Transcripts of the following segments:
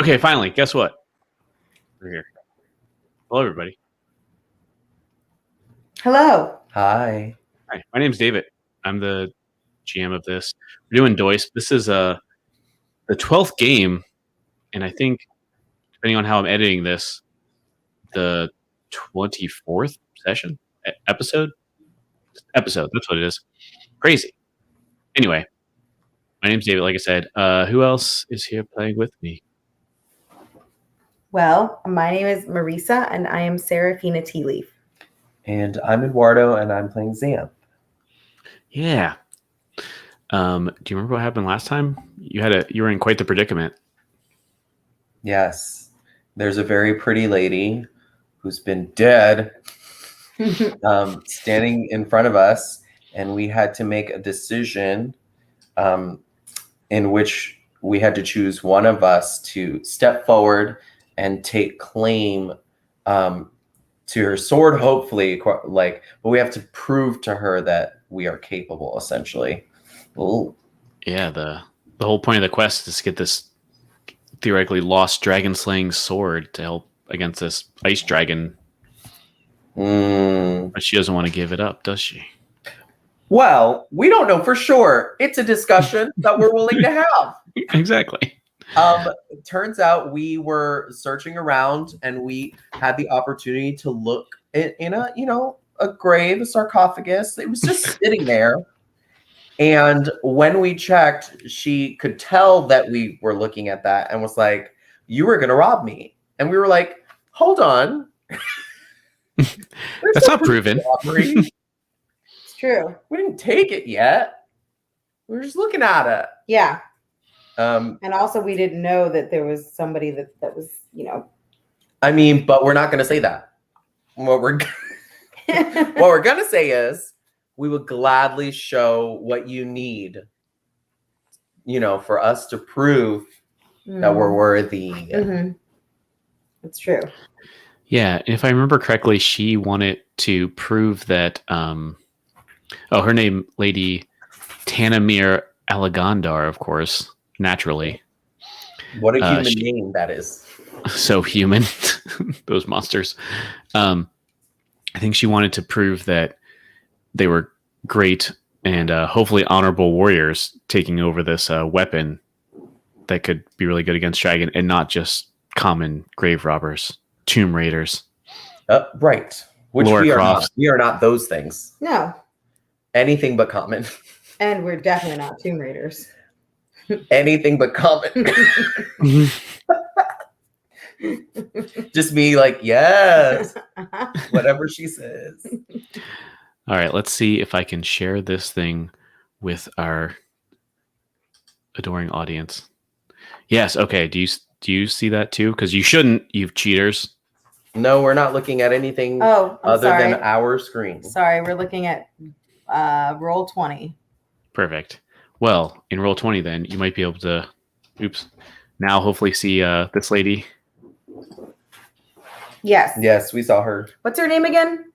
Okay, finally, guess what? We're here. Hello, everybody. Hello. Hi. Hi, my name's David. I'm the GM of this. We're doing Doisp. This is the 12th game, and I think, depending on how I'm editing this, the 24th session? Episode? Episode, that's what it is. Crazy. Anyway, my name's David, like I said. Who else is here playing with me? Well, my name is Marisa, and I am Serafina Tealeaf. And I'm Eduardo, and I'm playing Xanth. Yeah. Do you remember what happened last time? You were in quite the predicament. Yes. There's a very pretty lady who's been dead standing in front of us, and we had to make a decision in which we had to choose one of us to step forward and take claim to her sword, hopefully, but we have to prove to her that we are capable, essentially. Ooh. Yeah, the whole point of the quest is to get this theoretically lost dragon slaying sword to help against this ice dragon. But she doesn't want to give it up, does she? Well, we don't know for sure. It's a discussion that we're willing to have. Exactly. It turns out we were searching around and we had the opportunity to look in a grave, a sarcophagus. It was just sitting there. And when we checked, she could tell that we were looking at that and was like, "You were going to rob me." And we were like, "Hold on." That's not proven. It's true. We didn't take it yet. We were just looking at it. Yeah. And also, we didn't know that there was somebody that was, I mean, but we're not going to say that. What we're going to say is, we would gladly show what you need, for us to prove that we're worthy. Mm-hmm. It's true. Yeah, if I remember correctly, she wanted to prove that. Her name, Lady Tanamir Alagandar, of course, naturally. What a human name that is. So human, those monsters. I think she wanted to prove that they were great and hopefully honorable warriors taking over this weapon that could be really good against dragon and not just common grave robbers, tomb raiders. Right. Which Laura we are Crofts. not. We are not those things. No. Anything but common. And we're definitely not tomb raiders. Anything but common. Just me like, yes. Whatever she says. All right, let's see if I can share this thing with our adoring audience. Yes, okay. Do you see that too? Because you shouldn't, you cheaters. No, we're not looking at anything other than our screen. Sorry, we're looking at roll 20. Perfect. Well, in roll 20 then, you might be able to, now hopefully see this lady. Yes. Yes, we saw her. What's her name again?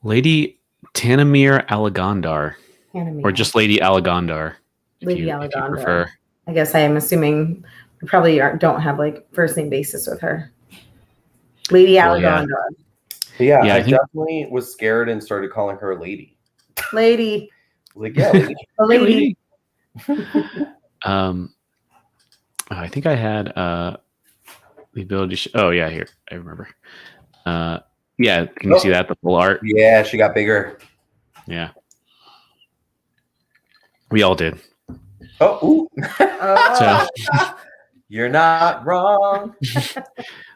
Lady Tanamir Alagandar. Tanamir. Or just Lady Alagandar. Lady Alagandar. If you prefer. I guess I am assuming we probably don't have first name basis with her. Lady Alagandar. Yeah, I definitely was scared and started calling her lady. Lady. Like, yeah, lady. A lady. I think I had the ability to oh yeah, here. I remember. Yeah, can you see that? The full art? Yeah, she got bigger. Yeah. We all did. Oh, ooh. So, you're not wrong.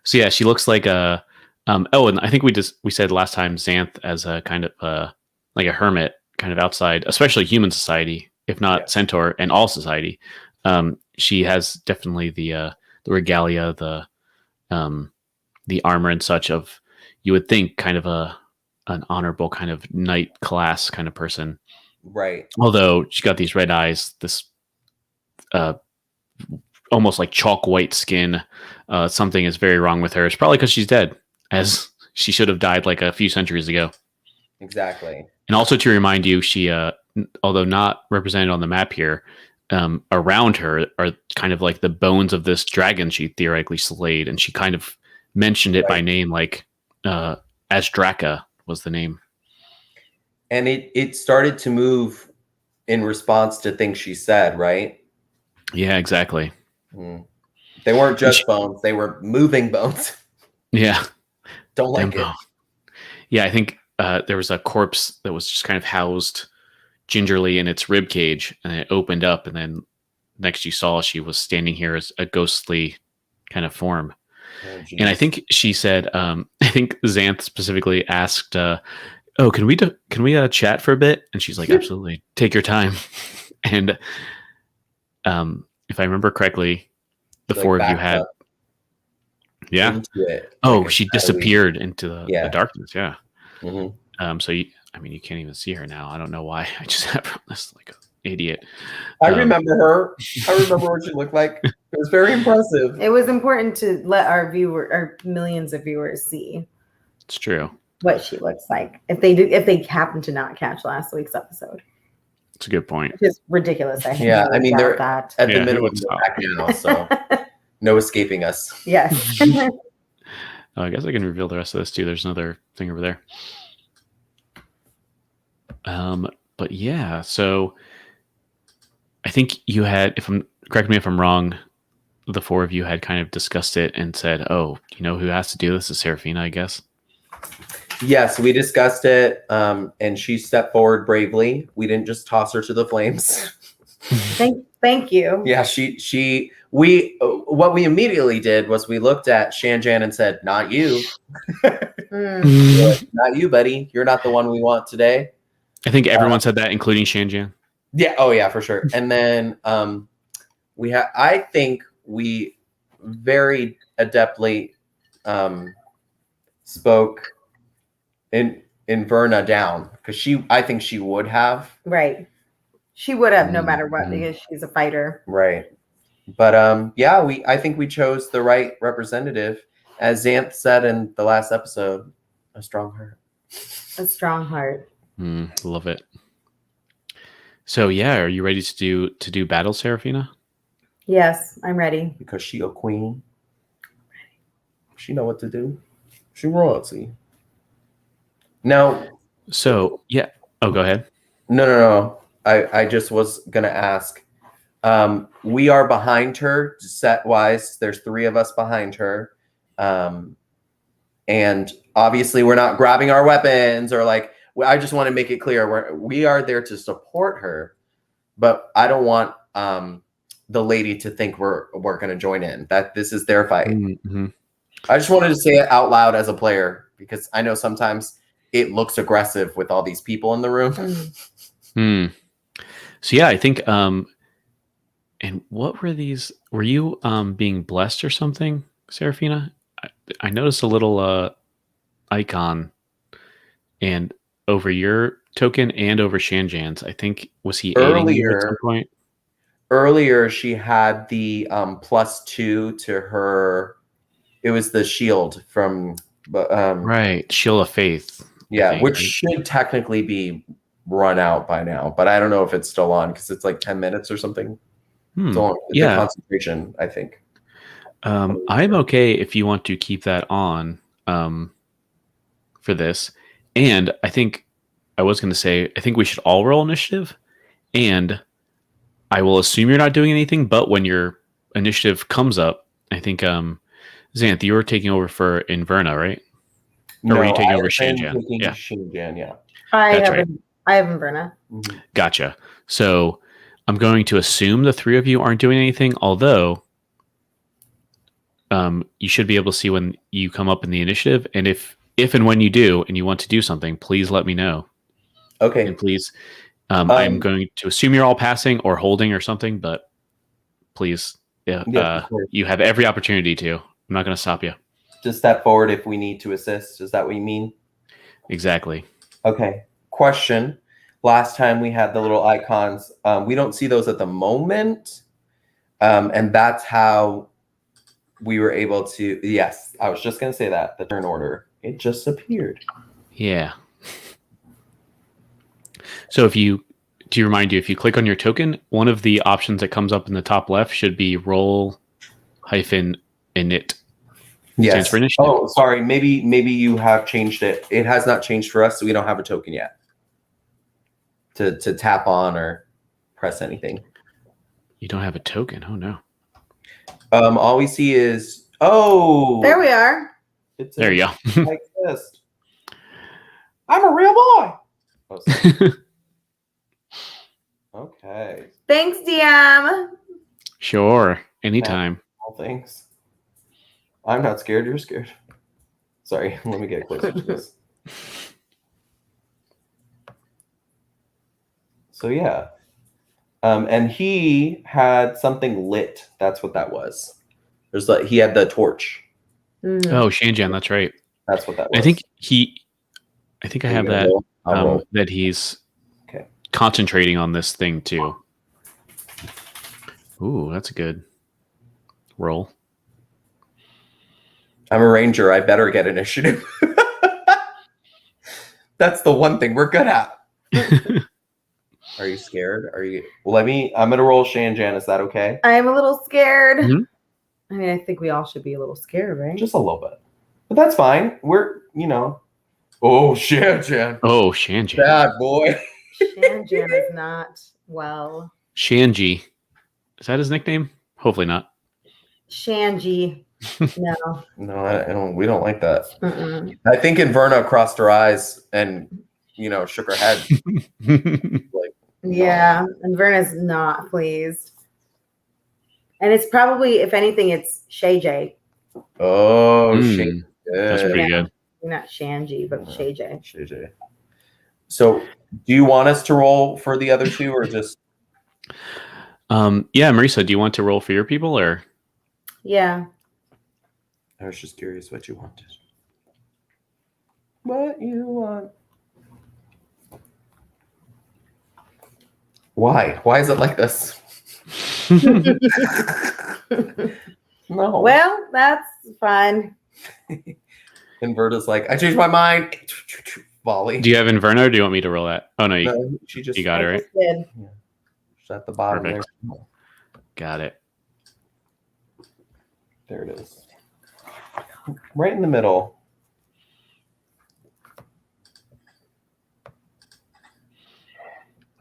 So yeah, she looks like a and I think we said last time Xanth as a kind of like a hermit kind of outside, especially human society, if not centaur and all society. She has definitely the regalia, the armor and such of, you would think, kind of an honorable kind of knight class kind of person. Right. Although she's got these red eyes, this almost like chalk white skin. Something is very wrong with her. It's probably because she's dead, as she should have died like a few centuries ago. Exactly. And also to remind you, she, although not represented on the map here, around her are kind of like the bones of this dragon she theoretically slayed, and she kind of mentioned it by name, like Ashdraka was the name. And it started to move in response to things she said, right? Yeah, exactly. They weren't just bones; they were moving bones. Yeah, Don't like it. Yeah, I think there was a corpse that was just kind of housed gingerly in its rib cage, and it opened up, and then next you saw she was standing here as a ghostly kind of form. Oh, and I think she said, I think Xanth specifically asked, "Oh, can we chat for a bit?" And she's like, "Absolutely, take your time." And if I remember correctly, the four of you had, she disappeared into the darkness. Yeah. Mm-hmm. So you can't even see her now. I don't know why. I just have this like idiot. I remember her. I remember what she looked like. It was very impressive. It was important to let our millions of viewers see. It's true. What she looks like if they happen to not catch last week's episode. It's a good point. It's ridiculous. I mean, they're at the minimum back now, so no escaping us. Yes. I guess I can reveal the rest of this too. There's another thing over there. But yeah, so I think you had, correct me if I'm wrong, the four of you had kind of discussed it and said, "Oh, you know who has to do this is Seraphina, I guess." Yes, we discussed it, and she stepped forward bravely. We didn't just toss her to the flames. Thank you. Yeah, what we immediately did was we looked at Shanjan and said, "Not you, not you, buddy. You're not the one we want today." I think everyone said that, including Shanjan. Yeah. Oh, yeah, for sure. And then I think we very adeptly spoke in Verna down because I think she would have. Right. She would have no matter what because she's a fighter. Right. But I think we chose the right representative. As Xanth said in the last episode, a strong heart. A strong heart. Love it. So yeah, are you ready to do battle, Seraphina? Yes, I'm ready. Because she a queen. She know what to do. She royalty. Now. So yeah. Oh, go ahead. No. I just was gonna ask. We are behind her set wise. There's 3 of us behind her. And obviously we're not grabbing our weapons or like, I just want to make it clear we are there to support her, but I don't want the lady to think we're going to join in, that this is their fight. Mm-hmm. I just wanted to say it out loud as a player because I know sometimes it looks aggressive with all these people in the room. So yeah, I think and what were these? Were you being blessed or something, Seraphina? I noticed a little icon and over your token and over Shanjan's. I think, was he aiding you at some point? Earlier, she had the +2 to her. It was the shield from right, Shield of Faith. Yeah, which should technically be run out by now, but I don't know if it's still on because it's like 10 minutes or something. So the concentration, I think. I'm okay if you want to keep that on for this. And I think I was going to say, I think we should all roll initiative. And I will assume you're not doing anything, but when your initiative comes up, I think, Xanth, you were taking over for Inverna, right? Or were you taking over Shanjan? Yeah. Shanjan, yeah. I have Inverna. Mm-hmm. Gotcha. So I'm going to assume the 3 of you aren't doing anything, although you should be able to see when you come up in the initiative. And if and when you do, and you want to do something, please let me know. Okay. And please, I'm going to assume you're all passing or holding or something, but please, you have every opportunity to. I'm not going to stop you. Just step forward if we need to assist. Is that what you mean? Exactly. Okay. Question. Last time we had the little icons. We don't see those at the moment. And that's how we were able to. Yes, I was just going to say that. The turn order. It just appeared. Yeah. So if you to remind you, if you click on your token, one of the options that comes up in the top left should be roll hyphen init. Yes. Stands for initiative. Oh, sorry. Maybe you have changed it. It has not changed for us, so we don't have a token yet to tap on or press anything. You don't have a token. Oh no. All we see is There we are. There you go. Like this. I'm a real boy. Oh, sorry. Okay. Thanks, DM. Sure. Anytime. All things. I'm not scared. You're scared. Sorry. Let me get closer to this. So yeah. And he had something lit. That's what that was. There's like he had the torch. Mhm. Oh, Shanjan, that's right. That's what that was. I think I have that roll. that he's Okay. concentrating on this thing too. Ooh, that's a good roll. I'm a ranger. I better get initiative. That's the one thing we're good at. Are you scared? Are you? Well, I'm gonna roll Shanjan. Is that okay? I'm a little scared. Mhm. I mean, I think we all should be a little scared, right? Just a little bit, but that's fine. We're Oh, Shanjan. Oh, Shanjan. Bad boy. Shanjan is not well. Shanji. Is that his nickname? Hopefully not. Shanji. No. No, I don't. We don't like that. Mm-mm. I think Inverna crossed her eyes and shook her head. Like, Yeah. And Verna's not pleased. And it's probably, if anything, it's Shay J. oh, Mm, that's Shay. pretty good. Not Shanji, but Shay J. Shay. So, do you want us to roll for the other two, or just? Yeah, Marisa, do you want to roll for your people or? Yeah. I was just curious what you wanted. What you want? Why? Why is it like this? No. Well, that's fun. Inverta's like, I changed my mind. Volley. Do you have Inverno or do you want me to roll that? Oh, no, No, she just you got it, right? Good. She's at the bottom Perfect. there. Got it. There it is. Right in the middle.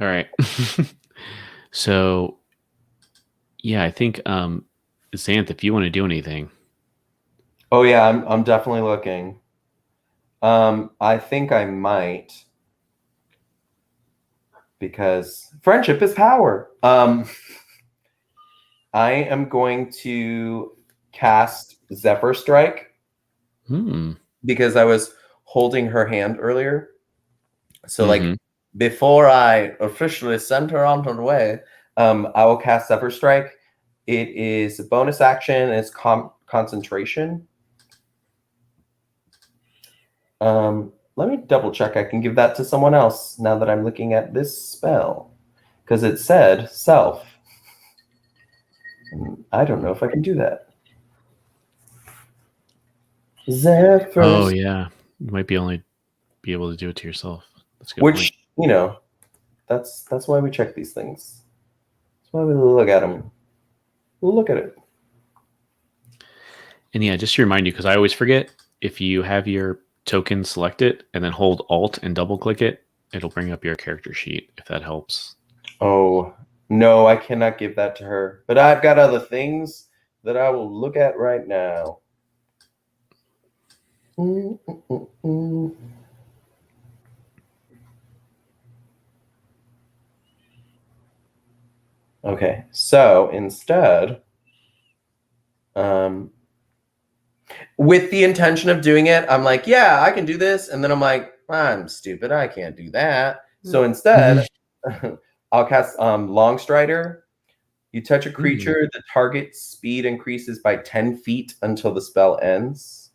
All right. So, yeah, I think Xanth, if you want to do anything. Oh yeah, I'm definitely looking. I think I might, because friendship is power. I am going to cast Zephyr Strike because I was holding her hand earlier. So like before I officially send her on her way, I will cast Zephyr Strike. It is a bonus action. It's concentration. Let me double check. I can give that to someone else now that I'm looking at this spell, because it said self. I don't know if I can do that. Zephyr. Oh yeah, you might be only be able to do it to yourself. That's a good Which point. That's why we check these things. That's why we look at them. We'll look at it. And yeah, just to remind you, because I always forget, if you have your token selected and then hold Alt and double click it, it'll bring up your character sheet, if that helps. Oh, no, I cannot give that to her. But I've got other things that I will look at right now. Okay, so instead, with the intention of doing it, I'm like, yeah, I can do this. And then I'm like, I'm stupid. I can't do that. So instead, I'll cast Longstrider. You touch a creature, the target's speed increases by 10 feet until the spell ends.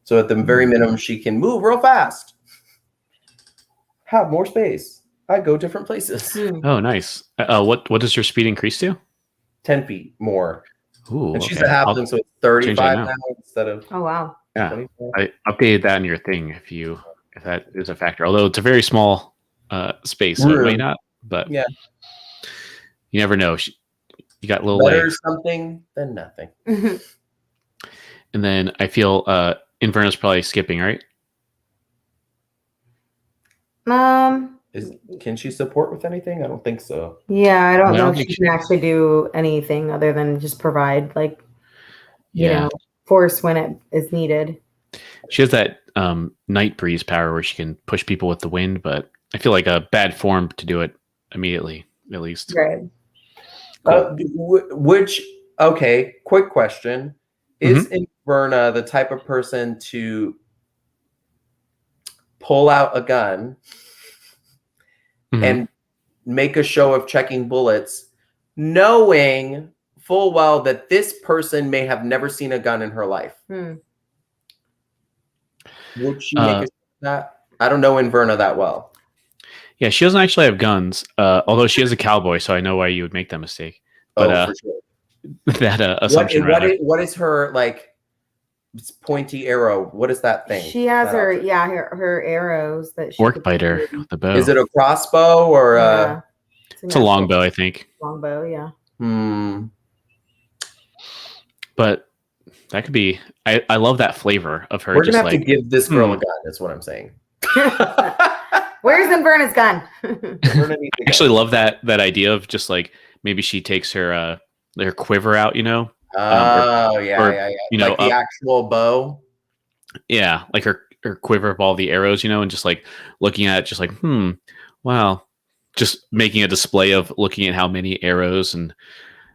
So at the very minimum, she can move real fast. Have more space. I go different places. Oh, nice. What does your speed increase to? 10 feet more. Ooh, And she's okay. a halfling, so it's 35 now instead of. Oh wow. Yeah, 25. I updated that in your thing if that is a factor. Although it's a very small space, so it may Room. not. But Yeah. you never know. You got little Better legs. something than nothing. And then I feel Inverna's probably skipping, right? Can she support with anything? I don't think so. Yeah, I don't No, I know don't if think she she can is. actually do anything other than just provide, like, you Yeah. know, force when it is needed. She has that night breeze power where she can push people with the wind, but I feel like a bad form to do it immediately, at least. Right. Cool. Okay, quick question. Is Mm-hmm. Inverna the type of person to pull out a gun Mm-hmm. and make a show of checking bullets, knowing full well that this person may have never seen a gun in her life? Would she make a show of that? I don't know Inverna that well. Yeah, she doesn't actually have guns, although she is a cowboy, so I know why you would make that mistake. But For sure. that assumption, What is her like pointy arrow? What is that thing? She has that her, object? yeah, her arrows that she Orc could biter shoot. with the bow. Is it a crossbow or Yeah. It's a longbow, I think. Longbow, yeah. But that could be. I love that flavor of her. We're just gonna have like, to give this girl a gun. That's what I'm saying. Where's Inverna's gun? I actually love that idea of just like maybe she takes her quiver out, you know. Yeah. You know, like the actual bow. Yeah, like her quiver of all the arrows, you know, and just like looking at it, just like, wow, just making a display of looking at how many arrows and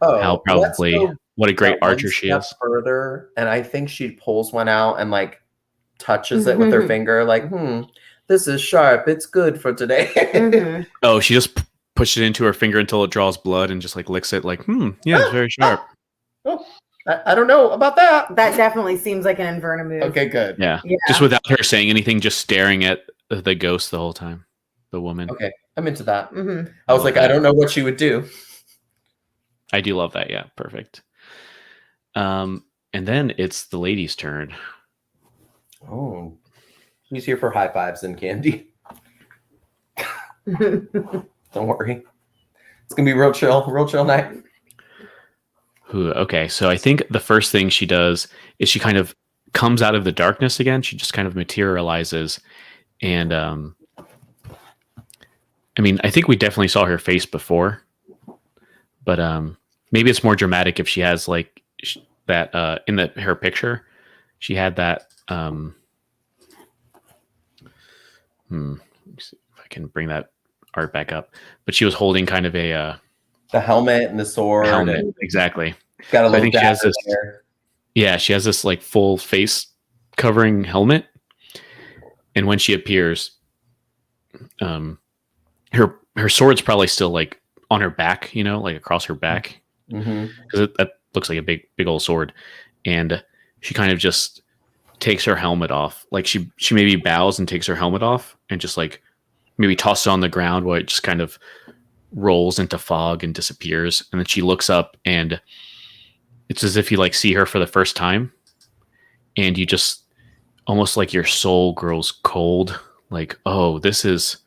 how probably what a great archer she is. Further, and I think she pulls one out and like touches it with her finger, like, this is sharp. It's good for today. Oh, she just pushed it into her finger until it draws blood and just like licks it, like, yeah, it's very sharp. I don't know about that. That definitely seems like an Inverna move. Okay, good. Yeah. Just without her saying anything, just staring at the ghost the whole time. The woman. Okay, I'm into that. I was like, I don't know what she would do. I do love that. Yeah, perfect. And then it's the lady's turn. Oh, she's here for high fives and candy. Don't worry, it's gonna be real chill night. Okay, so I think the first thing she does is she kind of comes out of the darkness again. She just kind of materializes, and I mean, I think we definitely saw her face before, but maybe it's more dramatic if she has like that in her picture. She had that. Let me see if I can bring that art back up. But she was holding kind of a the helmet and the sword. Helmet, exactly. Got a little. I think she has this. Yeah, she has this like full face covering helmet, and when she appears, her sword's probably still like on her back, you know, like across her back, because that looks like a big old sword, and she kind of just takes her helmet off, like she maybe bows and takes her helmet off, and just like maybe tosses it on the ground where it just kind of rolls into fog and disappears, and then she looks up, and it's as if you like see her for the first time, and you just almost like your soul grows cold, like, oh, this is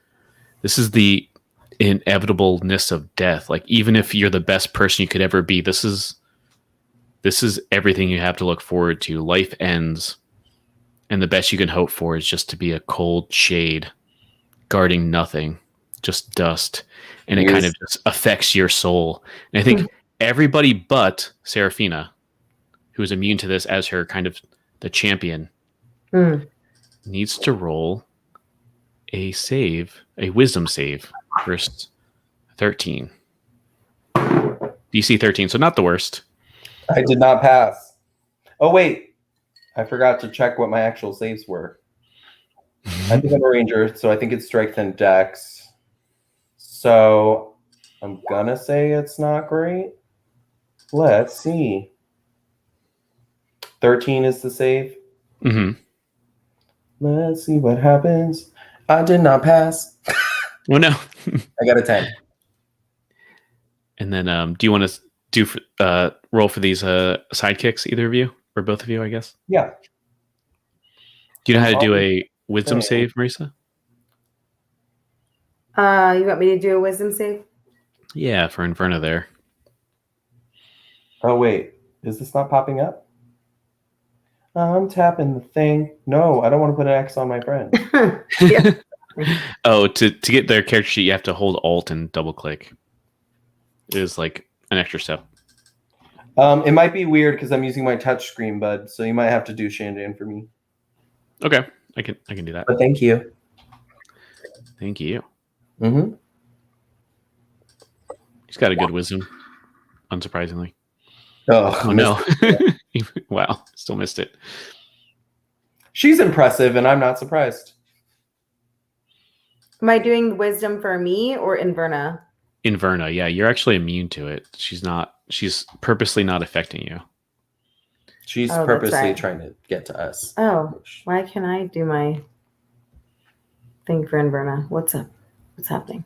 the inevitableness of death. Like, even if you're the best person you could ever be, this is everything you have to look forward to. Life ends, and the best you can hope for is just to be a cold shade guarding nothing, just dust, and it kind of just affects your soul. And I think everybody but Seraphina, who is immune to this as her kind of the champion, needs to roll a wisdom save, first 13. DC 13, so not the worst. I did not pass. Oh, wait. I forgot to check what my actual saves were. I think I'm a ranger, so I think it's strength and dex. So I'm gonna say it's not great. Let's see. 13 is the save. Let's see what happens. I did not pass. Oh no. I got a 10. And then do you want to roll for these sidekicks, either of you, or both of you, I guess? Yeah. Do you know how to do a wisdom save, Marisa? You want me to do a wisdom save? Yeah, for Inverna there. Oh wait, is this not popping up? I'm tapping the thing. No, I don't want to put an X on my friend. Yeah. Oh, to get their character sheet, you have to hold Alt and double click. It is like an extra step. It might be weird because I'm using my touch screen, bud. So you might have to do Shandan for me. Okay, I can do that. But thank you. Thank you. Mm-hmm. He's got a good wisdom, unsurprisingly. Oh no! Wow, still missed it. She's impressive, and I'm not surprised. Am I doing wisdom for me or Inverna? Inverna, yeah, you're actually immune to it. She's not. She's purposely not affecting you. She's Oh, that's purposely right. trying to get to us. Oh, why can I do my thing for Inverna? What's up? What's happening?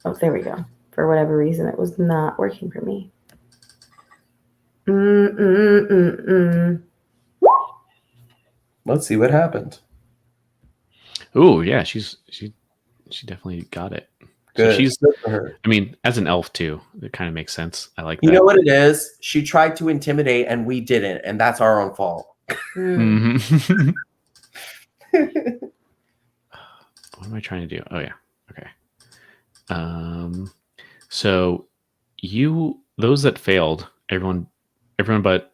Oh, there we go. For whatever reason, it was not working for me. Let's see what happened. Oh yeah, she definitely got it. Good. So she's good for her. I mean, as an elf too, it kind of makes sense. I like You that. know what it is? She tried to intimidate, and we didn't, and that's our own fault. Mm-hmm. What am I trying to do? Oh yeah. Okay. So those that failed, everyone but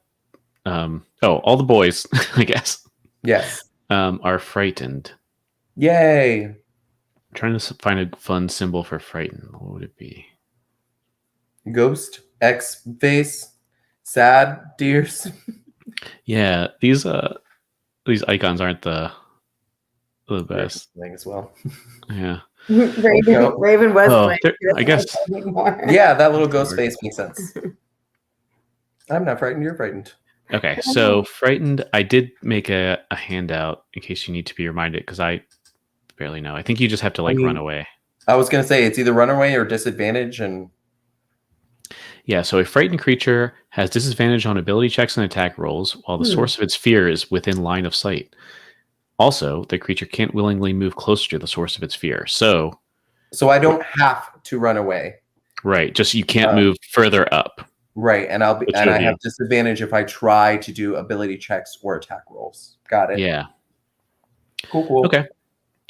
all the boys, I guess. Yes. Are frightened. Yay. I'm trying to find a fun symbol for frightened. What would it be? Ghost, X face, sad deers. Yeah, these icons aren't the best Thing as well. Yeah. Raven was playing. I guess. Yeah, that little ghost face makes sense. I'm not frightened. You're frightened. Okay, so frightened. I did make a handout in case you need to be reminded because I barely know. I think you just have to run away. I was gonna say it's either run away or disadvantage, and yeah. So a frightened creature has disadvantage on ability checks and attack rolls, while the source of its fear is within line of sight. Also, the creature can't willingly move closer to the source of its fear. So I don't have to run away. Right. Just you can't move further up. Right, and I have disadvantage if I try to do ability checks or attack rolls. Got it. Yeah. Cool. Okay.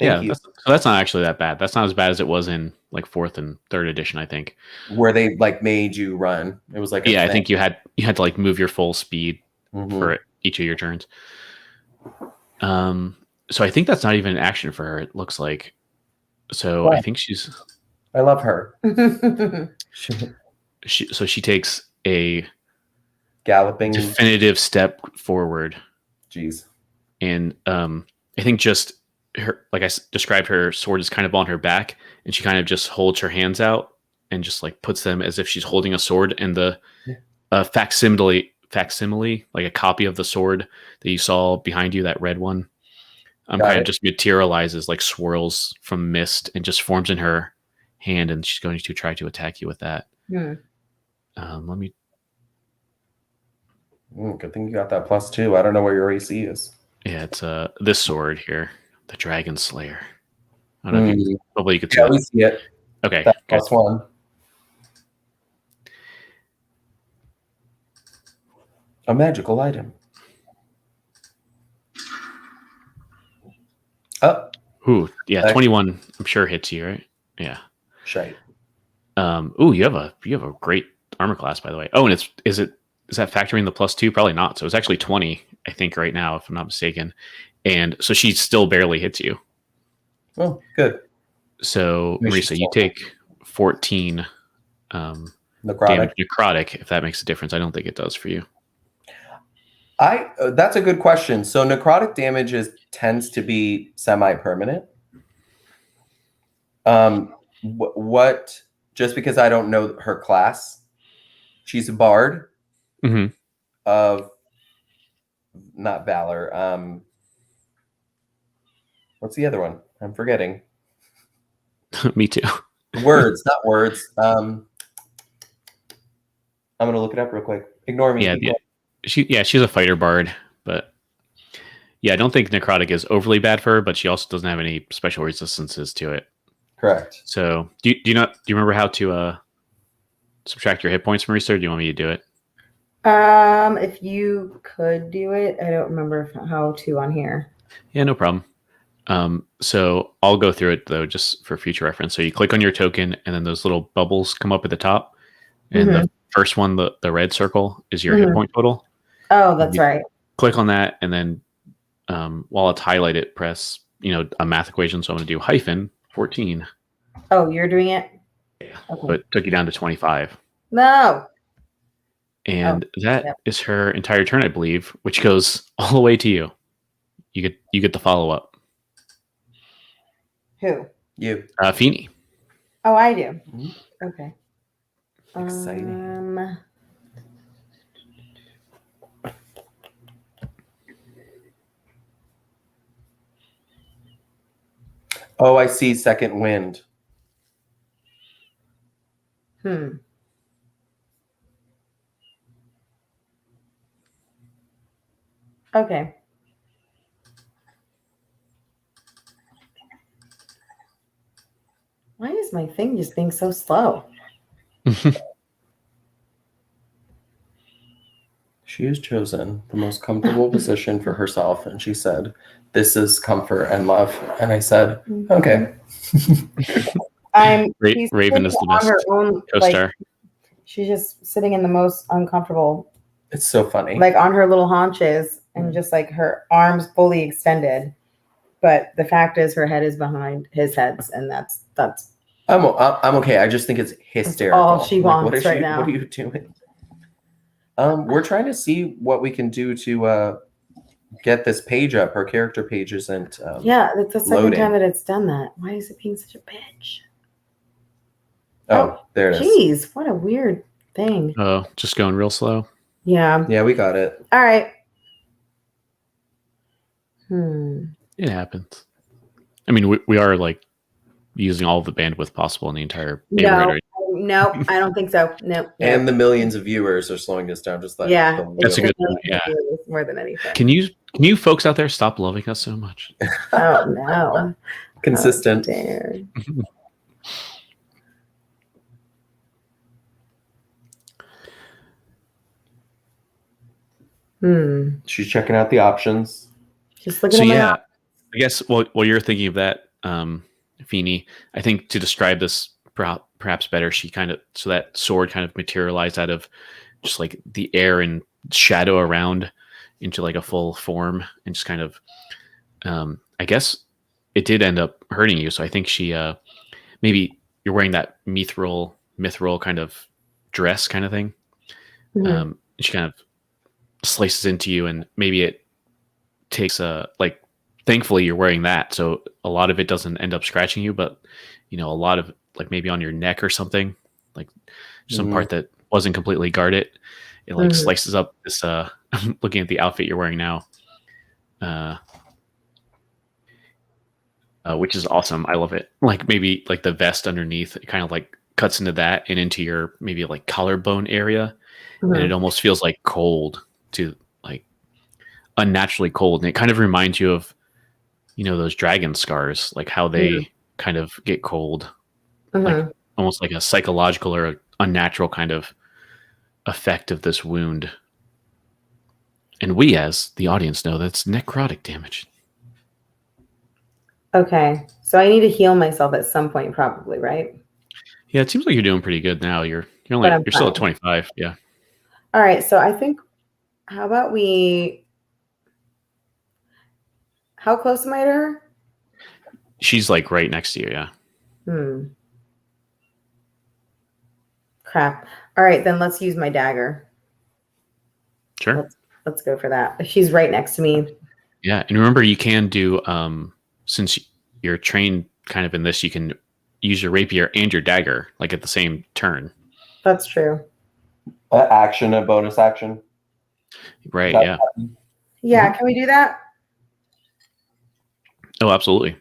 Thank you. So that's not actually that bad. That's not as bad as it was in like 4th and 3rd edition, I think. Where they made you run. It was like I think you had to move your full speed for each of your turns. So I think that's not even an action for her. It looks like. So I think I love her. She takes a galloping definitive step forward. Jeez. And I think just her, like I described, her sword is kind of on her back, and she kind of just holds her hands out and just puts them as if she's holding a sword. And the facsimile, like a copy of the sword that you saw behind you, that red one, kind of just materializes, swirls from mist and just forms in her hand, and she's going to try to attack you with that. Let me. Good thing you got that +2. I don't know where your AC is. Yeah, it's this sword here, the Dragon Slayer. I don't know if hopefully you could see we see it. Okay, that's +1. A magical item. Oh. Ooh, yeah, 21. I'm sure hits you, right? Yeah. Shite. Ooh, you have a great armor class, by the way. Oh, and is that factoring the +2? Probably not. So it's actually 20, I think, right now, if I'm not mistaken. And so she still barely hits you. Oh, good. So Marisa, you take 14 damage necrotic, if that makes a difference. I don't think it does for you. That's a good question. So necrotic damage tends to be semi-permanent. What? Just because I don't know her class, she's a bard of not valor. What's the other one? I'm forgetting. Me too. Words, not words. I'm gonna look it up real quick. Ignore me. Yeah, she's a fighter bard, but Yeah, I don't think necrotic is overly bad for her, but she also doesn't have any special resistances to it. Correct. So do you remember how to subtract your hit points from Restore? Do you want me to do it? If you could do it, I don't remember how to on here. Yeah, no problem. So I'll go through it though, just for future reference. So you click on your token, and then those little bubbles come up at the top, and the first one, the red circle, is your hit point total. Oh, that's right. Click on that, and then while it's highlighted, press a math equation. So I'm going to do hyphen 14. Oh, you're doing it? Yeah. Okay. So it took you down to 25. No. And that is her entire turn, I believe, which goes all the way to you. You get the follow up. Who? You. Feeny. Oh, I do. Mm-hmm. Okay. Exciting. Oh, I see. Second wind. Okay. Why is my thing just being so slow? She has chosen the most comfortable position for herself, and she said, "This is comfort and love." And I said, "Okay." Raven is the best co-star. Like, she's just sitting in the most uncomfortable. It's so funny. Like on her little haunches and just like her arms fully extended. But the fact is, her head is behind his heads, and that's. I'm okay. I just think it's hysterical. All she wants right now. What are you doing? We're trying to see what we can do to get this page up. Her character page isn't. Yeah, it's the second time that it's done that. Why is it being such a bitch? Oh, there it is. Jeez, what a weird thing. Oh, just going real slow. Yeah. Yeah, we got it. All right. It happens. I mean, we are like using all of the bandwidth possible in the entire neighborhood. No, I don't think so. No. And the millions of viewers are slowing us down. Just like that's a good point. Yeah, more than anything. Can you folks out there stop loving us so much? Oh no. Consistent. She's checking out the options. Just looking at I guess while you're thinking of that, Feeny, I think to describe this perhaps better, she so that sword kind of materialized out of just like the air and shadow around into like a full form, and just kind of I guess it did end up hurting you. So I think she maybe you're wearing that mithril kind of dress kind of thing. She kind of slices into you, and maybe it takes like, thankfully you're wearing that, so a lot of it doesn't end up scratching you, but a lot of like maybe on your neck or something, like some part that wasn't completely guarded, it like slices up this I'm looking at the outfit you're wearing now, which is awesome. I love it. Like maybe like the vest underneath, it kind of like cuts into that and into your maybe like collarbone area, and it almost feels like cold, to like unnaturally cold, and it kind of reminds you of those dragon scars, like how they kind of get cold, like almost like a psychological or unnatural kind of effect of this wound. And we, as the audience, know that's necrotic damage. Okay, so I need to heal myself at some point, probably, right? Yeah, it seems like you're doing pretty good now. You're still at 25. Yeah. All right, so I think, how about how close am I to her? She's like right next to you. Yeah. Crap. All right, then let's use my dagger. Sure. Let's go for that. If she's right next to me. Yeah, and remember, you can do since you're trained kind of in this, you can use your rapier and your dagger like at the same turn. That's true. Action, a bonus action. Right. Yeah. Yeah. Can we do that? Oh, absolutely.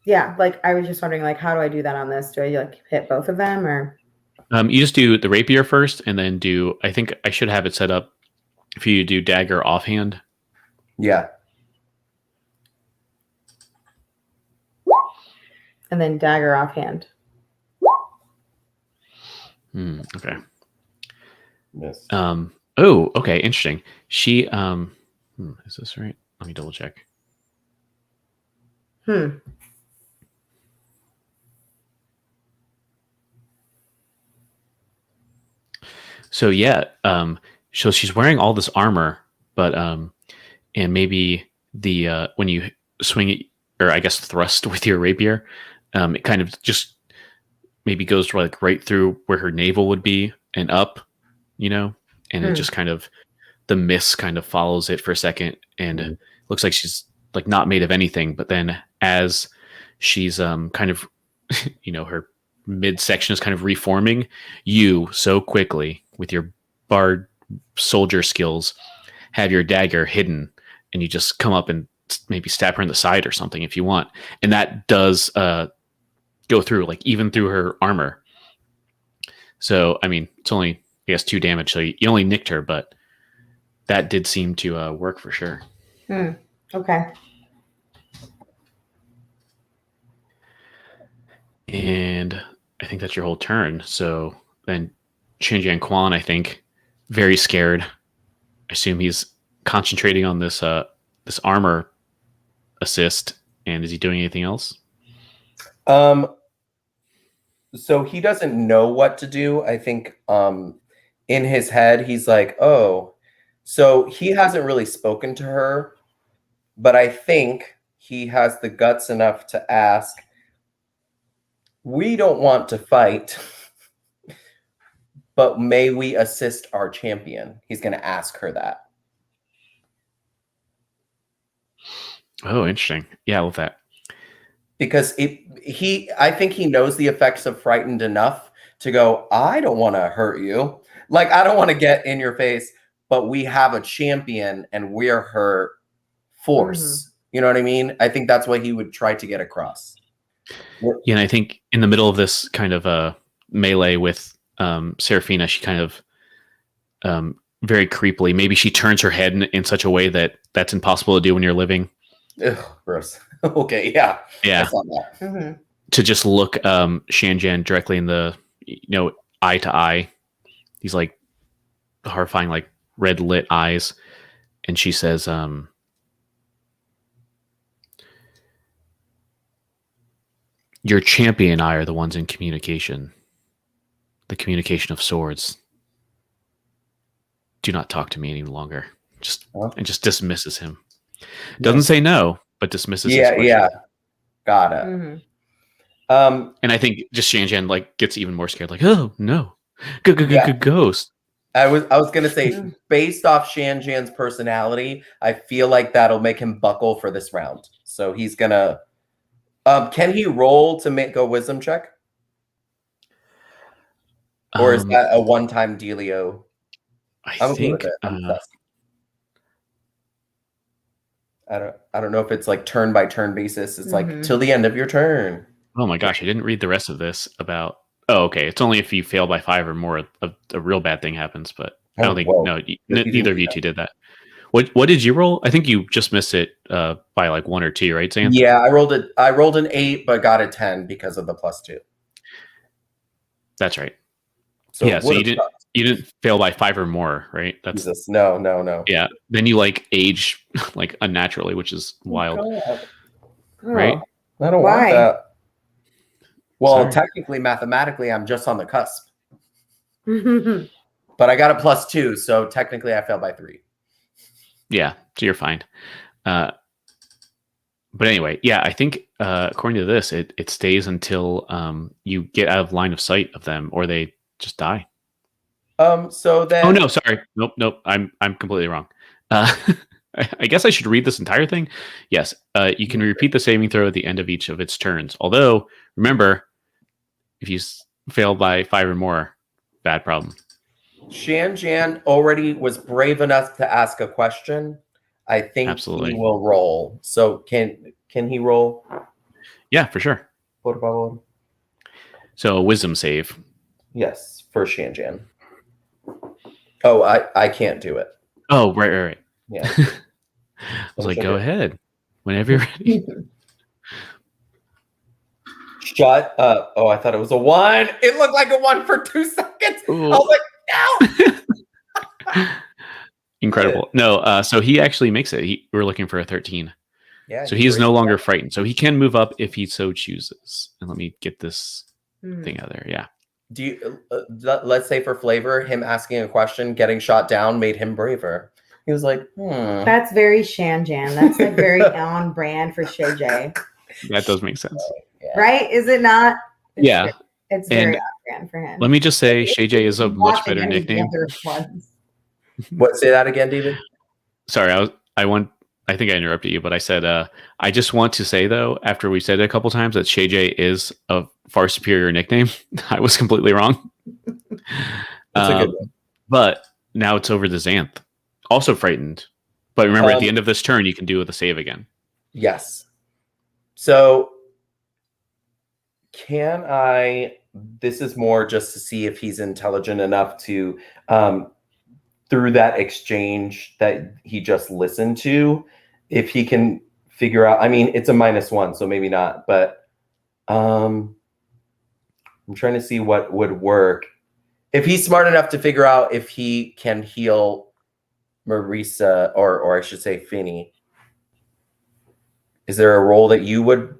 Yeah. Like, I was just wondering, like, how do I do that on this? Do I like hit both of them, or? You just do the rapier first, and then I think I should have it set up for you to do dagger offhand. Yeah. And then dagger offhand. Okay. Yes. Oh, okay. Interesting. She, is this right? Let me double check. So yeah, so she's wearing all this armor, but and maybe the when you swing it, or I guess thrust with your rapier, it kind of just maybe goes like right through where her navel would be and up, and it just kind of the mist kind of follows it for a second, and it looks like she's like not made of anything. But then as she's kind of, her midsection is kind of reforming, you so quickly with your bard soldier skills have your dagger hidden, and you just come up and maybe stab her in the side or something if you want, and that does go through, like even through her armor. So I mean, it's only, I guess, 2 damage, so you only nicked her, but that did seem to work for sure. Okay. And I think that's your whole turn. So then Shinjian Quan, I think, very scared. I assume he's concentrating on this this armor assist. And is he doing anything else? So he doesn't know what to do. I think in his head he's like, oh, so he hasn't really spoken to her, but I think he has the guts enough to ask, we don't want to fight, but may we assist our champion? He's going to ask her that. Oh, interesting. Yeah, I love that. Because I think he knows the effects of frightened enough to go, I don't want to hurt you. Like, I don't want to get in your face, but we have a champion and we're her force. You know what I mean? I think that's what he would try to get across. Yeah, and I think in the middle of this kind of melee with Serafina, she kind of very creepily, maybe she turns her head in such a way that that's impossible to do when you're living. Ugh, gross. Okay, yeah. Yeah. To just look Shanjan directly in the, eye to eye. These like horrifying, like red lit eyes. And she says, your champion and I are the ones in communication. The communication of swords. Do not talk to me any longer. And just dismisses him. Doesn't say no, but dismisses his question. Yeah. Got it. And I think just Shanjan like gets even more scared, like, oh no. Ghost. I was gonna say, based off Shanjan's personality, I feel like that'll make him buckle for this round. So he's gonna can he roll to make a wisdom check? Or is that a one-time dealio? I think I don't know if it's like turn by turn basis. It's like till the end of your turn. Oh my gosh, I didn't read the rest of this about. Oh, okay. It's only if you fail by 5 or more, a real bad thing happens. But I don't think neither of you two did that. What did you roll? I think you just missed it by like 1 or 2, right, Sam? Yeah, I rolled an 8, but got a 10 because of the +2. That's right. So yeah, so you didn't fail by 5 or more, right? That's Jesus. No. Yeah, then you like age like unnaturally, which is wild, right? I don't want that. Well, technically, mathematically, I'm just on the cusp. But I got a +2, so technically I failed by 3. Yeah, so you're fine. But anyway, yeah, I think according to this, it stays until you get out of line of sight of them, or they just die. So then. Oh no, sorry, nope. I'm completely wrong. I guess I should read this entire thing. Yes, you can repeat the saving throw at the end of each of its turns. Although, remember, if you fail by 5 or more, bad problem. Shanjan already was brave enough to ask a question. I think Absolutely. He will roll. So can he roll? Yeah, for sure. What about? So a wisdom save. Yes, for Shanjan. Oh, I can't do it. Oh, right. Yeah. I was like, go ahead whenever you're ready. Shut up. Oh, I thought it was a 1. It looked like a 1 for 2 seconds. Ooh. I was like, no. Incredible. No, so he actually makes it. We're looking for a 13. Yeah. So he is no longer frightened. So he can move up if he so chooses. And let me get this thing out there. Yeah. Do you let's say for flavor, him asking a question, getting shot down made him braver. He was like, That's very Shanjan. That's like very on brand for Shay J. That does make sense. Yeah. Right? Is it not? Yeah. It's very on brand for him. Let me just say, Shay J is a much better nickname. What? Say that again, David. Sorry, I think I interrupted you, but I said I just want to say though, after we said it a couple times, that Shay J is a far superior nickname. I was completely wrong. That's a good one. But now it's over to Xanth, also frightened. But remember, at the end of this turn, you can do with a save again. Yes. So can I? This is more just to see if he's intelligent enough to, through that exchange that he just listened to, if he can figure out. I mean, it's a -1, so maybe not. But I'm trying to see what would work. If he's smart enough to figure out if he can heal Marisa, or I should say Finny. Is there a role that you would?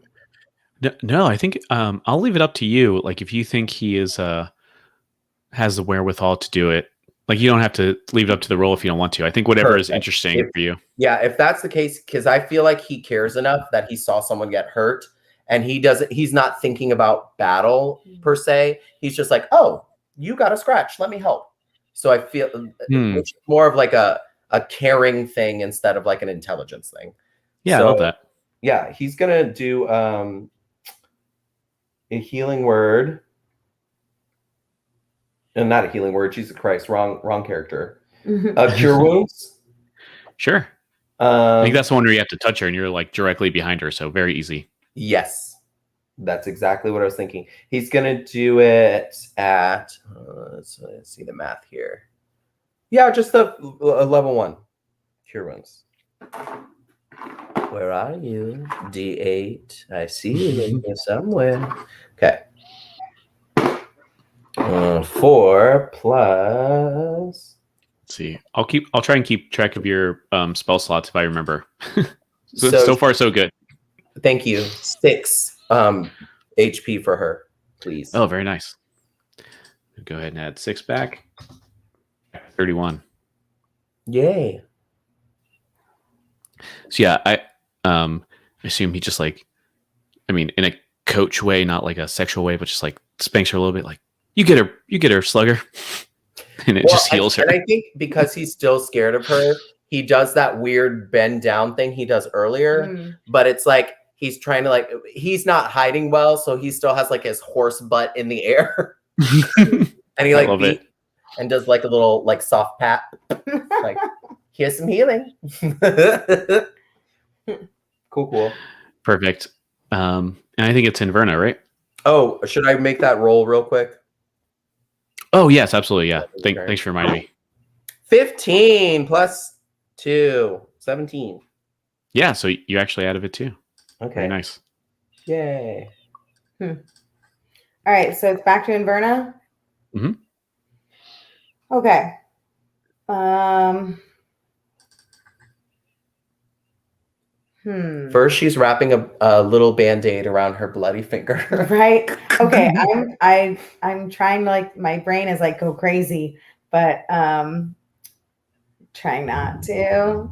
No, I think I'll leave it up to you. Like if you think he is has the wherewithal to do it, like you don't have to leave it up to the role if you don't want to. I think whatever is interesting for you. Yeah, if that's the case, because I feel like he cares enough that he saw someone get hurt, and he's not thinking about battle per se. He's just like, oh, you got a scratch, let me help. So I feel which is more of like a caring thing instead of like an intelligence thing. Yeah, so, I love that. Yeah, he's gonna do a healing word. And not a healing word. Jesus Christ, wrong character. Cure wounds. Sure. I think that's the one where you have to touch her, and you're like directly behind her, so very easy. Yes, that's exactly what I was thinking. He's gonna do it at. Let's see the math here. Yeah, just a level 1 cure wounds. Where are you? D8. I see you in here somewhere. Okay. 4 plus. Let's see. I'll try and keep track of your spell slots if I remember. so far so good. Thank you. 6 HP for her, please. Oh, very nice. Go ahead and add 6 back. 31. Yay. So yeah, I assume he just like, I mean, in a coach way, not like a sexual way, but just like spanks her a little bit, like, you get her, slugger. And it just heals her. And I think because he's still scared of her, he does that weird bend down thing he does earlier. But it's like he's trying to like, he's not hiding well, so he still has like his horse butt in the air. And he like and does like a little like soft pat. Like, here's some healing. Cool. Perfect. And I think it's Inverna, right? Oh, should I make that roll real quick? Oh, yes, absolutely. Yeah. Thanks for reminding me. 15 plus 2, 17. Yeah, so you actually out of it too. Okay. Very nice. Yay. All right, so it's back to Inverna. Mm-hmm. Okay. First, she's wrapping a little Band-Aid around her bloody finger. Right. Okay. I'm trying to, like, my brain is like go crazy, but trying not to.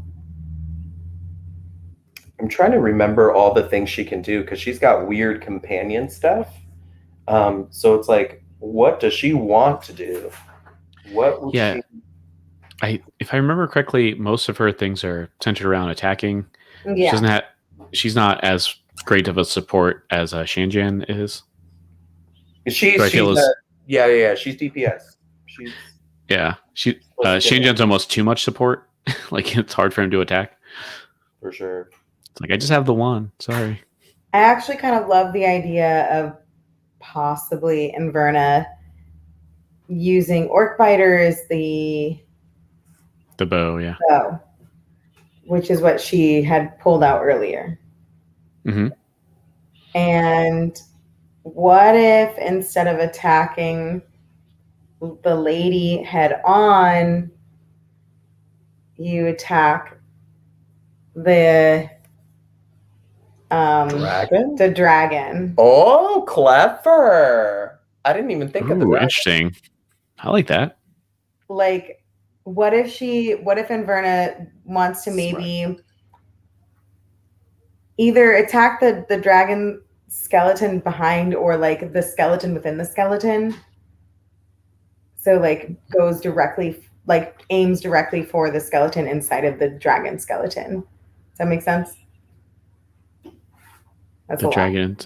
I'm trying to remember all the things she can do because she's got weird companion stuff. So it's like, what does she want to do? What would she? If I remember correctly, most of her things are centered around attacking. Yeah. She's not as great of a support as Shanjan is. She's DPS. Shanjan's almost too much support. Like it's hard for him to attack. For sure. It's like I just have the one. Sorry. I actually kind of love the idea of possibly Inverna using Orc Biter as the bow, yeah. Bow, which is what she had pulled out earlier. Mm-hmm. And what if instead of attacking the lady head on, you attack the Dragon? the dragon? Oh, clever. I didn't even think of the Ooh, dragon. interesting. I like that. Like, what if Inverna wants to maybe either attack the dragon skeleton behind or like the skeleton within the skeleton? So like goes directly, like aims directly for the skeleton inside of the dragon skeleton. Does that make sense? That's The a lot. dragon.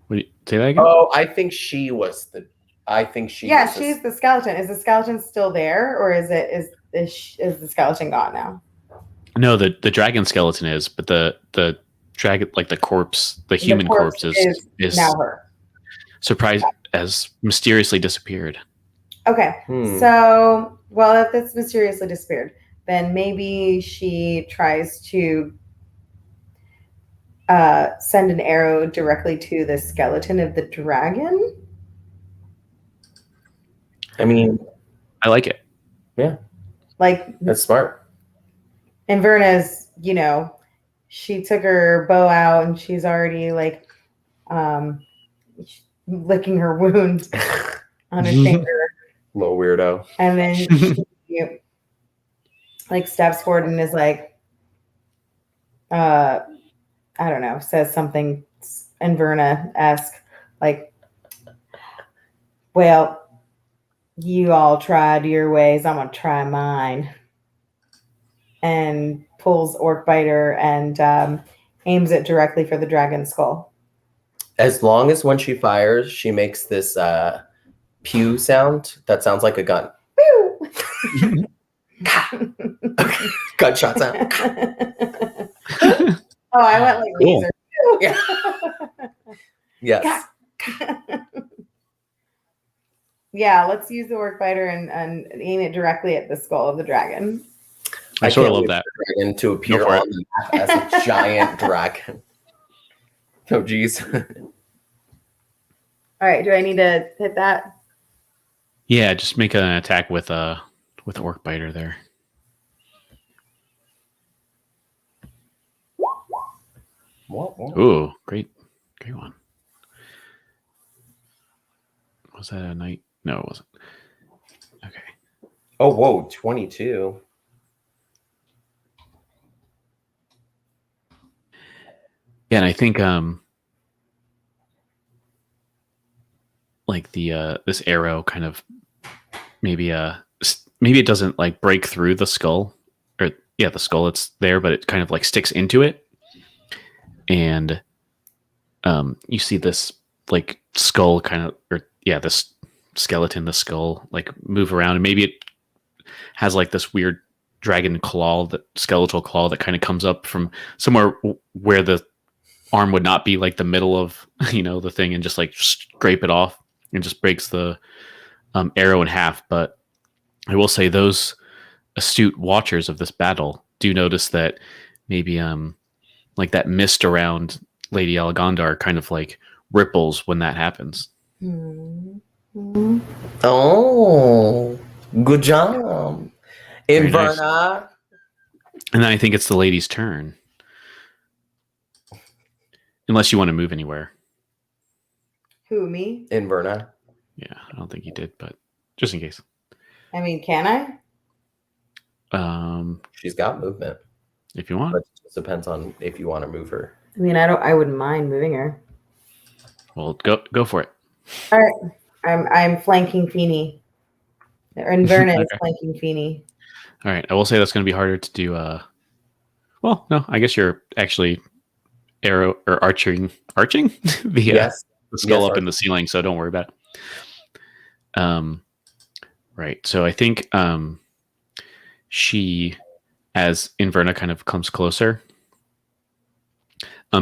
What do you, say that again? Oh, I think she was the. I think she. Yeah, was the- she's the skeleton. Is the skeleton still there, or is the skeleton gone now? No, the dragon skeleton is, but the dragon, like the corpse, the human corpse is now her. surprised as mysteriously disappeared. Okay, so well, if it's mysteriously disappeared, then maybe she tries to send an arrow directly to the skeleton of the dragon. I mean, I like it. Yeah, like that's smart. Inverna's, she took her bow out and she's already like licking her wound on her finger. Little weirdo. And then she like steps forward and is like, I don't know, says something Inverna-esque, like, well, you all tried your ways, I'm gonna try mine. And pulls Orc Biter and aims it directly for the dragon skull. As long as when she fires, she makes this pew sound that sounds like a gun. Pew! Gunshot sound. Oh, I went like Cool. laser. Yeah. Yes. Yeah, let's use the Orc Biter and aim it directly at the skull of the dragon. I sort of can't love wait that. for the dragon to appear for on the map as a giant dragon. Oh, geez. All right, do I need to hit that? Yeah, just make an attack with Orc Biter there. Ooh, great one. Was that a knight? No, it wasn't. Okay. Oh, whoa, 22. Yeah, and I think like the this arrow kind of maybe it doesn't like break through the skull, or the skull, it's there, but it kind of like sticks into it, and you see this like skull kind of, or this skeleton, the skull, like move around, and maybe it has like this weird dragon claw, that skeletal claw that kind of comes up from somewhere where the arm would not be, like the middle of the thing, and just like scrape it off and just breaks the arrow in half. But I will say those astute watchers of this battle do notice that maybe like that mist around Lady Algondar kind of like ripples when that happens. Mm-hmm. Oh, good job. Inverna. Nice. And then I think it's the lady's turn. Unless you want to move anywhere. Who, me? Inverna. Yeah, I don't think you did, but just in case. I mean, can I? She's got movement. If you want. But it just depends on if you want to move her. I mean, I wouldn't mind moving her. Well, go for it. All right. I'm flanking Feeny. Or Inverna is Okay. flanking Feeny. All right. I will say that's going to be harder to do. Well, no, I guess you're actually arrow or arching the, Yes. the skull Yes, up in the ceiling, so don't worry about it. Right. So I think she, as Inverna kind of comes closer,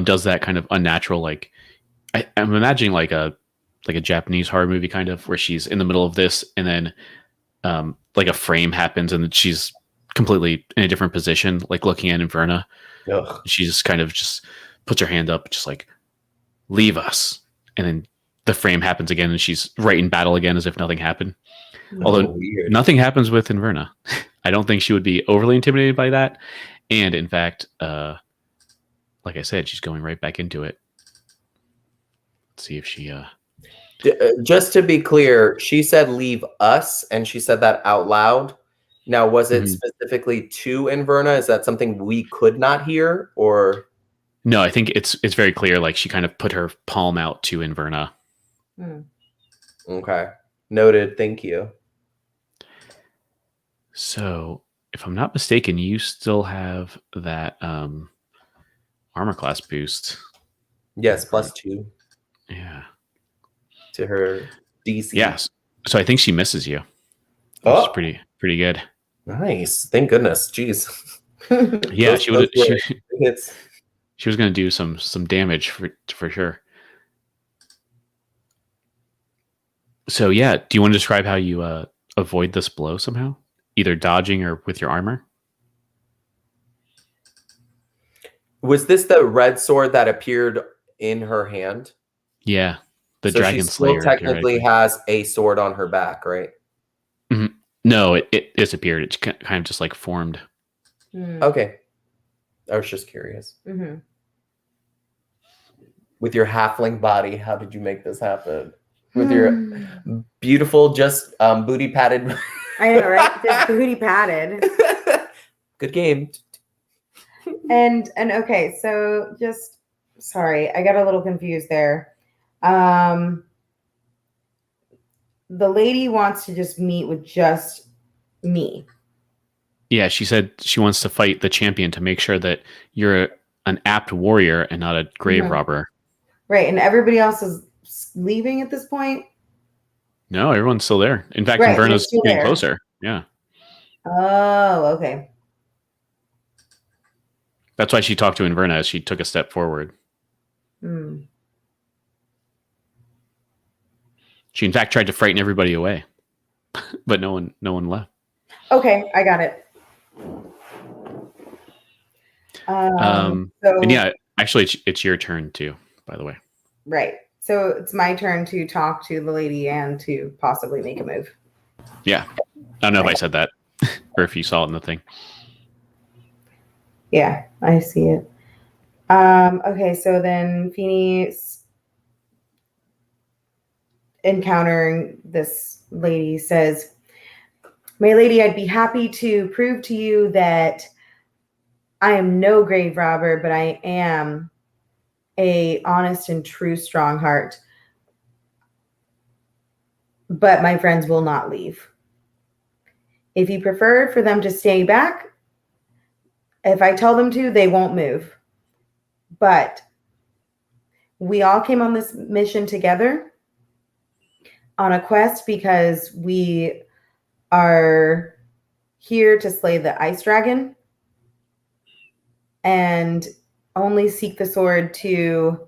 does that kind of unnatural, like I'm imagining like a Japanese horror movie kind of, where she's in the middle of this, and then like a frame happens and she's completely in a different position, like looking at Inverna. Ugh. She just kind of just puts her hand up, just like, leave us. And then the frame happens again and she's right in battle again as if nothing happened. Although weird. nothing happens with Inverna. I don't think she would be overly intimidated by that. And in fact, like I said, she's going right back into it. Let's see if she... Just to be clear, she said leave us, and she said that out loud. Now, was it specifically to Inverna? Is that something we could not hear, or... No, I think it's very clear. Like she kind of put her palm out to Inverna. Okay. Noted. Thank you. So, if I'm not mistaken, you still have that armor class boost. Yes, +2 Yeah. to her DC. Yes. So I think she misses you. Oh, Which is pretty good. Nice. Thank goodness. Jeez. Yeah, she was It's going to do some damage for sure. So yeah, do you want to describe how you avoid this blow somehow, either dodging or with your armor? Was this the red sword that appeared in her hand? Yeah, the So Dragon she still Slayer technically has a sword on her back, right? Mm-hmm. No, it disappeared. It's kind of just like formed. Okay. I was just curious. Mm-hmm. With your halfling body, how did you make this happen? With your beautiful, just booty padded. I know, right? Just booty padded. Good game. And okay, so just sorry, I got a little confused there. The lady wants to just meet with just me. Yeah, she said she wants to fight the champion to make sure that you're an apt warrior and not a grave robber. Right, and everybody else is leaving at this point? No, everyone's still there. In fact, Right, Inverna's getting closer. Yeah. Oh, okay. That's why she talked to Inverna as she took a step forward. She, in fact, tried to frighten everybody away, but no one left. Okay, I got it. And yeah, actually, it's your turn too, by the way. Right. So it's my turn to talk to the lady and to possibly make a move. Yeah. I don't know if I said that or if you saw it in the thing. Yeah, I see it. Okay, so then Feeney's encountering this lady says, "My lady, I'd be happy to prove to you that I am no grave robber, but I am a honest and true strong heart. But my friends will not leave. If you prefer for them to stay back, if I tell them to, they won't move. But we all came on this mission together on a quest because we are here to slay the ice dragon and only seek the sword to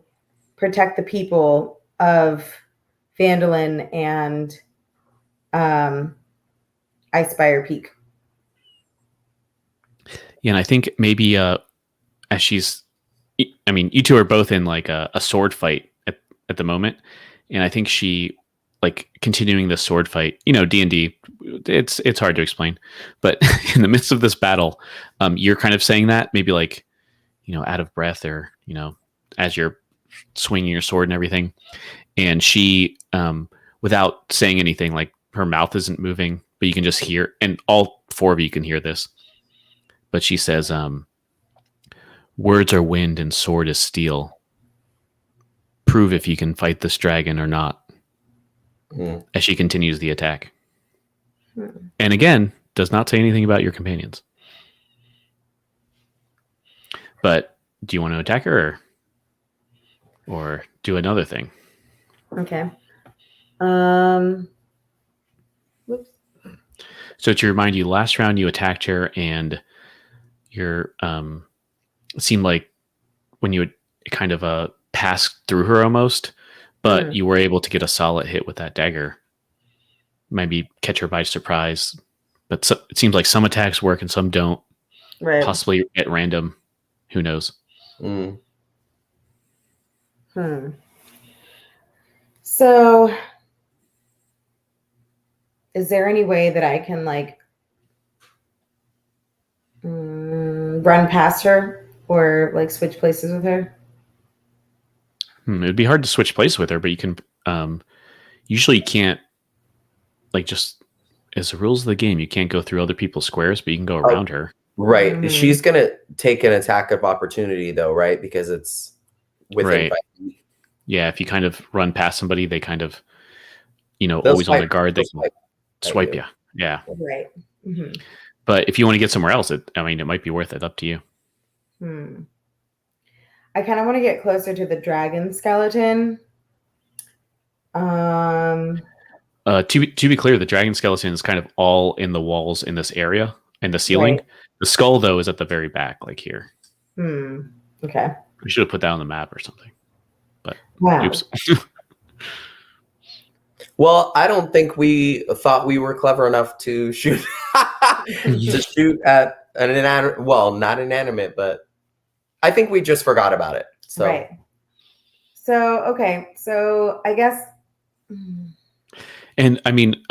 protect the people of Vandalin and Icespire Peak." Yeah, and I think maybe as she's, I mean, you two are both in like a sword fight at the moment, and I think she, like, continuing the sword fight, D&D, it's hard to explain, but in the midst of this battle, you're kind of saying that maybe like, out of breath or, as you're swinging your sword and everything. And she, without saying anything, like her mouth isn't moving, but you can just hear, and all four of you can hear this. But she says, "Words are wind and sword is steel. Prove if you can fight this dragon or not." As she continues the attack. And again, does not say anything about your companions. But do you want to attack her or do another thing? Okay. Whoops. So to remind you, last round you attacked her and you're it seemed like when you would kind of pass through her almost, but you were able to get a solid hit with that dagger. Maybe catch her by surprise. But it seems like some attacks work and some don't. Right. Possibly at random. Who knows? So, is there any way that I can like run past her or like switch places with her? It'd be hard to switch place with her, but you can. Usually, you can't like just as the rules of the game. You can't go through other people's squares, but you can go around her. Right. Mhm. She's going to take an attack of opportunity, though, right? Because it's within Right. 5 feet. Yeah, if you kind of run past somebody, they kind of, They'll always on their swipe- guard. They they'll can at swipe you. you. Yeah. Right. Mhm. But if you want to get somewhere else, it might be worth it. Up to you. I kind of want to get closer to the dragon skeleton. To be clear, the dragon skeleton is kind of all in the walls in this area and the ceiling. Right. The skull, though, is at the very back, like here. Okay. We should have put that on the map or something. But Wow. oops. Well, I don't think we thought we were clever enough to shoot to shoot at an inanimate. Well, not inanimate, but I think we just forgot about it. So. Right. So okay. So I guess. And I mean,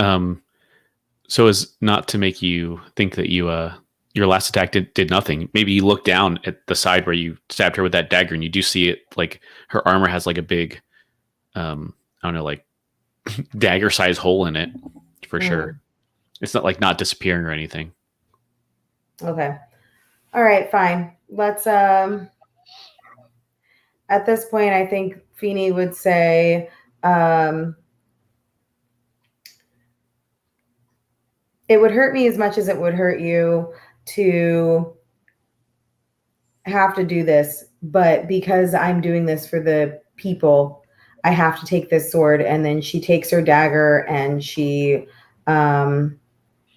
so as not to make you think that your last attack did nothing. Maybe you look down at the side where you stabbed her with that dagger, and you do see it like her armor has like a big, I don't know, like dagger size hole in it for sure. It's not like not disappearing or anything. Okay. All right. Fine. Let's. At this point, I think Feeny would say. It would hurt me as much as it would hurt you to have to do this, but because I'm doing this for the people, I have to take this sword. And then she takes her dagger and she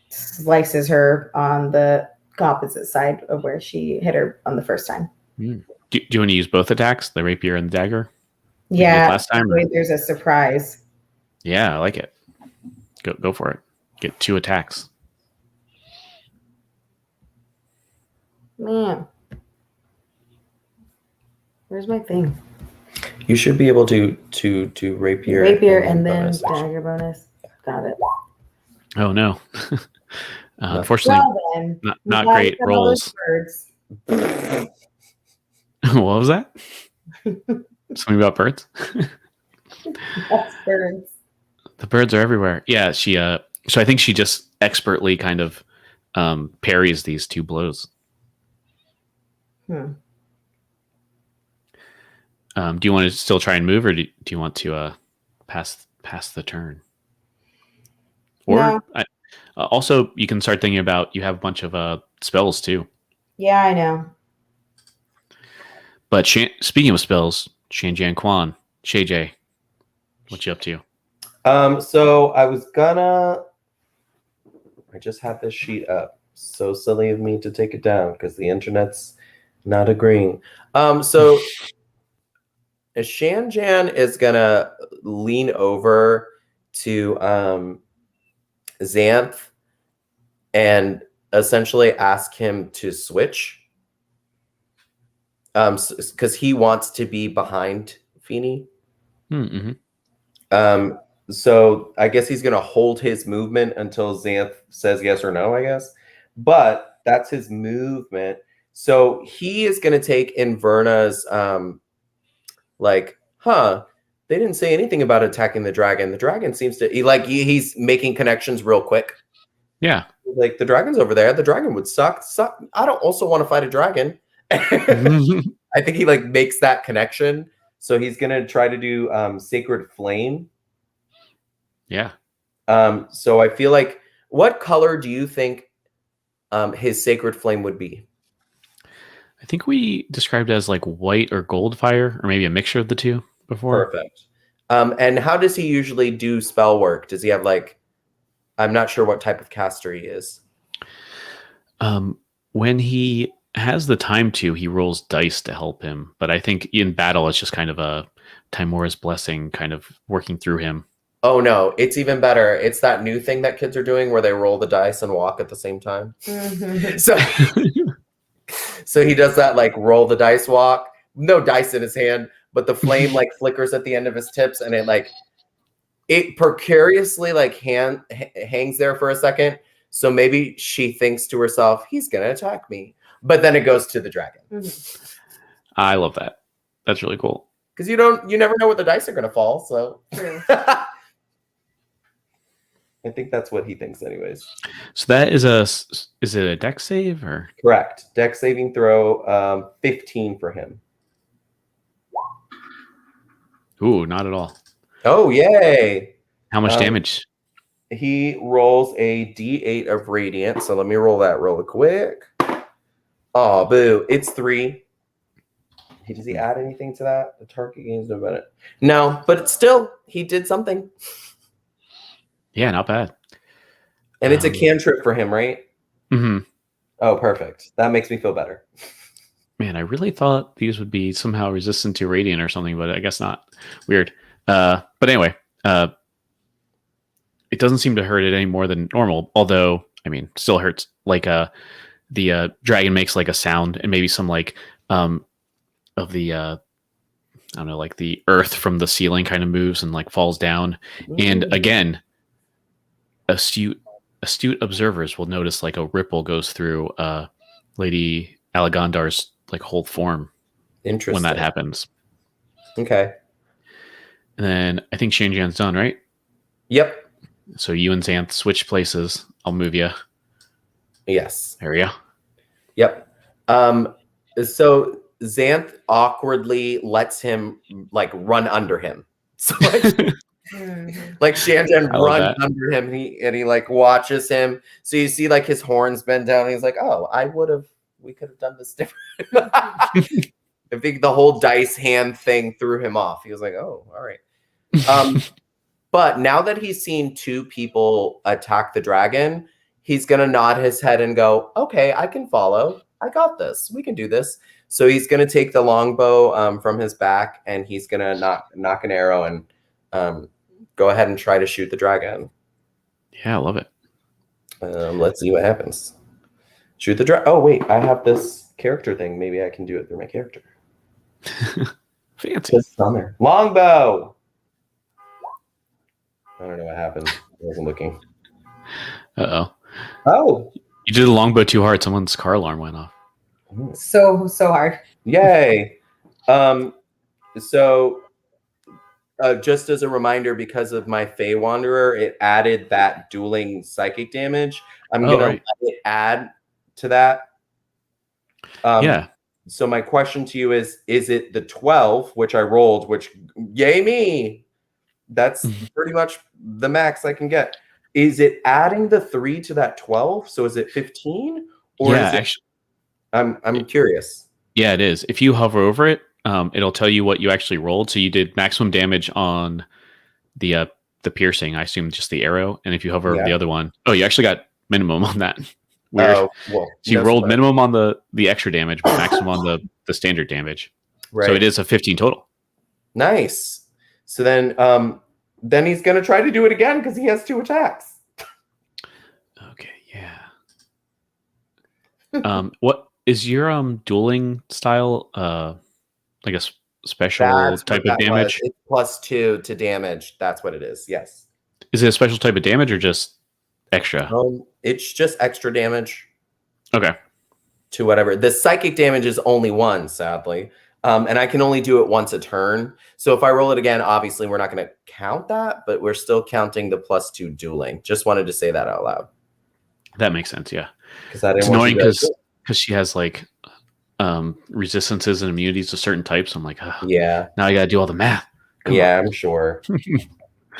slices her on the opposite side of where she hit her on the first time. Do you want to use both attacks, the rapier and the dagger? Yeah, last time. There's a surprise. Yeah, I like it. Go for it. Get 2 attacks. Man, where's my thing? You should be able to rapier. Rapier and then bonus. dagger bonus. Got it. Oh no. Unfortunately, Well, then, not we great got some of rolls. those birds. What was that? Something about birds? That's birds. The birds are everywhere. Yeah, she so I think she just expertly kind of parries these 2 blows. Do you want to still try and move, or do you want to pass the turn? Or No. Also, you can start thinking about you have a bunch of spells too. Yeah, I know. But speaking of spells, Shanjian Quan, Shay J, what you up to? So I was gonna. I just had this sheet up. So silly of me to take it down because the internet's not agreeing. So Shanjan is gonna lean over to Xanth and essentially ask him to switch. Because he wants to be behind Feeny. Mm-hmm. So I guess he's gonna hold his movement until Xanth says yes or no, I guess. But that's his movement. So he is gonna take Inverna's they didn't say anything about attacking the dragon. The dragon seems to he's making connections real quick. Yeah. Like the dragon's over there. The dragon would suck. I don't also want to fight a dragon. I think he makes that connection. So he's gonna try to do Sacred Flame. Yeah. So I feel like, what color do you think his Sacred Flame would be? I think we described it as like white or gold fire, or maybe a mixture of the 2 before. Perfect. And how does he usually do spell work? Does he have I'm not sure what type of caster he is. When he has the time to, he rolls dice to help him. But I think in battle, it's just kind of a Timora's blessing kind of working through him. Oh no, it's even better. It's that new thing that kids are doing where they roll the dice and walk at the same time. Mm-hmm. So he does that roll the dice walk. No dice in his hand, but the flame flickers at the end of his tips, and it it precariously like hangs there for a second. So maybe she thinks to herself, he's going to attack me. But then it goes to the dragon. I love that. That's really cool. Because you never know where the dice are going to fall. So I think that's what he thinks anyways. So that is it a dex save or? Correct. Dex saving throw, 15 for him. Ooh, not at all. Oh, yay. How much damage? He rolls a d8 of radiant. So let me roll that real quick. Oh, boo. It's 3. Does he add anything to that? The target gains no benefit. No, but it's still, he did something. Yeah, not bad. And it's a cantrip for him, right? Mm-hmm. Oh, perfect. That makes me feel better. Man, I really thought these would be somehow resistant to radiant or something, but I guess not. Weird. But anyway, it doesn't seem to hurt it any more than normal. Although, I mean, still hurts. Like the dragon makes like a sound, and maybe some like of the I don't know, like the earth from the ceiling kind of moves and like falls down. And again, astute observers will notice like a ripple goes through Lady Alagandar's like whole form. Interesting. When that happens. Okay. And then I think Shanjian's done, right? Yep. So you and Xanth switch places. I'll move you. Yes. There we go. Yep. So Xanth awkwardly lets him like run under him. So like Shanjian run under him, and he like watches him. So you see like his horns bend down. And he's like, "Oh, we could have done this different." I think the whole dice hand thing threw him off. He was like, "Oh, all right." But now that he's seen 2 people attack the dragon, he's gonna nod his head and go, "Okay, I can follow. I got this. We can do this." So he's gonna take the longbow from his back, and he's gonna knock an arrow and go ahead and try to shoot the dragon. Yeah, I love it. Let's see what happens. Shoot the dragon. Oh wait, I have this character thing. Maybe I can do it through my character. Fancy. Summer. Longbow. I don't know what happened. I wasn't looking. Uh-oh. Oh. You did the longbow too hard. Someone's car alarm went off. So hard. Yay. So just as a reminder, because of my Fey Wanderer, it added that dueling psychic damage. I'm going to let it add to that. Yeah. So my question to you is it the 12, which I rolled, which, yay me, that's pretty much the max I can get. Is it adding the 3 to that 12? So is it 15? Or yeah, is it, actually, I'm curious. Yeah, it is. If you hover over it, it'll tell you what you actually rolled. So you did maximum damage on the piercing, I assume just the arrow. And if you hover over the other one, you actually got minimum on that. Weird. Oh, well, so you rolled minimum on the extra damage, but maximum on the standard damage. Right. So it is a 15 total. Nice. So then he's going to try to do it again because he has 2 attacks. Okay, yeah. What is your dueling style like a special type of damage? It's +2 to damage. That's what it is. Yes. Is it a special type of damage or just extra? It's just extra damage. Okay. To whatever. The psychic damage is only 1, sadly. And I can only do it once a turn. So if I roll it again, obviously we're not going to count that, but we're still counting the +2 dueling. Just wanted to say that out loud. That makes sense, yeah. It's annoying because she has like resistances and immunities to certain types. I'm like, yeah. Now I got to do all the math. Come on. I'm sure.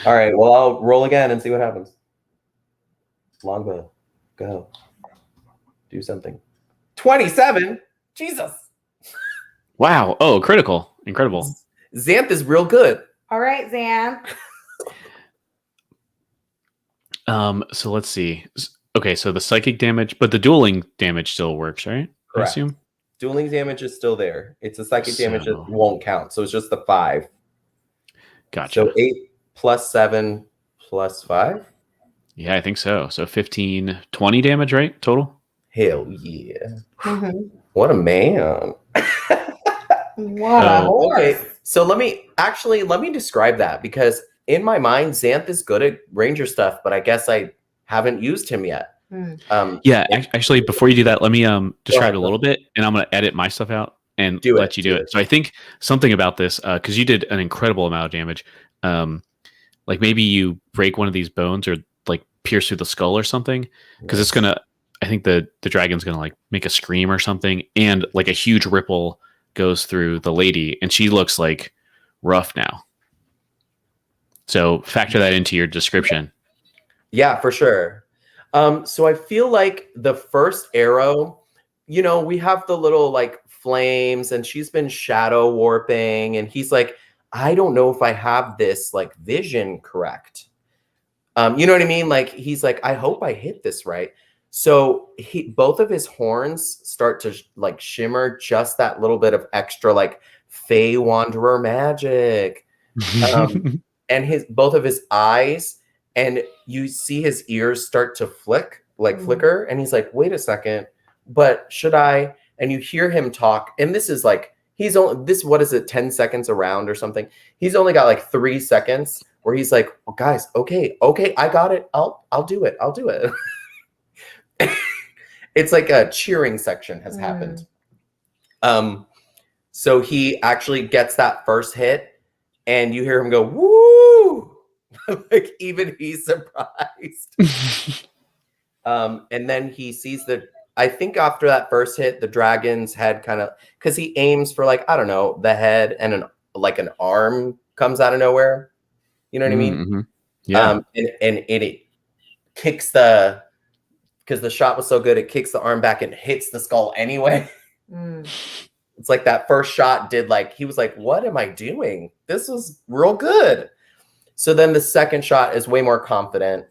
All right. Well, I'll roll again and see what happens. Longbow, go. Do something. 27. Jesus. Wow. Oh, critical. Incredible. Xanth is real good. All right, Xanth. So let's see. Okay, so the psychic damage, but the dueling damage still works, right? Correct. I assume? Dueling damage is still there. It's a psychic damage that won't count. So it's just the 5. Gotcha. So 8 + 7 + 5? Yeah, I think so. So 15, 20 damage, right? Total? Hell yeah. What a man. What a horse. Okay, so let me describe that, because in my mind, Xanth is good at ranger stuff, but I guess I haven't used him yet. Yeah, actually, before you do that, let me describe ahead, it a little bit, and I'm going to edit my stuff out and Do let it, you do it. So I think something about this, because you did an incredible amount of damage, like maybe you break one of these bones or like pierce through the skull or something, because it's gonna. I think the dragon's gonna like make a scream or something, and like a huge ripple goes through the lady, and she looks like rough now. So factor that into your description. Yeah, for sure. So I feel like the first arrow, you know, we have the little like flames, and she's been shadow warping, and he's like, I don't know if I have this like vision correct. You know what I mean? Like he's like, I hope I hit this right. So both of his horns start to like shimmer just that little bit of extra like Fey Wanderer magic. And both of his eyes, and you see his ears start to flicker, and he's like, wait a second, but should I? And you hear him talk, and this is like, he's only this, what is it, 10 seconds around or something? He's only got like 3 seconds where he's like, well, guys, okay, I got it. I'll do it. It's like a cheering section has happened. So he actually gets that first hit, and you hear him go, woo! Like even he's surprised. And then he sees I think after that first hit, the dragon's head kind of, because he aims for like, I don't know, the head, and an arm comes out of nowhere. You know what I mean? Mm-hmm. Yeah. And it kicks because the shot was so good, it kicks the arm back and hits the skull anyway. It's like that first shot did, like, he was like, what am I doing? This was real good. So then the second shot is way more confident.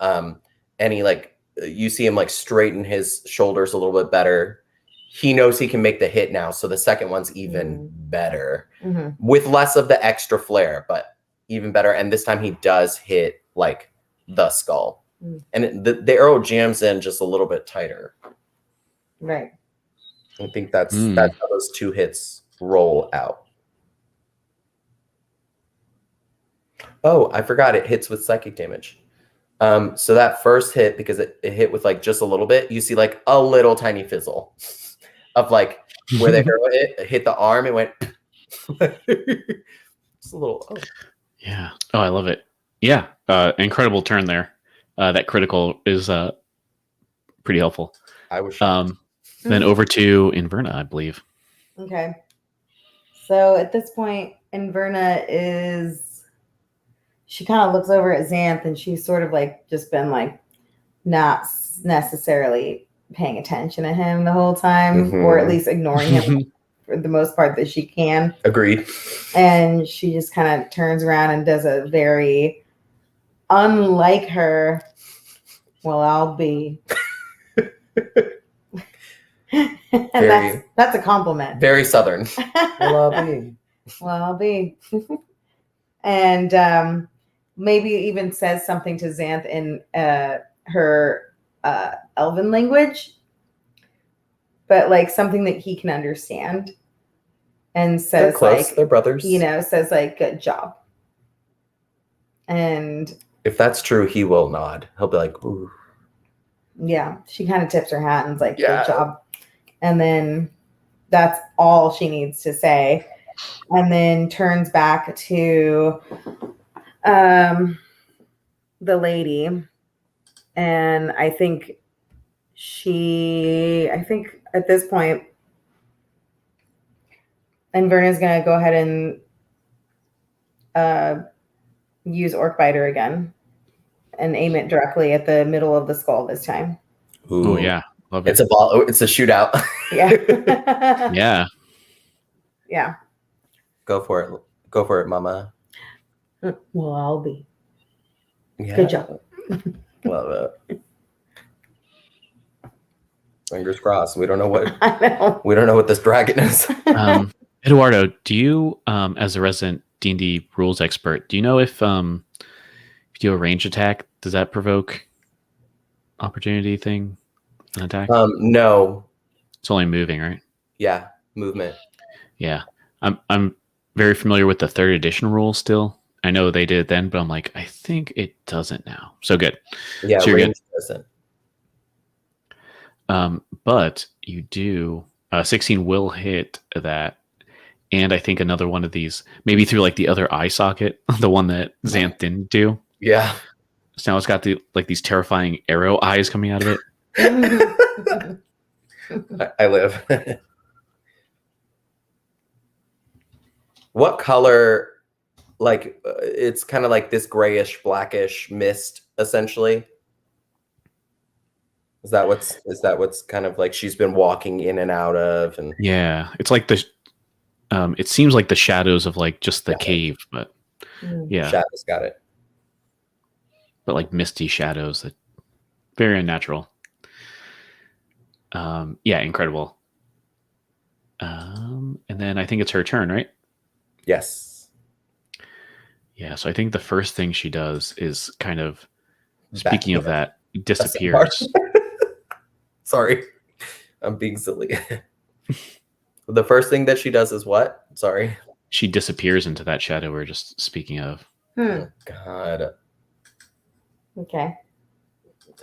And he like, you see him like straighten his shoulders a little bit better. He knows he can make the hit now. So the second one's even better with less of the extra flare, but even better. And this time he does hit like the skull, and the arrow jams in just a little bit tighter. Right. I think that's how those 2 hits roll out. Oh, I forgot, it hits with psychic damage. So that first hit, because it hit with like just a little bit, you see like a little tiny fizzle of like where the arrow hit the arm, it went just a little. Oh. Yeah. Oh, I love it. Yeah. Incredible turn there. That critical is pretty helpful. I was shocked. Then over to Inverna, I believe. Okay. So at this point, Inverna she kind of looks over at Xanth, and she's sort of like just been like not necessarily paying attention to him the whole time, or at least ignoring him for the most part that she can. Agreed. And she just kind of turns around and does a very unlike her, well, I'll be. And that's a compliment. Very Southern. Well, I'll be. Well, I'll be. And maybe even says something to Xanth in her Elven language, but like something that he can understand, and says, they're close, like, they're brothers. You know, says like, good job. And if that's true, he will nod. He'll be like, ooh. Yeah, she kind of tips her hat and is like, good job. And then that's all she needs to say. And then turns back to the lady. And I think at this point, Inverna's going to go ahead and use Orc Biter again and aim it directly at the middle of the skull this time. Oh, yeah. Love it. It's a ball. It's a shootout. Yeah. Yeah. Yeah. Go for it. Go for it, mama. Well, I'll be. Yeah. Good job. Love it. Fingers crossed. We don't know what I know. We don't know what this dragon is. Eduardo, do you, as a resident D&D rules expert, do you know if you do a range attack, does that provoke opportunity thing? An attack? No. It's only moving, right? Yeah, movement. Yeah. I'm very familiar with the 3rd edition rules still, I know they did then, but I'm like, I think it doesn't now. So good. Yeah, So you're range doesn't. But you do 16 will hit that, and I think another one of these, maybe through like the other eye socket, the one that Xanth didn't do. Yeah. So now it's got the like these terrifying arrow eyes coming out of it. I live. What color? Like it's kind of like this grayish, blackish mist, essentially. Is that what's kind of like she's been walking in and out of? And Yeah, it's like the. It seems like the shadows of like just the cave, but yeah, Shadows got it. but like misty shadows that very unnatural. Yeah, incredible. And then I think it's her turn, right? Yes. Yeah, so I think the first thing she does is kind of, Back speaking of here. that, disappears. Sorry, I'm being silly. The first thing that she does is what? Sorry. She disappears into that shadow we're just speaking of. Oh, God. Okay.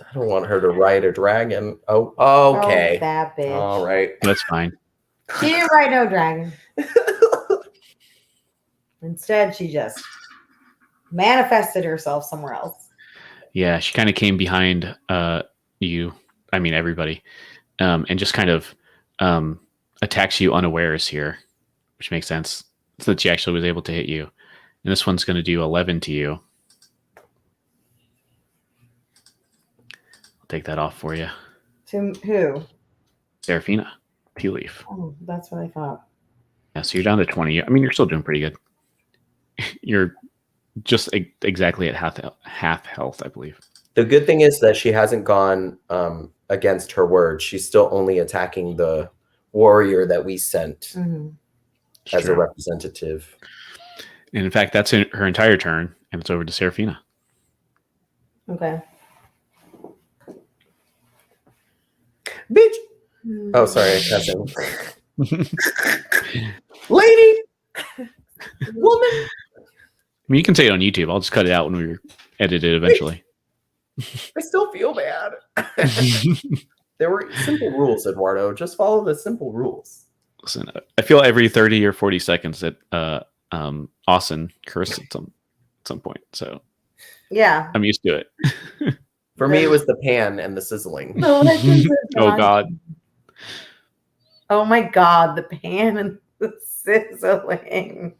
I don't want her to ride a dragon. Oh, okay. Oh, that bitch. All right. That's fine. She didn't ride no dragon. Instead, she just manifested herself somewhere else. Yeah, she kind of came behind you, I mean everybody, and just kind of attacks you unawares here, which makes sense. So that she actually was able to hit you. And this one's going to do 11 to you. I'll take that off for you. To who? Seraphina, Tea Leaf. Oh, that's what I thought. Yeah, so you're down to 20. I mean, you're still doing pretty good. You're just exactly at half health, I believe. The good thing is that she hasn't gone against her word. She's still only attacking the warrior that we sent as a representative. And in fact, that's her entire turn, and it's over to Seraphina. Okay. Bitch. Oh, sorry, cousin. Lady. Woman. I mean, you can say it on YouTube. I'll just cut it out when we edit it eventually. I still feel bad. There were simple rules, Eduardo. Just follow the simple rules. Listen, I feel every 30 or 40 seconds that Austin cursed at some point. So yeah, I'm used to it. For me, it was the pan and the sizzling. Oh, God. Oh, my God. The pan and the sizzling.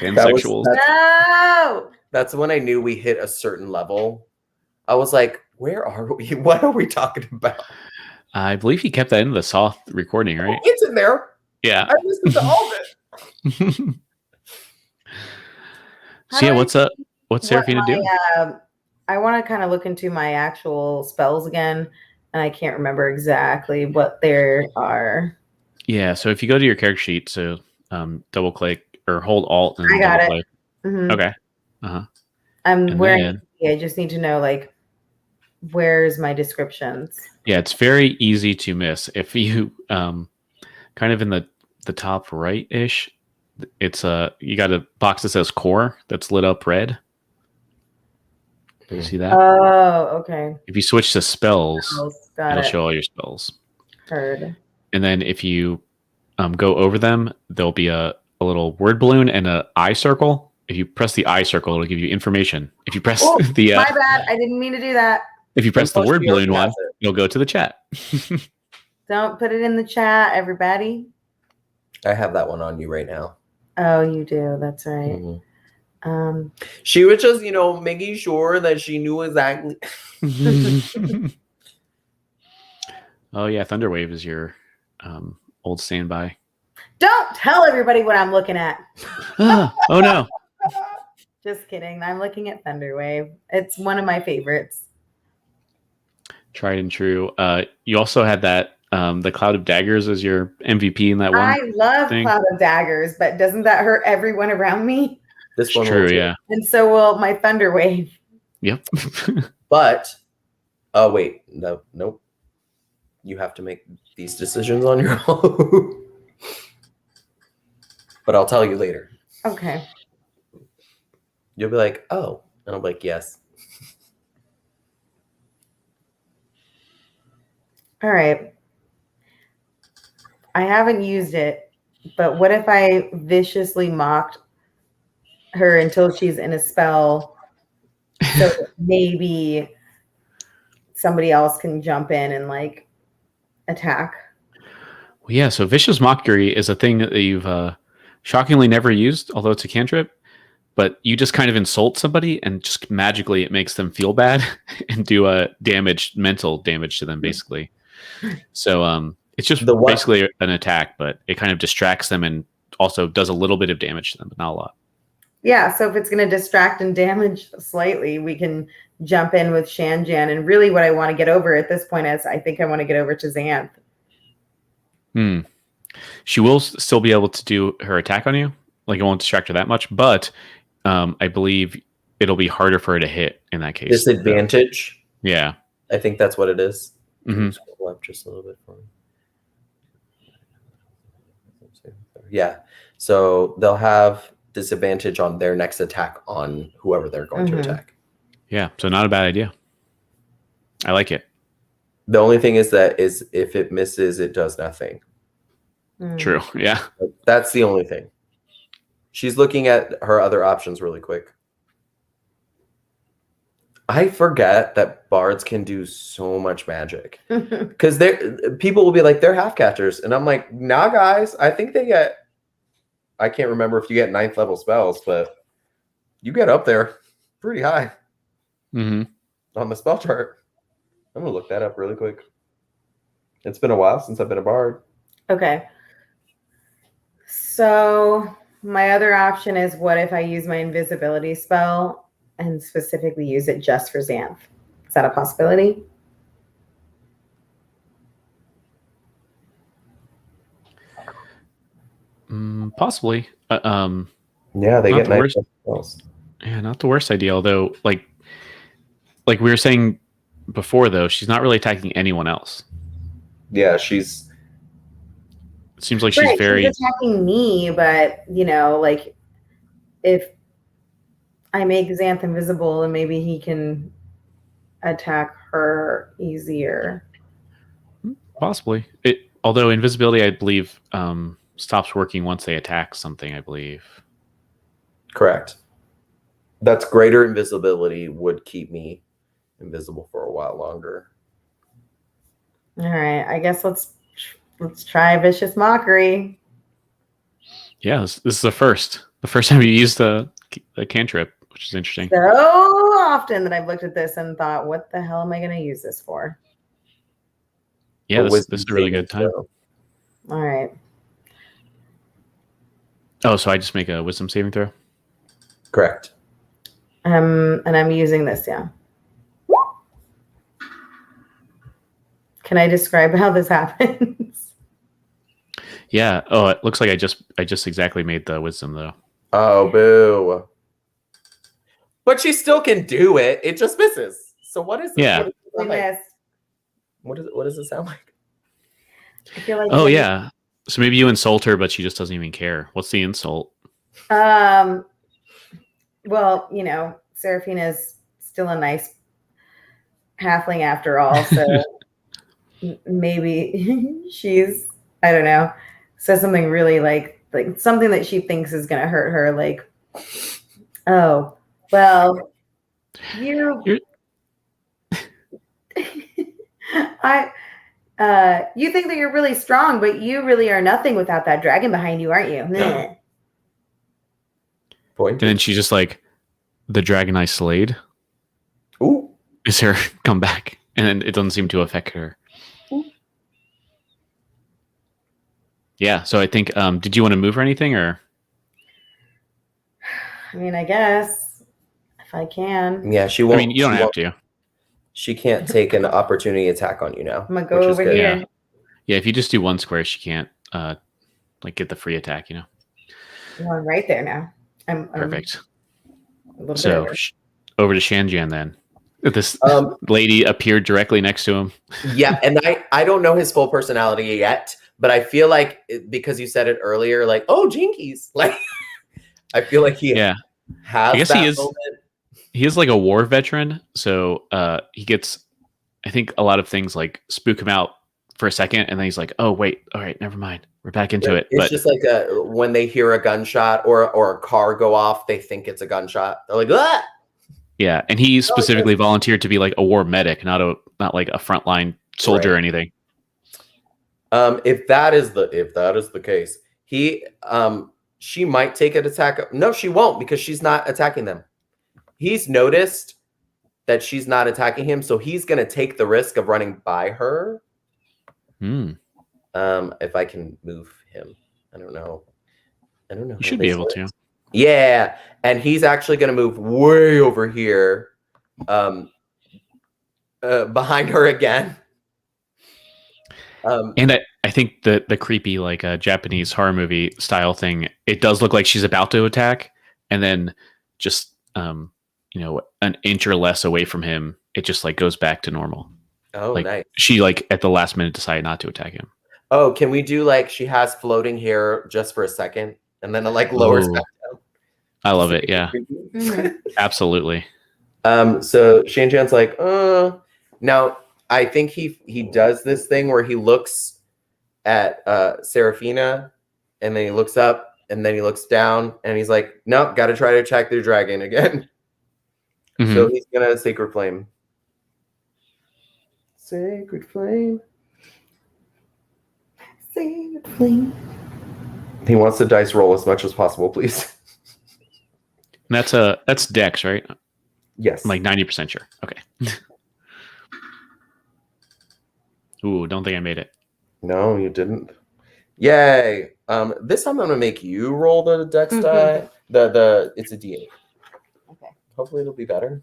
Pansexuals. No! That's when I knew we hit a certain level. I was like, where are we? What are we talking about? I believe he kept that in the soft recording, right? Oh, it's in there. Yeah. I listened to all of it. So yeah, what's up? What's Seraphina doing? I want to kind of look into my actual spells again, and I can't remember exactly what there are. Yeah, so if you go to your character sheet, so double click or hold Alt and I got double it. click. Mm-hmm. Okay. Uh-huh. I'm wearing. I just need to know like where's my descriptions. Yeah, it's very easy to miss if you kind of in the top right ish. It's you got a box that says core that's lit up red. Do you see that? Oh, okay. If you switch to spells, it'll show all your spells. Heard. And then if you go over them, there'll be a little word balloon and an eye circle. If you press the eye circle, it'll give you information. If you press the my bad, I didn't mean to do that. If you press the word balloon one, it'll go to the chat. Don't put it in the chat, everybody. I have that one on you right now. Oh, you do. That's right. Mm-hmm. She was just, making sure that she knew exactly. Oh yeah, Thunderwave is your old standby. Don't tell everybody what I'm looking at. Oh no. Just kidding. I'm looking at Thunderwave. It's one of my favorites. Tried and true. You also had that the Cloud of Daggers as your MVP in that one. I love Cloud of Daggers, but doesn't that hurt everyone around me? This one true, yeah. And so will my Thunderwave. Yep. But oh wait, nope. You have to make these decisions on your own. But I'll tell you later. Okay. You'll be like, oh. And I'll be like, yes. All right. I haven't used it, but what if I viciously mocked her until she's in a spell, so that maybe somebody else can jump in and like attack? Well, yeah, so vicious mockery is a thing that you've shockingly never used, although it's a cantrip. But you just kind of insult somebody, and just magically it makes them feel bad and do a mental damage to them, basically. So it's just basically an attack, but it kind of distracts them and also does a little bit of damage to them, but not a lot. Yeah, so if it's going to distract and damage slightly, we can jump in with Shanjan. And really what I want to get over at this point is I think I want to get over to Xanth. She will still be able to do her attack on you. Like, it won't distract her that much, but I believe it'll be harder for her to hit in that case. Disadvantage? Yeah. I think that's what it is. Mm-hmm. Scroll up just a little bit for me. Yeah. So they'll have disadvantage on their next attack on whoever they're going to attack. Yeah. So not a bad idea. I like it. The only thing is if it misses, it does nothing. True. Yeah. That's the only thing. She's looking at her other options really quick. I forget that bards can do so much magic because people will be like, they're half catchers. And I'm like, nah, guys, I think they get, I can't remember if you get 9th level spells, but you get up there pretty high on the spell chart. I'm going to look that up really quick. It's been a while since I've been a bard. Okay. So my other option is, what if I use my invisibility spell and specifically use it just for Xanth? Is that a possibility? Possibly. Yeah, they get nice spells. Yeah, not the worst idea. Although, like we were saying before, though, she's not really attacking anyone else. Yeah, it seems like she's very she's attacking me, but like if I make Xanth invisible, and maybe he can attack her easier. Possibly. Although invisibility, I believe, stops working once they attack something, I believe. Correct. That's greater invisibility would keep me invisible for a while longer. All right, I guess let's try vicious mockery. Yeah, this is the first time you used the cantrip, which is interesting. So often that I've looked at this and thought, what the hell am I going to use this for? Yeah, this is a really good time. All right. Oh, so I just make a wisdom saving throw? Correct. And I'm using this, yeah. Can I describe how this happens? Yeah. Oh, it looks like I just exactly made the wisdom, though. Oh, boo. But she still can do it. It just misses. So what is it? Yeah. What does it sound like? I feel like oh, yeah. So maybe you insult her, but she just doesn't even care. What's the insult? Well, Seraphina's still a nice halfling after all, so maybe she's, I don't know, says something really like something that she thinks is going to hurt her, like, oh, well, you think that you're really strong, but you really are nothing without that dragon behind you, aren't you? And then she's just like, the dragon I slayed is her comeback, and then it doesn't seem to affect her. Ooh. Yeah, so I think, did you want to move or anything, or? I mean, I guess if I can. Yeah, she won't. I mean, you don't have to. She can't take an opportunity attack on you now. I'm gonna go over here. Yeah, if you just do one square, she can't get the free attack. Well, I'm right there now. I'm perfect. So over to Shanjan then. This lady appeared directly next to him. Yeah, and I don't know his full personality yet, but I feel like because you said it earlier, like, oh, Jinkies, like I feel like he I has guess that moment. he is like a war veteran, so he gets, I think, a lot of things like spook him out for a second, and then he's like, "Oh wait, all right, never mind, we're back into it." It's But just like when they hear a gunshot or a car go off, they think it's a gunshot. They're like, ah! yeah, and he specifically volunteered to be like a war medic, not like a frontline soldier or anything. If that is the case, she might take an attack. No, she won't, because she's not attacking them. He's noticed that she's not attacking him, so he's going to take the risk of running by her. If I can move him, I don't know. You should be able to. Yeah, and he's actually going to move way over here, behind her again. And I think the creepy like Japanese horror movie style thing, it does look like she's about to attack, and then just an inch or less away from him, it just like goes back to normal. Oh, like, nice. She like at the last minute decided not to attack him. Oh, can we do like she has floating hair just for a second, and then it like lowers back down? I love it. Yeah, absolutely. So Shan-Chan's like, now I think he does this thing where he looks at Serafina, and then he looks up, and then he looks down, and he's like, nope, got to try to attack the dragon again. Mm-hmm. So he's gonna Sacred Flame. Sacred Flame. Sacred Flame. He wants the dice roll as much as possible, please. And that's Dex, right? Yes. I'm like 90% sure. Okay. Ooh, don't think I made it. No, you didn't. Yay. This time I'm gonna make you roll the Dex die. It's a D8. Okay. Hopefully it'll be better.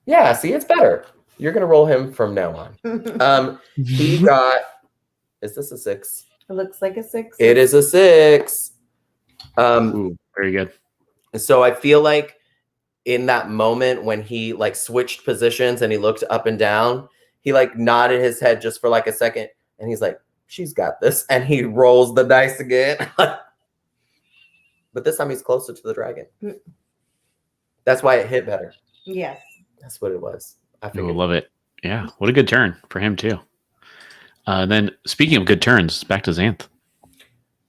Yeah, see, it's better. You're gonna roll him from now on. He got. Is this a 6? It looks like a 6. It is a 6. Ooh, very good. So I feel like in that moment when he like switched positions and he looked up and down, he like nodded his head just for like a second, and he's like, "She's got this," and he rolls the dice again. But this time he's closer to the dragon. That's why it hit better. Yes. That's what it was. I love it. Yeah. What a good turn for him too. Then speaking of good turns, back to Xanth.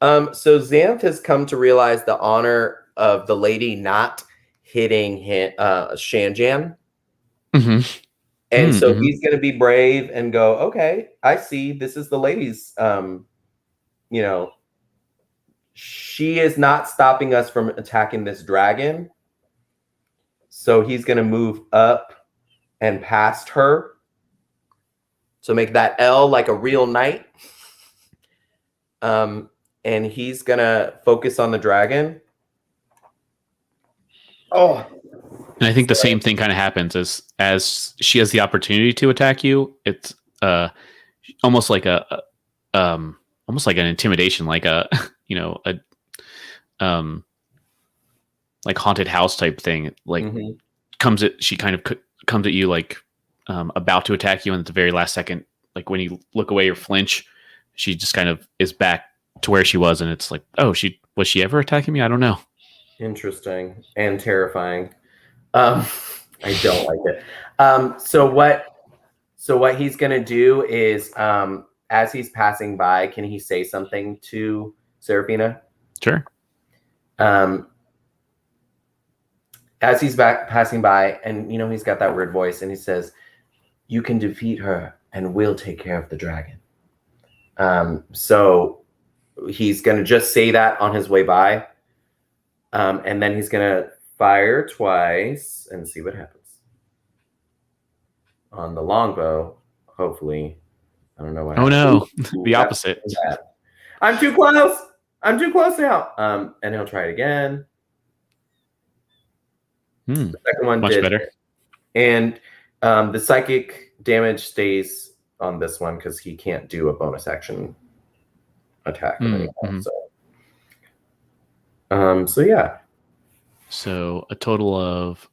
So Xanth has come to realize the honor of the lady not hitting him, Shan-Jan. Mm-hmm. And so he's going to be brave and go, okay, I see. This is the lady's, she is not stopping us from attacking this dragon. So he's going to move up and past her. So make that L like a real knight. And he's going to focus on the dragon. Oh. And I think the same thing kind of happens as she has the opportunity to attack you. It's almost like an intimidation, like like haunted house type thing. Like she kind of comes at you like about to attack you, and at the very last second, like when you look away or flinch, she just kind of is back to where she was, and it's like, oh, was she ever attacking me? I don't know. Interesting and terrifying. I don't like it. So what he's gonna do is, as he's passing by, can he say something to Serafina? Sure. As he's passing by, and he's got that weird voice, and he says, "You can defeat her, and we'll take care of the dragon." So he's gonna just say that on his way by, and then he's gonna fire twice and see what happens. On the longbow, hopefully. I don't know what happened. No, the opposite. I'm too close. I'm too close now. And he'll try it again. The second one much better. And the psychic damage stays on this one because he can't do a bonus action attack. So yeah. So a total of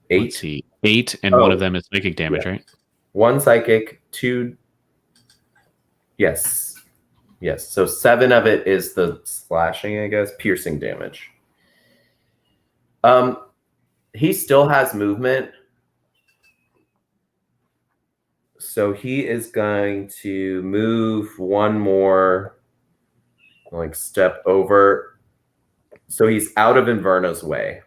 8. Let's see, 8, and one of them is psychic damage, right? 1 psychic, 2. Yes. Yes. So 7 of it is the slashing, I guess, piercing damage. He still has movement. So he is going to move one more like step over. So he's out of Inverna's way.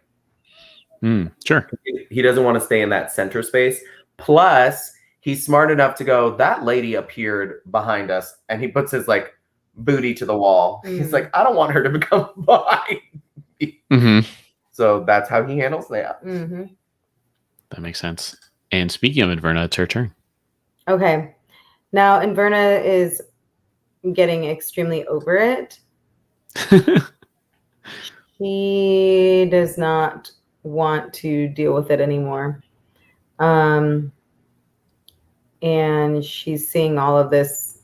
Sure. He doesn't want to stay in that center space. Plus, he's smart enough to go, that lady appeared behind us, and he puts his like booty to the wall. He's like, I don't want her to become behind me. So that's how he handles that. That makes sense. And speaking of Inverna, it's her turn. Okay. Now Inverna is getting extremely over it. She does not want to deal with it anymore. And she's seeing all of this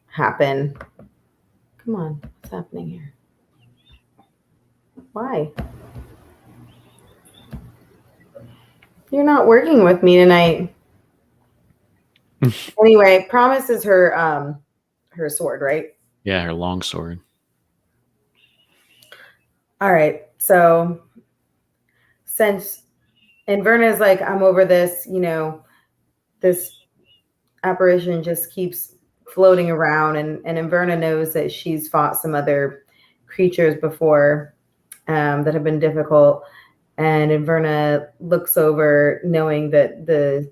happen. Come on, what's happening here? Why? You're not working with me tonight. Anyway, Promise is her sword, right? Yeah, her long sword. All right. So since Inverna is like, I'm over this, this apparition just keeps floating around, and Inverna knows that she's fought some other creatures before that have been difficult. And Inverna looks over knowing that the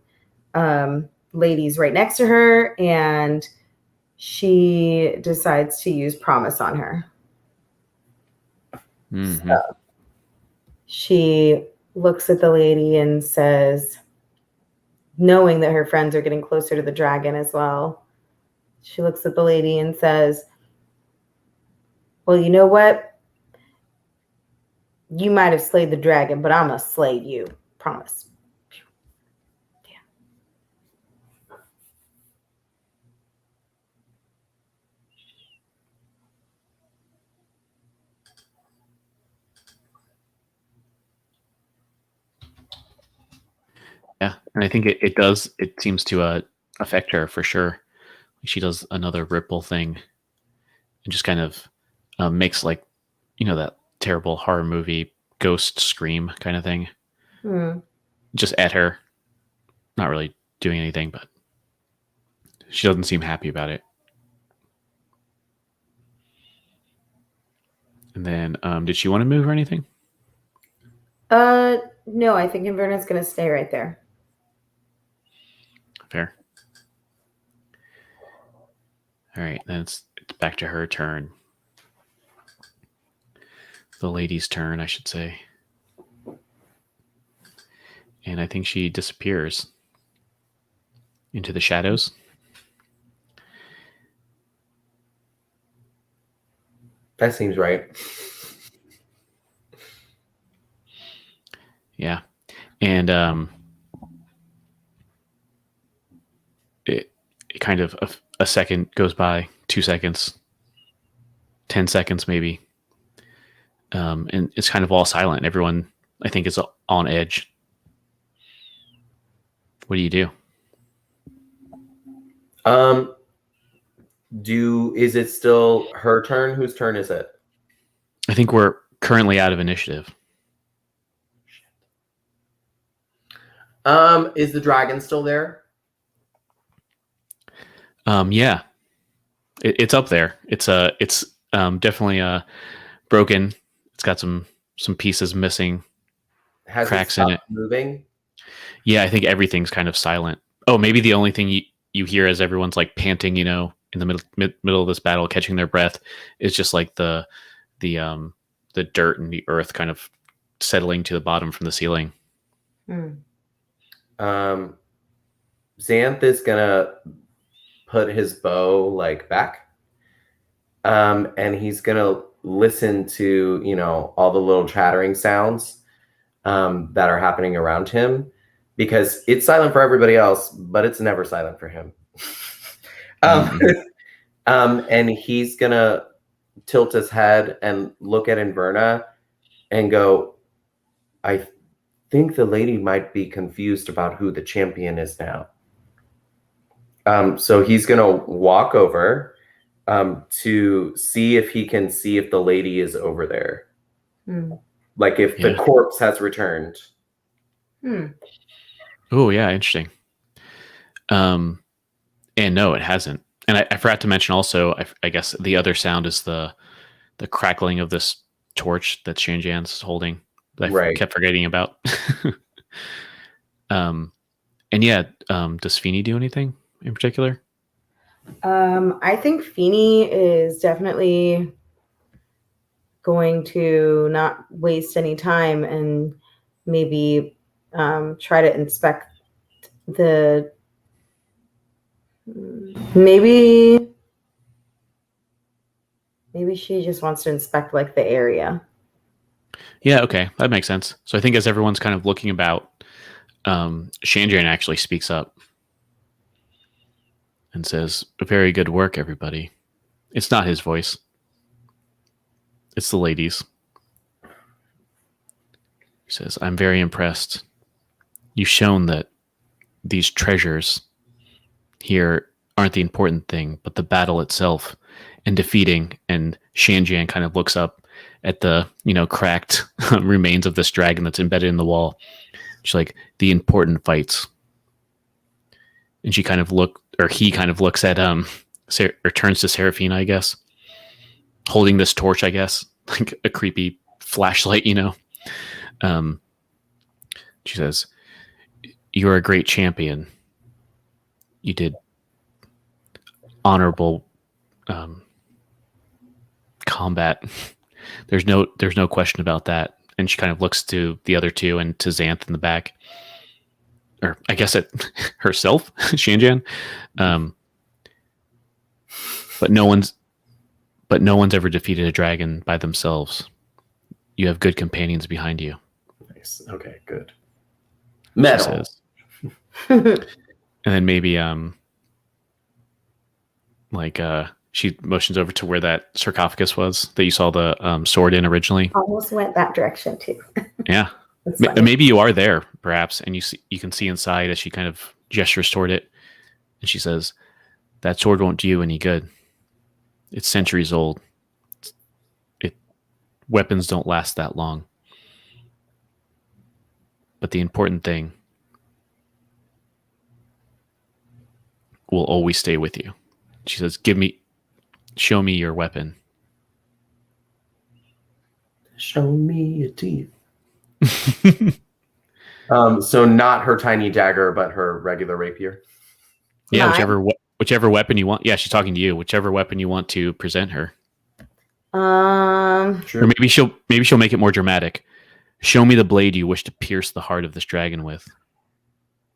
lady's right next to her, and she decides to use Promise on her. So she looks at the lady and says, knowing that her friends are getting closer to the dragon as well, she looks at the lady and says, well, you know what? You might have slayed the dragon, but I'm going to slay you. Promise. Yeah, and I think it does. It seems to affect her for sure. She does another ripple thing, and just kind of makes like, that terrible horror movie ghost scream kind of thing. Just at her, not really doing anything, but she doesn't seem happy about it. And then, did she want to move or anything? No, I think Inverna's going to stay right there. Fair. All right, then it's back to her turn. The lady's turn, I should say. And I think she disappears into the shadows. That seems right. Yeah. And it kind of a second goes by, 2 seconds, 10 seconds maybe. And it's kind of all silent. Everyone, I think, is on edge. What do you do? Is it still her turn? Whose turn is it? I think we're currently out of initiative. Is the dragon still there? Yeah, it's up there. It's definitely broken. It's got some pieces missing. Has cracks in it. Moving? Yeah, I think everything's kind of silent. Oh, maybe the only thing you hear as everyone's like panting, in the middle of this battle, catching their breath, is just like the dirt and the earth kind of settling to the bottom from the ceiling. Xanth is gonna put his bow like back, and he's gonna listen to all the little chattering sounds that are happening around him, because it's silent for everybody else, but it's never silent for him. And he's gonna tilt his head and look at Inverna and go, I think the lady might be confused about who the champion is now. So he's gonna walk over to see if he can see if the lady is over there. Like if the Yeah. corpse has returned. Oh, yeah, interesting. And no, it hasn't. And I forgot to mention also, I guess the other sound is the crackling of this torch that Shanjan's holding that I Right. kept forgetting about. And yeah, does Feeny do anything in particular? I think Feeny is definitely going to not waste any time and maybe try to inspect the maybe she just wants to inspect like the area. Yeah, okay, that makes sense. So I think as everyone's kind of looking about, Shanjan actually speaks up and says, "Very good work, everybody." It's not his voice. It's the ladies. He says, "I'm very impressed. You've shown that these treasures here aren't the important thing, but the battle itself and defeating." And Shanjan kind of looks up at the, cracked remains of this dragon that's embedded in the wall. She's like, "The important fights." And he kind of looks at, or turns to Seraphina, I guess, holding this torch, I guess, like a creepy flashlight, She says, "You're a great champion. You did honorable combat. There's no question about that." And she kind of looks to the other two and to Xanth in the back, or I guess at herself, Shanjan. But no one's ever defeated a dragon by themselves. You have good companions behind you. Nice. Okay, good. Metal. Says. And then maybe she motions over to where that sarcophagus was that you saw the sword in originally. Almost went that direction too. Yeah. Maybe you are there, perhaps, and you can see inside as she kind of gestures toward it, and she says, "That sword won't do you any good. It's centuries old. Weapons don't last that long. But the important thing will always stay with you." She says, "Show me your weapon." Show me your teeth. So not her tiny dagger, but her regular rapier. Yeah, whichever weapon you want. Yeah, she's talking to you. Whichever weapon you want to present her. True. Or maybe she'll make it more dramatic. "Show me the blade you wish to pierce the heart of this dragon with."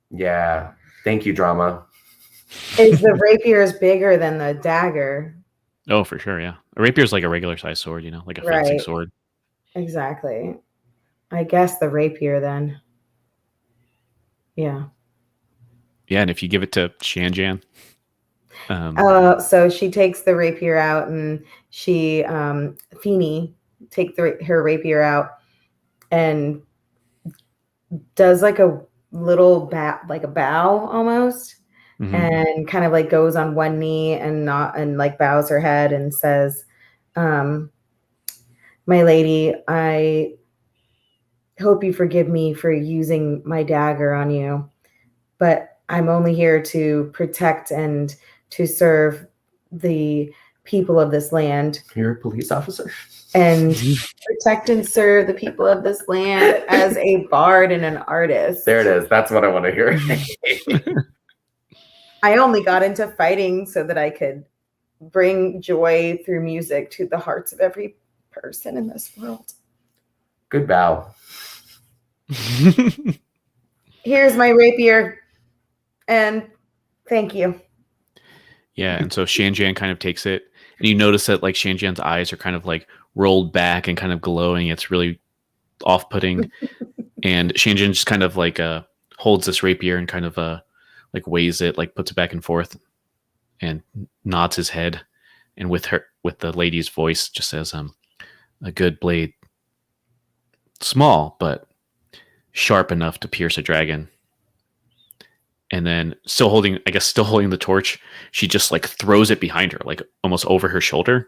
Yeah. Thank you, drama. Is the rapier bigger than the dagger? Oh, for sure, yeah. A rapier is like a regular size sword, like a fencing sword. Exactly. I guess the rapier then. Yeah. Yeah, and if you give it to Shanjan. So she takes the rapier out, and she, Feeny, takes her rapier out and does like a little bow almost, and kind of like goes on one knee and bows her head and says, "My lady, I hope you forgive me for using my dagger on you, but I'm only here to protect and to serve the people of this land." You're a police officer. And protect and serve the people of this land as a bard and an artist. There it is. That's what I want to hear. I only got into fighting so that I could bring joy through music to the hearts of every person in this world. Good bow. Here's my rapier, and thank you. Yeah, and so Shanjan kind of takes it, and you notice that like Shanjan's eyes are kind of like rolled back and kind of glowing. It's really off-putting. And Shanjan just kind of like holds this rapier and kind of like weighs it, like puts it back and forth, and nods his head, and with the lady's voice just says, "A good blade, small but sharp enough to pierce a dragon. and then still holding the torch, she just like throws it behind her, like almost over her shoulder,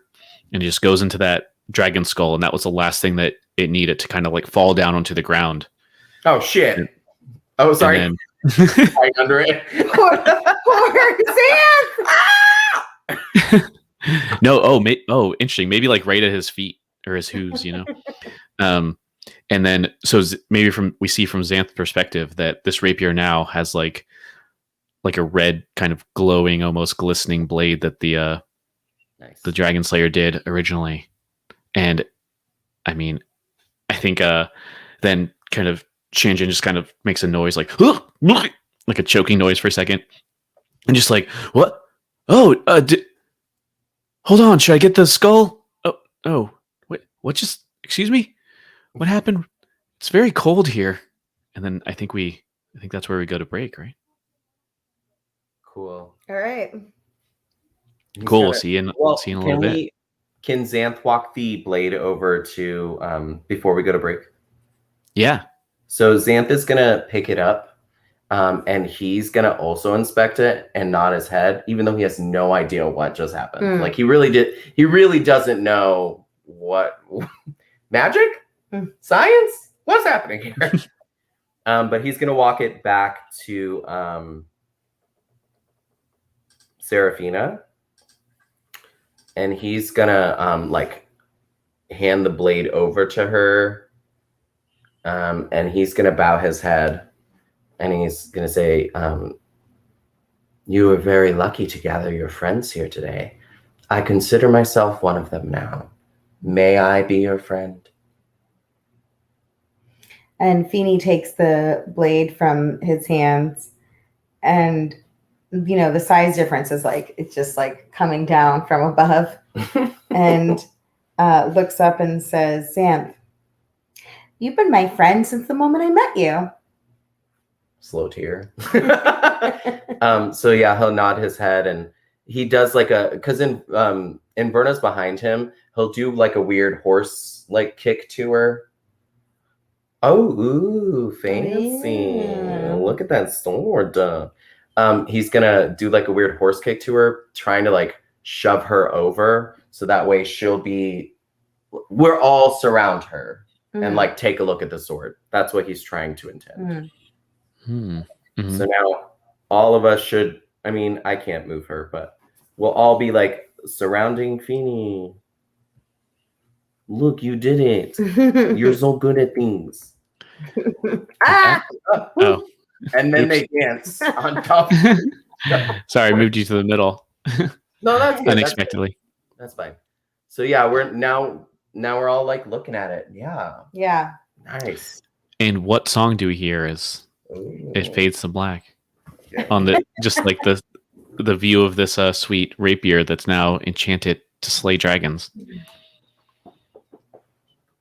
and it just goes into that dragon skull. And that was the last thing that it needed to kind of like fall down onto the ground. Oh shit! Oh, sorry. And Right under it. Poor Xanth! No, interesting. Maybe like right at his feet or his hooves, you know. And then maybe we see from Xanth's perspective that this rapier now has like a red kind of glowing, almost glistening blade that the Dragon Slayer did originally. And I mean, I think then kind of Shanjin just kind of makes a noise like a choking noise for a second, and just like, what? Oh, hold on, should I get the skull? Oh, wait, what? Just excuse me, what happened? It's very cold here. And then I think that's where we go to break, right? Cool. All right. Cool. We'll see you in a little bit. Can Xanth walk the blade over to before we go to break? Yeah. So Xanth is gonna pick it up, and he's gonna also inspect it and nod his head, even though he has no idea what just happened. Like he really doesn't know what magic, science, what's happening here. But he's gonna walk it back to Seraphina, and he's gonna like hand the blade over to her. And he's going to bow his head, and he's going to say, you were very lucky to gather your friends here today. I consider myself one of them now. May I be your friend? And Feeny takes the blade from his hands, and, you know, the size difference is like, it's just like coming down from above, and looks up and says, Xanth, you've been my friend since the moment I met you. Slow tear. So yeah, he'll nod his head, and he does like because in Verna's behind him, he'll do like a weird horse like kick to her. Oh, ooh, fancy. Yeah. Look at that sword. He's gonna do like a weird horse kick to her, trying to like shove her over, so that way we're all surround her. And like take a look at the sword. That's what he's trying to intend. Mm-hmm. So now all of us should, I mean, I can't move her, but we'll all be like surrounding Feeny. Look, you did it. You're so good at things. Oh. And then they dance on top. Sorry, I moved you to the middle. No, that's good. Unexpectedly. That's fine. So yeah, now we're all like looking at it. Yeah. Yeah. Nice. And what song do we hear as it fades to black? Yeah. On the just like the view of this sweet rapier that's now enchanted to slay dragons.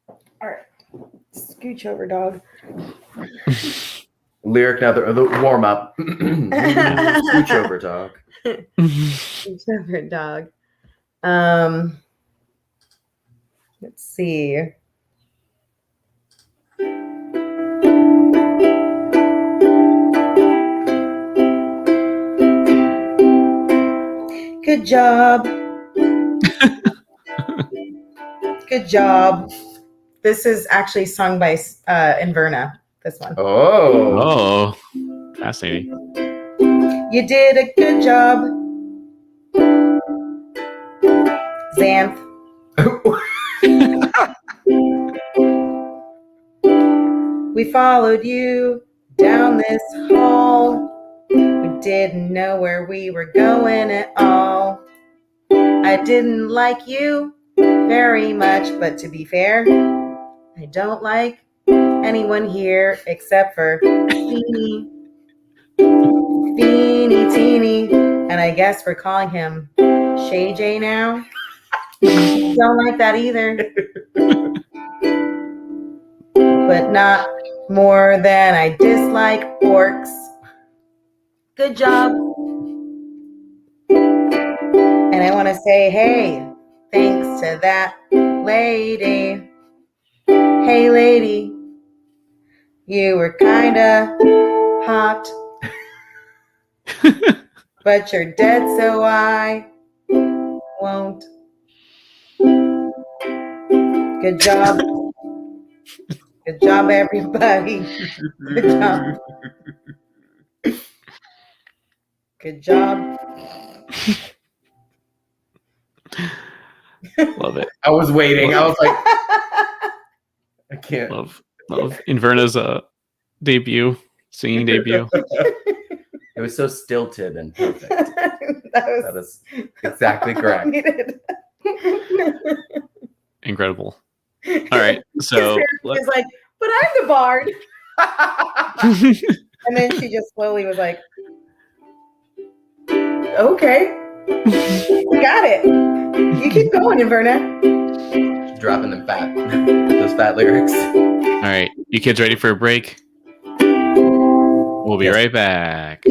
All right. Scooch over, dog. Lyric now, the warm up. Scooch over, dog. Scooch over, dog. Let's see. Good job. Good job. This is actually sung by Inverna, this one. Oh. Oh, fascinating. You did a good job, Xanth. We followed you down this hall. We didn't know where we were going at all. I didn't like you very much, but to be fair, I don't like anyone here except for Feeny Teeny, and I guess we're calling him Shay J now. Don't like that either. But not more than I dislike orcs. Good job. And I want to say, hey, thanks to that lady. Hey, lady, you were kind of hot. But you're dead, so I won't. Good job. Good job, everybody. Good job. Good job. Love it. I was waiting. I was like, I can't. Love Inverna's singing debut. It was so stilted and perfect. That That is exactly correct. needed. Incredible. All right, so It's like, but I'm the bard. And then she just slowly was like, okay, we got it. You keep going, Inverna. Dropping them fat, those fat lyrics. all right, you kids ready for a break? We'll be right back.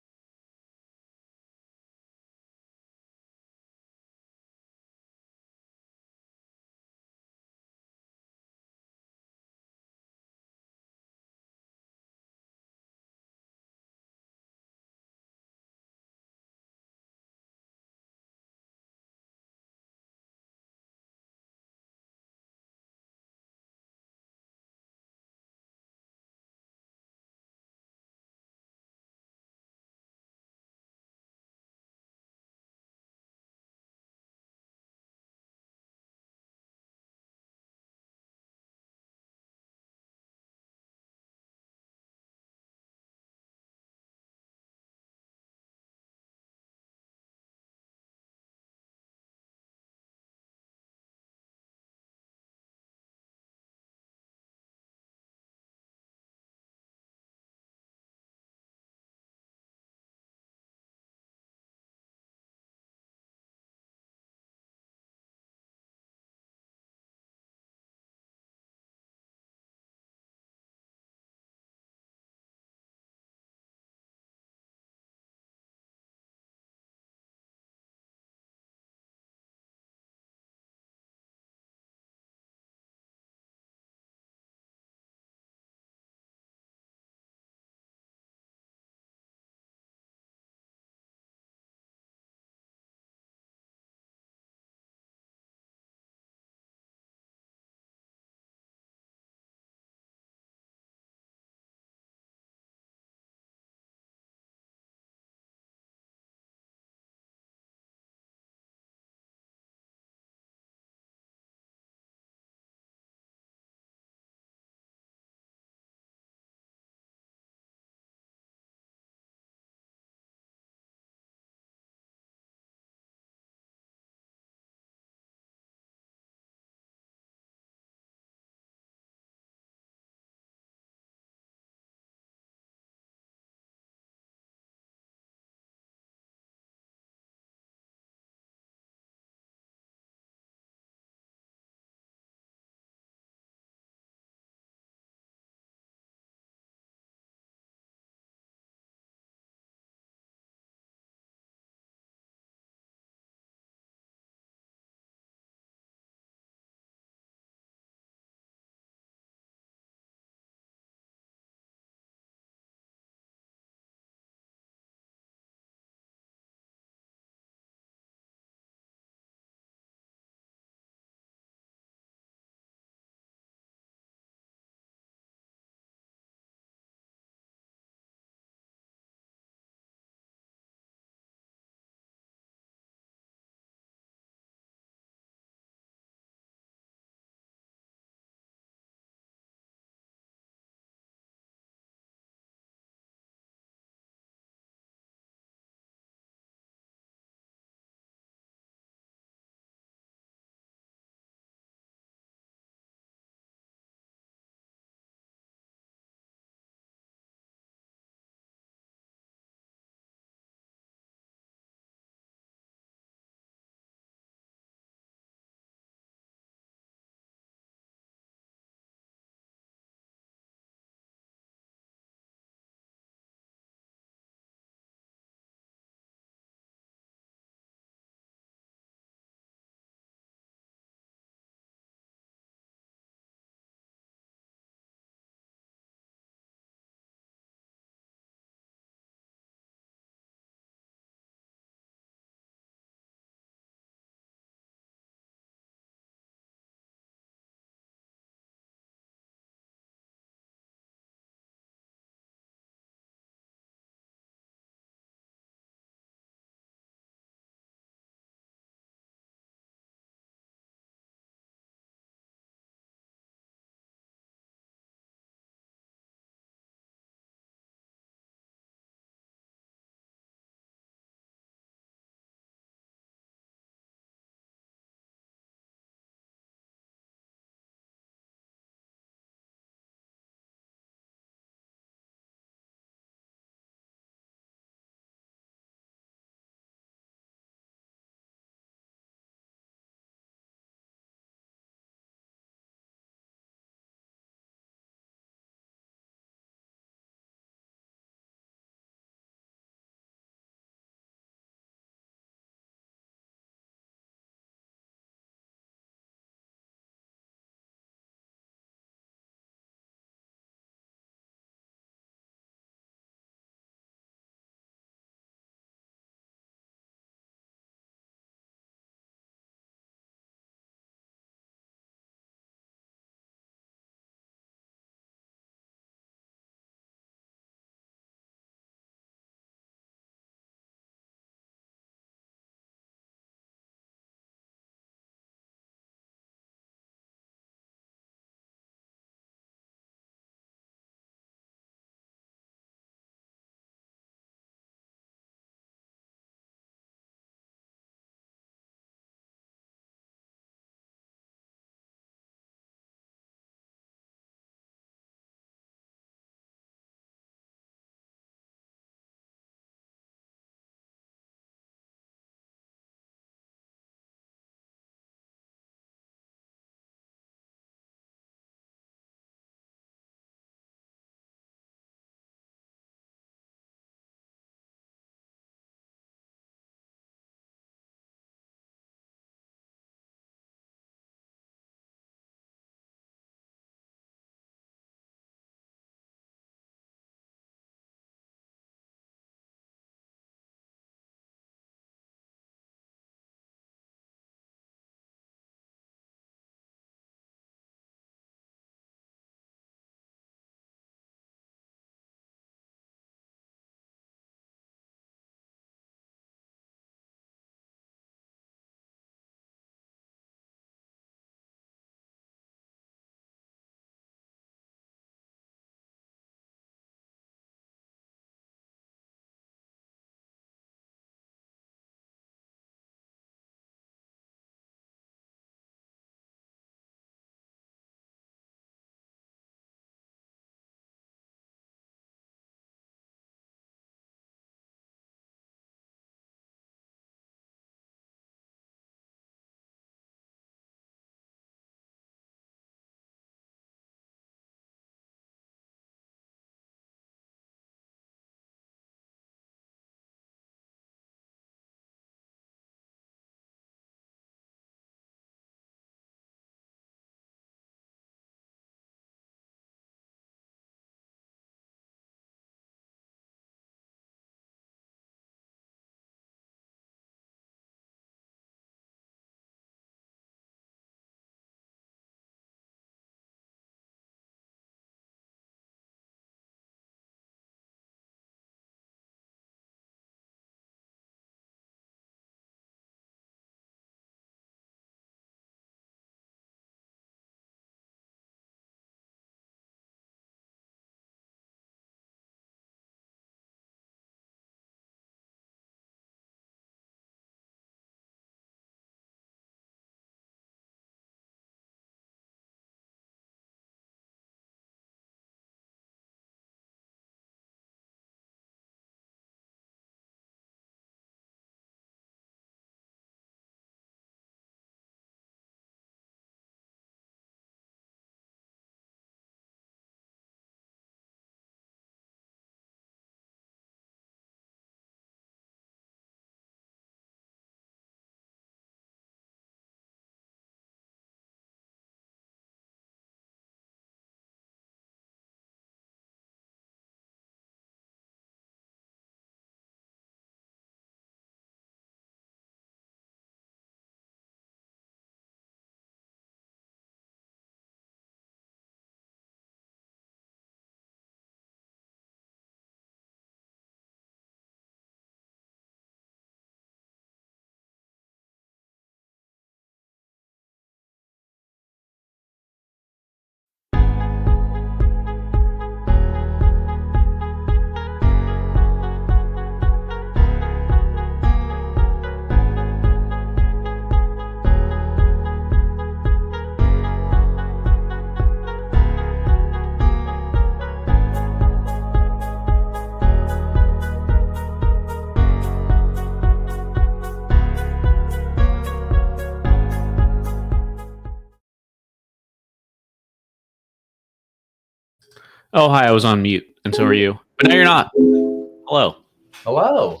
Oh, hi. I was on mute, and so are you. But now you're not. Hello. Hello.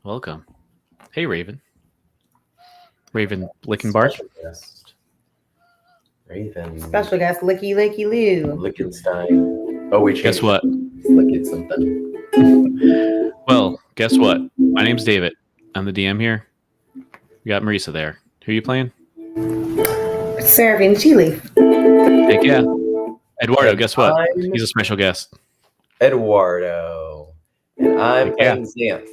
Welcome. Hey, Raven. Raven Lickenbark. Special guest. Raven. Special guest, Licky Licky Lou. Lichtenstein. Oh, we changed Guess what? it. Look at something. Well, guess what? My name's David. I'm the DM here. We got Marisa there. Who are you playing? Seraphine Chile. Heck yeah. Eduardo, guess what? I'm He's a special guest. Eduardo. And I'm Yeah. playing Xanth.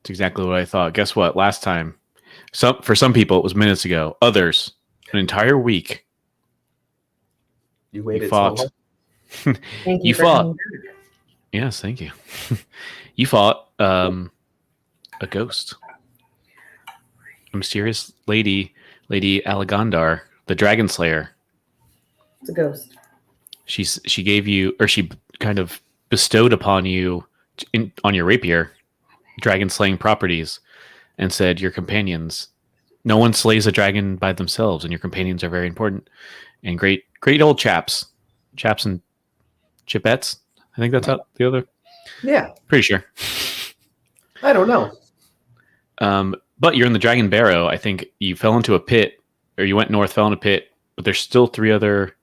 It's exactly what I thought. Guess what? Last time, for some people, it was minutes ago. Others, an entire week. You waited You fought. so long. Thank You for fought. coming back. Yes, thank you. You fought a ghost. A mysterious Lady Alagandar, the Dragon Slayer. It's a ghost. She gave you, or she kind of bestowed upon you on your rapier dragon slaying properties, and said your companions. No one slays a dragon by themselves, and your companions are very important and great old chaps and chipettes. I think that's how the other. Yeah. Pretty sure. I don't know. But you're in the Dragon Barrow. I think you fell into a pit, or you went north, fell in a pit. But there's still 3 other,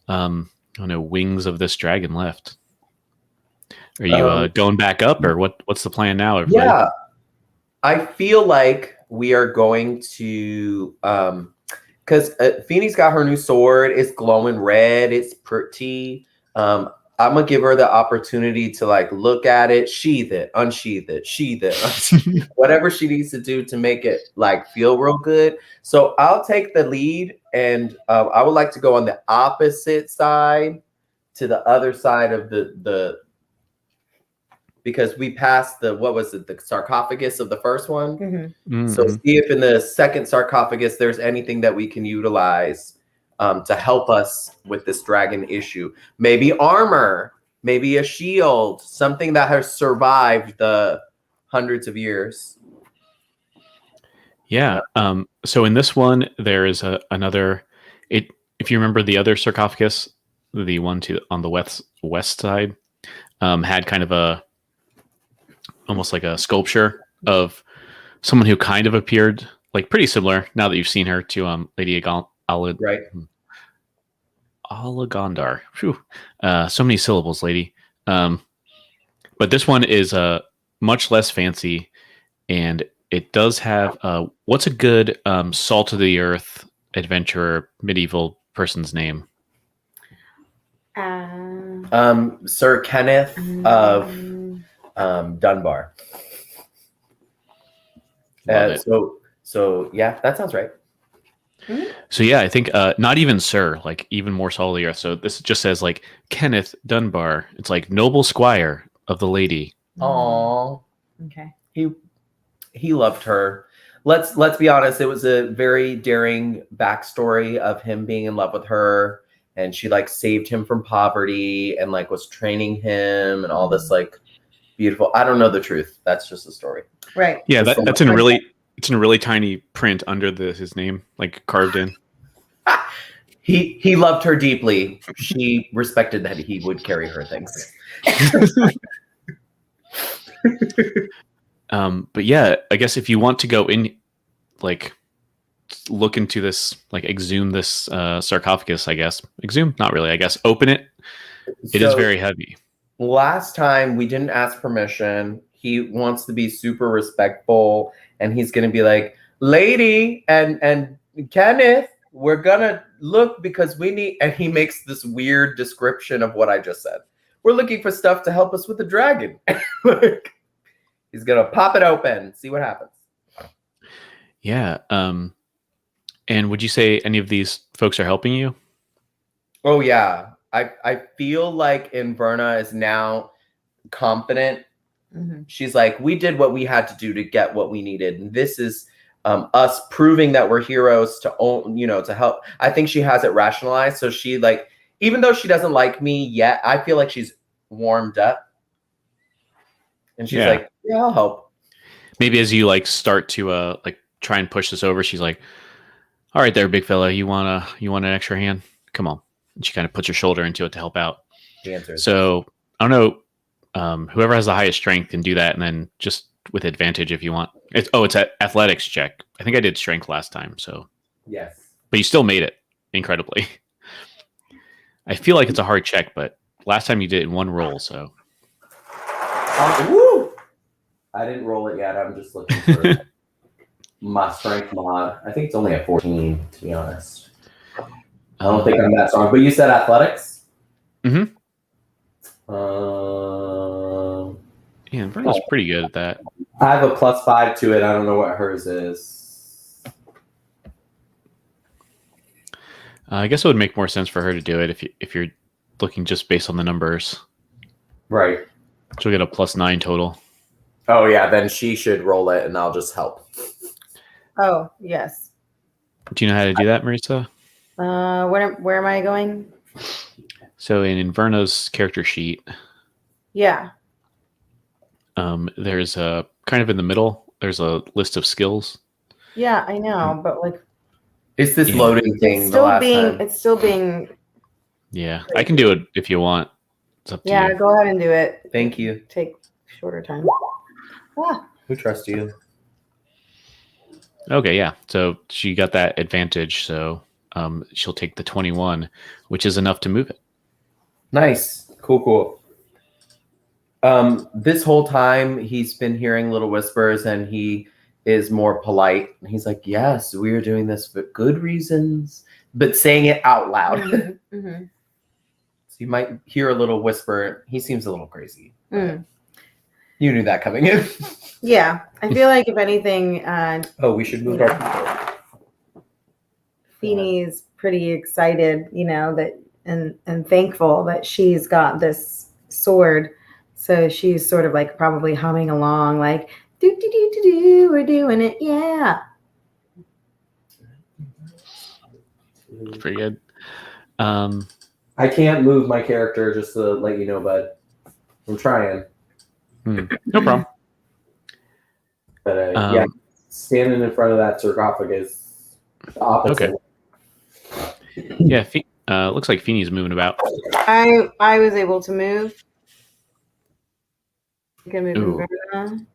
I don't know, wings of this dragon left. Are you going back up, or what's the plan now? Everybody? Yeah. I feel like we are going to because Feeney's got her new sword. It's glowing red. It's pretty. I'm gonna give her the opportunity to like look at it, sheathe it, unsheath it, sheathe it, whatever she needs to do to make it like feel real good. So I'll take the lead, and I would like to go on the opposite side to the other side of the because we passed the sarcophagus of the first one. Mm-hmm. So see if in the second sarcophagus there's anything that we can utilize to help us with this dragon issue. Maybe armor, maybe a shield, something that has survived the hundreds of years. Yeah. So in this one, there is another. If you remember the other sarcophagus, the one on the west side, had kind of almost like a sculpture of someone who kind of appeared like pretty similar. Now that you've seen her to Lady Right. Alagandar. Phew. So many syllables, lady. But this one is much less fancy, and it does have what's a good salt of the earth adventurer medieval person's name? Sir Kenneth of Dunbar. Love it. So yeah, that sounds right. So yeah, I think not even Sir, like even more salt of the earth. So this just says like Kenneth Dunbar. It's like noble squire of the lady. Aww. Okay. He loved her. Let's be honest. It was a very daring backstory of him being in love with her, and she like saved him from poverty and like was training him and all this like beautiful. I don't know the truth. That's just a story. Right. Yeah, Just that's in it's in a really tiny print under his name, like carved in. He loved her deeply. She respected that he would carry her things. But yeah, I guess if you want to go in, like look into this, like exhume this sarcophagus, I guess. Exhume? Not really, I guess. Open it. It is very heavy. Last time we didn't ask permission. He wants to be super respectful, and he's gonna be like, "Lady and Kenneth, we're gonna look because we need." And he makes this weird description of what I just said. We're looking for stuff to help us with the dragon. Like, he's gonna pop it open, see what happens. Yeah. And would you say any of these folks are helping you? Oh yeah, I feel like Inverna is now confident. Mm-hmm. She's like, we did what we had to do to get what we needed, and this is us proving that we're heroes to own, to help. I think she has it rationalized. So she like, even though she doesn't like me yet, I feel like she's warmed up, and she's like, yeah, I'll help. Maybe as you like start to like try and push this over, she's like, all right there, big fella, you want an extra hand? Come on. And she kind of puts her shoulder into it to help out. The answer is So I don't know. Whoever has the highest strength can do that, and then just with advantage if you want. It's at athletics check. I think I did strength last time, so yes. but you still made it incredibly. I feel like it's a hard check, but last time you did it in one roll, so Woo! I didn't roll it yet. I'm just looking for my strength mod. I think it's only a 14, to be honest. I don't think I'm that strong. But you said athletics? Mhm. Yeah, Inferno's pretty good at that. I have a +5 to it. I don't know what hers is. I guess it would make more sense for her to do it if you're looking just based on the numbers. Right. She'll get a +9 total. Oh, yeah. Then she should roll it, and I'll just help. Oh, yes. Do you know how to do that, Marisa? Where am I going? So in Inverno's character sheet, Yeah. there's a kind of in the middle. There's a list of skills. Yeah, I know, but like It's this Yeah. loading thing. it's The last time. it's still being. Yeah, I can do it if you want. It's up to Yeah, you. go ahead and do it. Thank you. Take shorter time. Ah, Who trusts you? Okay, yeah. So she got that advantage. So she'll take the 21, which is enough to move it. Nice. Cool. This whole time he's been hearing little whispers and he is more polite. He's like, yes, we are doing this for good reasons, but saying it out loud. mm-hmm. So you might hear a little whisper. He seems a little crazy. Mm. You knew that coming in. Yeah, I feel like if anything, Oh, we should move our people. Feeney's pretty excited, that and thankful that she's got this sword. So she's sort of like probably humming along, like do do do do do, we're doing it, yeah. It's pretty good. I can't move my character, just to let you know, bud. I'm trying. No problem. But yeah, standing in front of that sarcophagus, the opposite. Okay. Yeah, looks like Feeney's moving about. I was able to move. You can move Ooh. Inverna.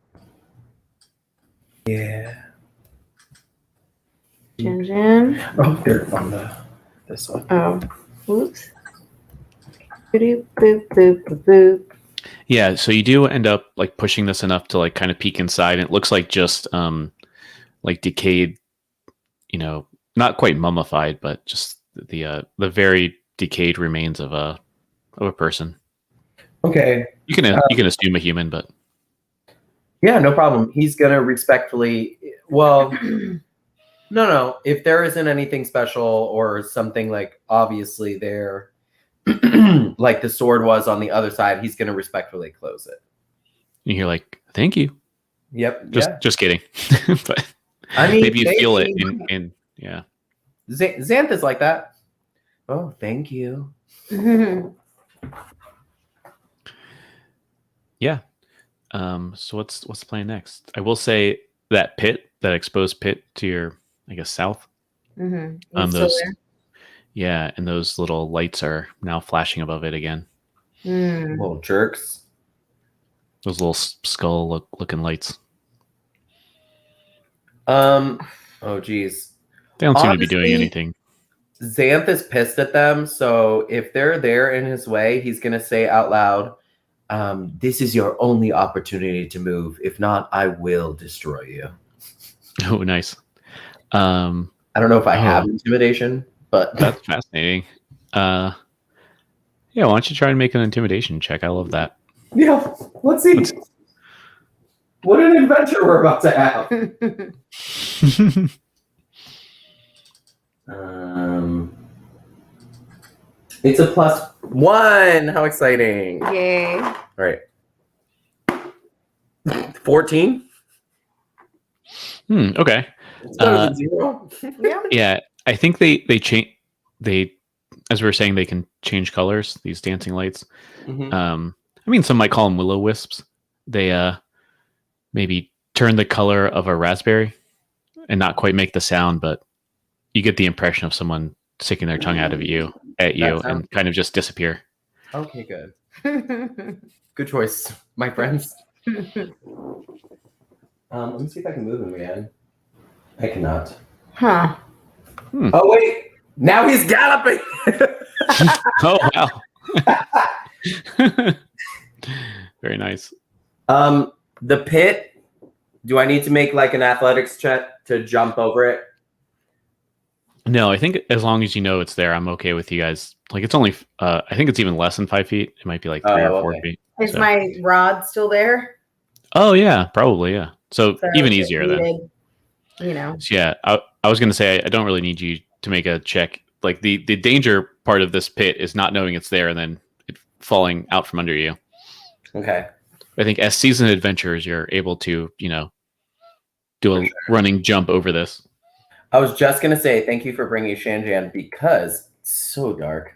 Yeah. Jin Jin. Oh, here on this one. Oh, oops. Boop boop boop boop boop. Yeah, so you do end up like pushing this enough to like kind of peek inside, and it looks like just like decayed, not quite mummified, but just the very decayed remains of a person. Okay. You can assume a human, but Yeah, no problem. He's gonna respectfully. Well, no. If there isn't anything special or something like obviously there, like the sword was on the other side, he's gonna respectfully close it. you hear like, "Thank you." Yep. Just kidding. But I mean, maybe you feel it in yeah. Xanth is like that. Oh, thank you. Yeah. So what's the plan next? I will say that exposed pit to your, I guess, south. Mm-hmm. Those, yeah, and those little lights are now flashing above it again. Little jerks. Those little skull looking lights. Oh, geez. They don't seem to be Honestly, doing anything. Xanth is pissed at them, so if they're there in his way, he's gonna say out loud, "This is your only opportunity to move. If not, I will destroy you." Oh, nice. I don't know if I have intimidation, but that's fascinating. Yeah, why don't you try and make an intimidation check? I love that. yeah. Let's see. What an adventure we're about to have. It's a +1. How exciting! Yay. All right. 14. Okay. It's better than 0. Yeah. Yeah, I think they change. They, as we were saying, they can change colors. These dancing lights. Mhm. I mean, some might call them willow wisps. They maybe turn the color of a raspberry, and not quite make the sound, but you get the impression of someone sticking their tongue out of you at you That sounds- and kind of just disappear. Okay, good. Good choice, my friends. Let me see if I can move him again. I cannot. Huh. Oh wait, now he's galloping. Oh wow. Very nice. The pit. Do I need to make like an athletics check to jump over it? No, I think as long as you know it's there, I'm okay with you guys. Like it's only, I think it's even less than 5 feet. It might be like 3 or 4 okay. feet. Is So. my rod still there? Oh yeah, probably yeah. So even if easier then. needed, you know. So yeah, I was gonna say I don't really need you to make a check. Like the danger part of this pit is not knowing it's there and then it falling out from under you. Okay. I think as seasoned adventurers, you're able to, do a running jump over this. I was just gonna say thank you for bringing Shanjan because it's so dark.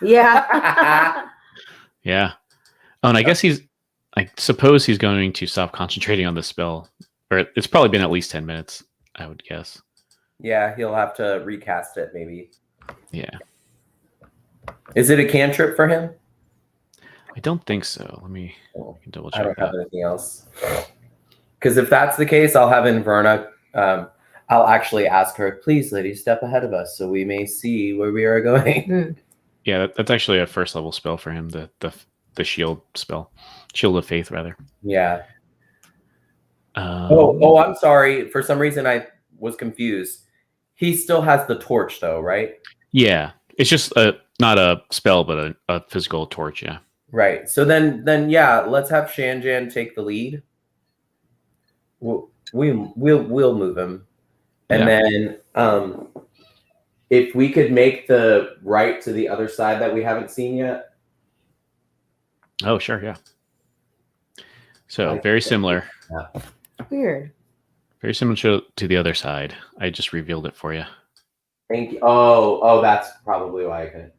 Yeah. Yeah. Oh, and I suppose he's going to stop concentrating on the spell. Or it's probably been at least 10 minutes, I would guess. Yeah, he'll have to recast it maybe. Yeah. Is it a cantrip for him? I don't think so. Let me double I check don't that. have anything else. Because if that's the case, I'll have Inverna. I'll actually ask her, please, lady, step ahead of us so we may see where we are going. Yeah, that's actually a first level spell for him. The shield spell, shield of faith, rather. Yeah. Oh, I'm sorry. For some reason, I was confused. He still has the torch, though, right? Yeah, it's just not a spell, but a physical torch. Yeah. Right. So then, yeah, let's have Shanjan take the lead. We'll move him, and then if we could make the right to the other side that we haven't seen yet. Oh, sure, yeah. So very similar. Yeah. Weird. Very similar to the other side. I just revealed it for you. Thank you. Oh, that's probably why I couldn't.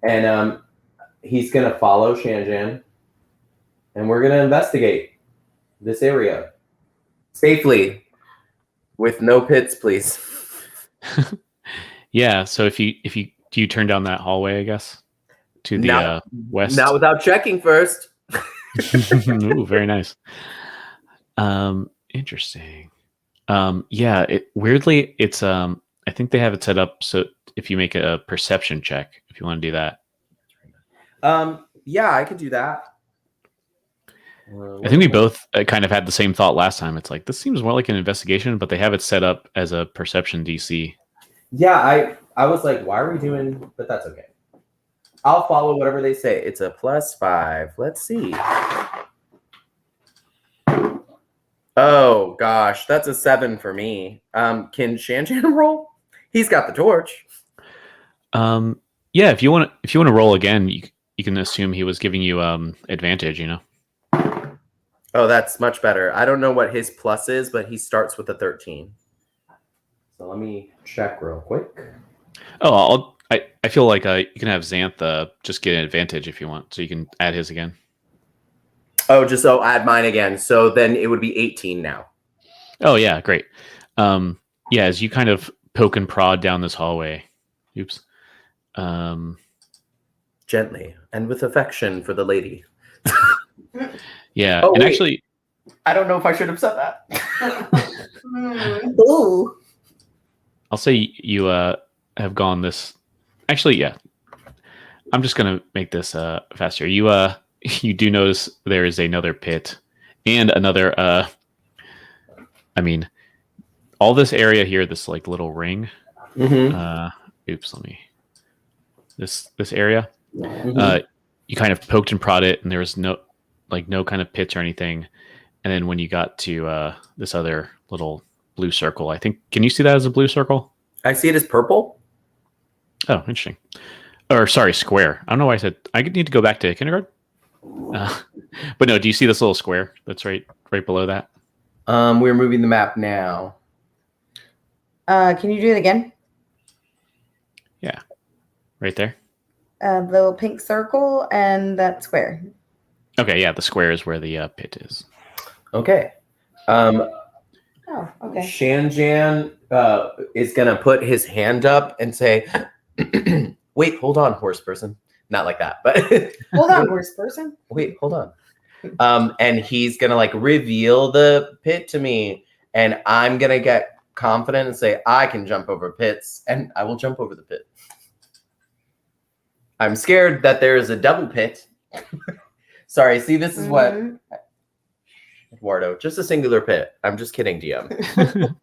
And he's gonna follow Shanjan, and we're gonna investigate this area safely, with no pits, please. Yeah. So if you turn down that hallway, I guess, to the west. Not without checking first. Ooh, very nice. Interesting. Yeah. Weirdly, it's I think they have it set up so if you make a perception check, if you want to do that. Yeah, I could do that. I think we both kind of had the same thought last time. It's like this seems more like an investigation, but they have it set up as a perception DC. Yeah, I was like, why are we doing? But that's okay. I'll follow whatever they say. It's a +5. Let's see. Oh gosh, that's a 7 for me. Can Shanjan roll? He's got the torch. Yeah, if you want to roll again, you can assume he was giving you advantage. Oh, that's much better. I don't know what his plus is, but he starts with a 13. So let me check real quick. Oh, I feel like you can have Xanth just get an advantage if you want, so you can add his again. Oh, just add mine again. So then it would be 18 now. Oh yeah, great. Yeah, as you kind of poke and prod down this hallway. Oops. Gently and with affection for the lady. Yeah, Oh, and wait. actually, I don't know if I should have said that. Ooh. I'll say you have gone this. Actually, yeah. I'm just gonna make this faster. You do notice there is another pit and another. I mean, all this area here, this like little ring. Mm-hmm. Oops, let me. This area. Mm-hmm. You kind of poked and prodded it, and there was no kind of pits or anything. And then when you got to this other little blue circle, I think, can you see that as a blue circle? I see it as purple. Oh, interesting. Or sorry, square. I don't know why I said I need to go back to kindergarten. But no, do you see this little square that's right below that? We're moving the map now. Can you do it again? Yeah, right there. The little pink circle and that square. Okay, yeah, the square is where the pit is. Okay. Oh, okay. Shanjan is gonna put his hand up and say, wait, hold on, horse person. Not like that, but Hold on, horse person. wait, hold on. And he's gonna like reveal the pit to me, and I'm gonna get confident and say I can jump over pits, and I will jump over the pit. I'm scared that there is a double pit. Sorry, see, this is what Eduardo, just a singular pit. I'm just kidding, DM.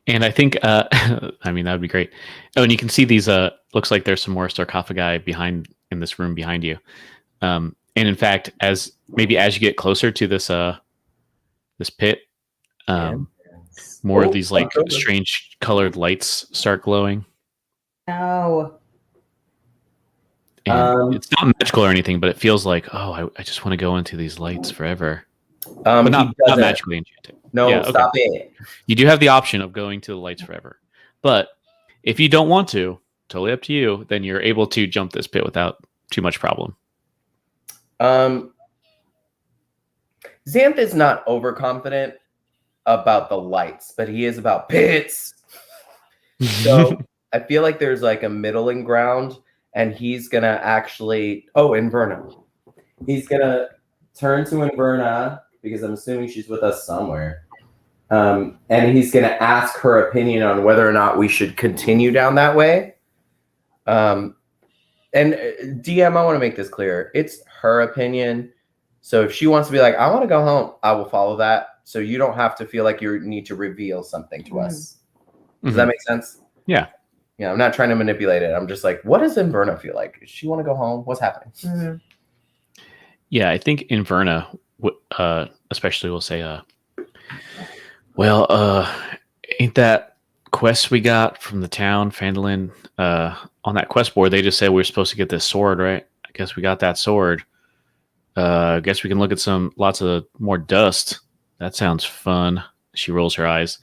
And I think, I mean, that would be great. Oh, and you can see these, looks like there's some more sarcophagi behind in this room behind you. And in fact, as you get closer to this, this pit, more of these like strange colored lights start glowing. No. And it's not magical or anything, but it feels like, oh, I just want to go into these lights forever. But not magically enchanted. No, yeah, stop it. You do have the option of going to the lights forever. But if you don't want to, totally up to you, then you're able to jump this pit without too much problem. Xanth is not overconfident about the lights, but he is about pits. So I feel like there's like a middling ground, and he's gonna actually Inverna. He's gonna turn to Inverna because I'm assuming she's with us somewhere. And he's gonna ask her opinion on whether or not we should continue down that way. And DM, I want to make this clear. It's her opinion. So if she wants to be like, I want to go home, I will follow that. So you don't have to feel like you need to reveal something to us. Does that make sense? Yeah. Yeah, I'm not trying to manipulate it. I'm just like, what does Inverna feel like? Does she want to go home? What's happening? Yeah, I think Inverna, especially, will say, ain't that quest we got from the town, Phandalin, on that quest board, they just said we were supposed to get this sword, right? I guess we got that sword. I guess we can look at lots of more dust. That sounds fun. She rolls her eyes.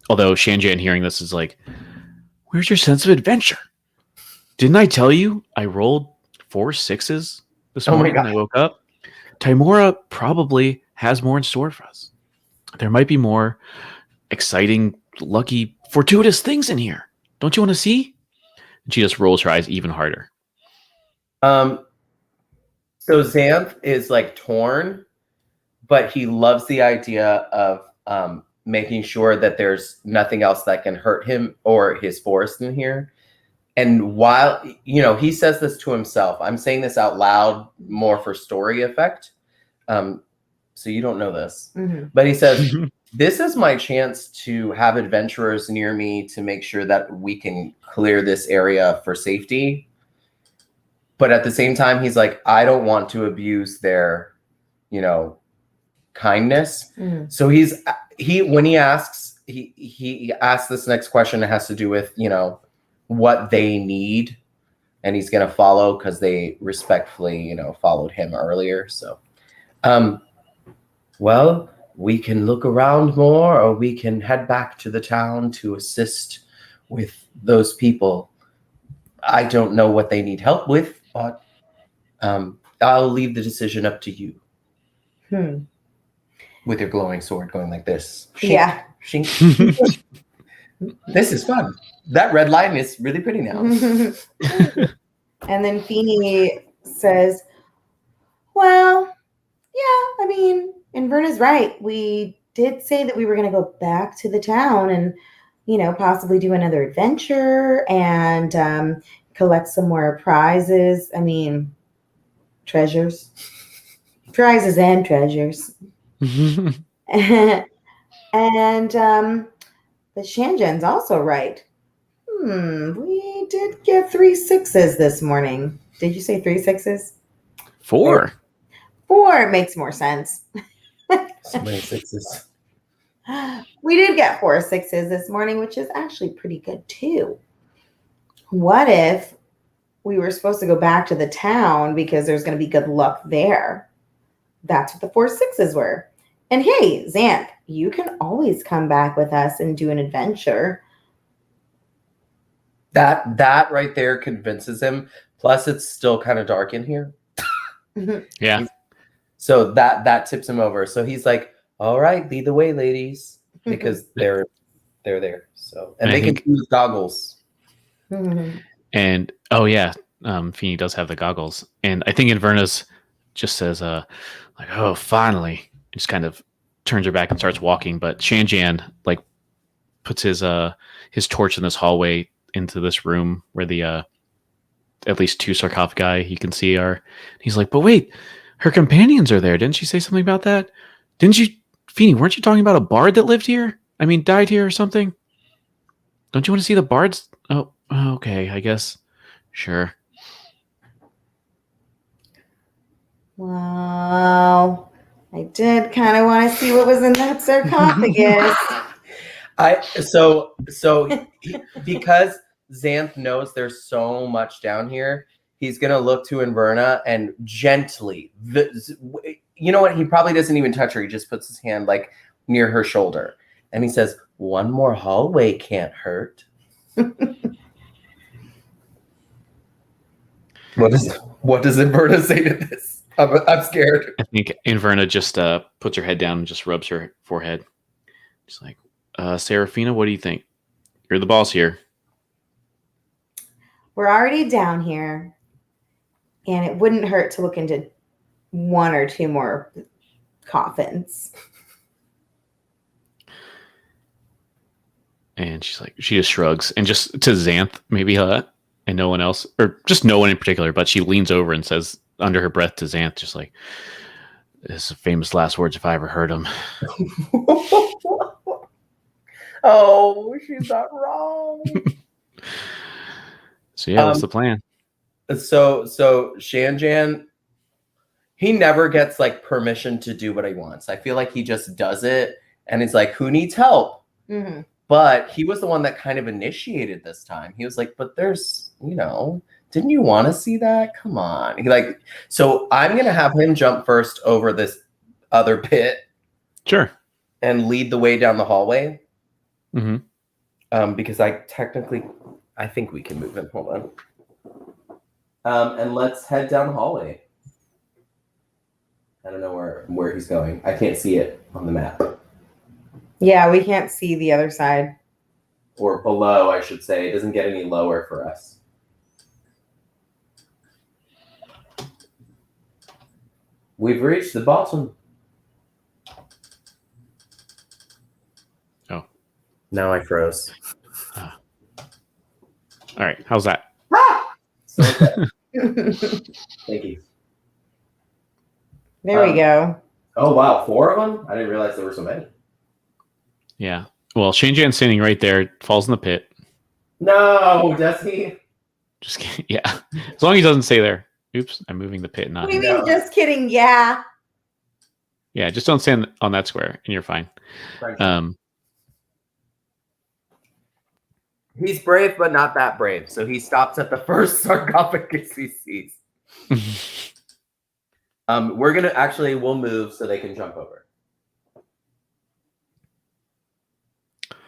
Although Shanjan hearing this is like, where's your sense of adventure? Didn't I tell you I rolled 4 6s this morning when I woke up? Timora probably has more in store for us. There might be more exciting, lucky, fortuitous things in here. Don't you want to see? And she just rolls her eyes even harder. So Xanth is like torn, but he loves the idea of making sure that there's nothing else that can hurt him or his forest in here. And while, he says this to himself, I'm saying this out loud more for story effect. So you don't know this, but he says, this is my chance to have adventurers near me to make sure that we can clear this area for safety. But at the same time, he's like, I don't want to abuse their, kindness. So when he asks this next question, it has to do with, what they need, and he's going to follow because they respectfully, followed him earlier. So, well, we can look around more, or we can head back to the town to assist with those people. I don't know what they need help with, but I'll leave the decision up to you. With your glowing sword going like this. Shink, Yeah. Shink. This is fun. That red line is really pretty now. And then Feeny says, well, yeah, I mean, Inverna's right. We did say that we were going to go back to the town and, possibly do another adventure and collect some more prizes. I mean, treasures. Prizes and treasures. And but Shanjan's also right. We did get 3 6s this morning. Did you say 3 6s? 4. 4 makes more sense. So many 6s. We did get 4 6s this morning, which is actually pretty good too. What if we were supposed to go back to the town because there's going to be good luck there? That's what the 4 6s were. And hey, Xanth, you can always come back with us and do an adventure. That right there convinces him. Plus, it's still kind of dark in here. Yeah. So that tips him over. So he's like, all right, lead the way, ladies. Because they're there. So and they can use goggles. And oh yeah, Feeny does have the goggles, and I think Inverna's just says, like, "Oh, finally!" Just kind of turns her back and starts walking. But Shanjan like puts his torch in this hallway into this room where the at least 2 sarcophagi you can see are. He's like, "But wait, her companions are there. Didn't she say something about that? Didn't you, Feeny? Weren't you talking about a bard that lived here? I mean, died here or something? Don't you want to see the bards? Oh, okay, I guess. Sure." Well, I did kind of want to see what was in that sarcophagus. Because Xanth knows there's so much down here, he's gonna look to Inverna and gently, you know what? He probably doesn't even touch her. He just puts his hand like near her shoulder, and he says, "One more hallway can't hurt." What does Inverna say to this? I'm scared. I think Inverna just puts her head down and just rubs her forehead. She's like, Seraphina, what do you think? You're the boss here. We're already down here, and it wouldn't hurt to look into 1 or 2 more coffins. And she's like, she just shrugs, and just to Xanth, maybe and no one else, or just no one in particular, but she leans over and says under her breath to Xanth, just like, "This is famous last words if I ever heard them." Oh, she's not wrong. So yeah, what's the plan? So Shanjan, he never gets like permission to do what he wants. I feel like he just does it, and it's like, who needs help? Mm-hmm. But he was the one that kind of initiated this time. He was like, but there's, didn't you want to see that? Come on. So I'm going to have him jump first over this other pit. Sure. And lead the way down the hallway. Mm-hmm. Because I think we can move him. Hold on. And let's head down the hallway. I don't know where he's going. I can't see it on the map. Yeah, we can't see the other side. Or below, I should say. It doesn't get any lower for us. We've reached the bottom. Oh. Now I froze. All right. How's that? So thank you. There we go. Oh, wow. 4 of them? I didn't realize there were so many. Yeah. Well, Shanjan's standing right there, falls in the pit. No, does he? Just kidding. Yeah. As long as he doesn't stay there. Oops, I'm moving the pit. Not What do you him. mean, just kidding? Yeah. Yeah, just don't stand on that square, and you're fine. He's brave, but not that brave. So he stops at the first sarcophagus he sees. We'll move so they can jump over.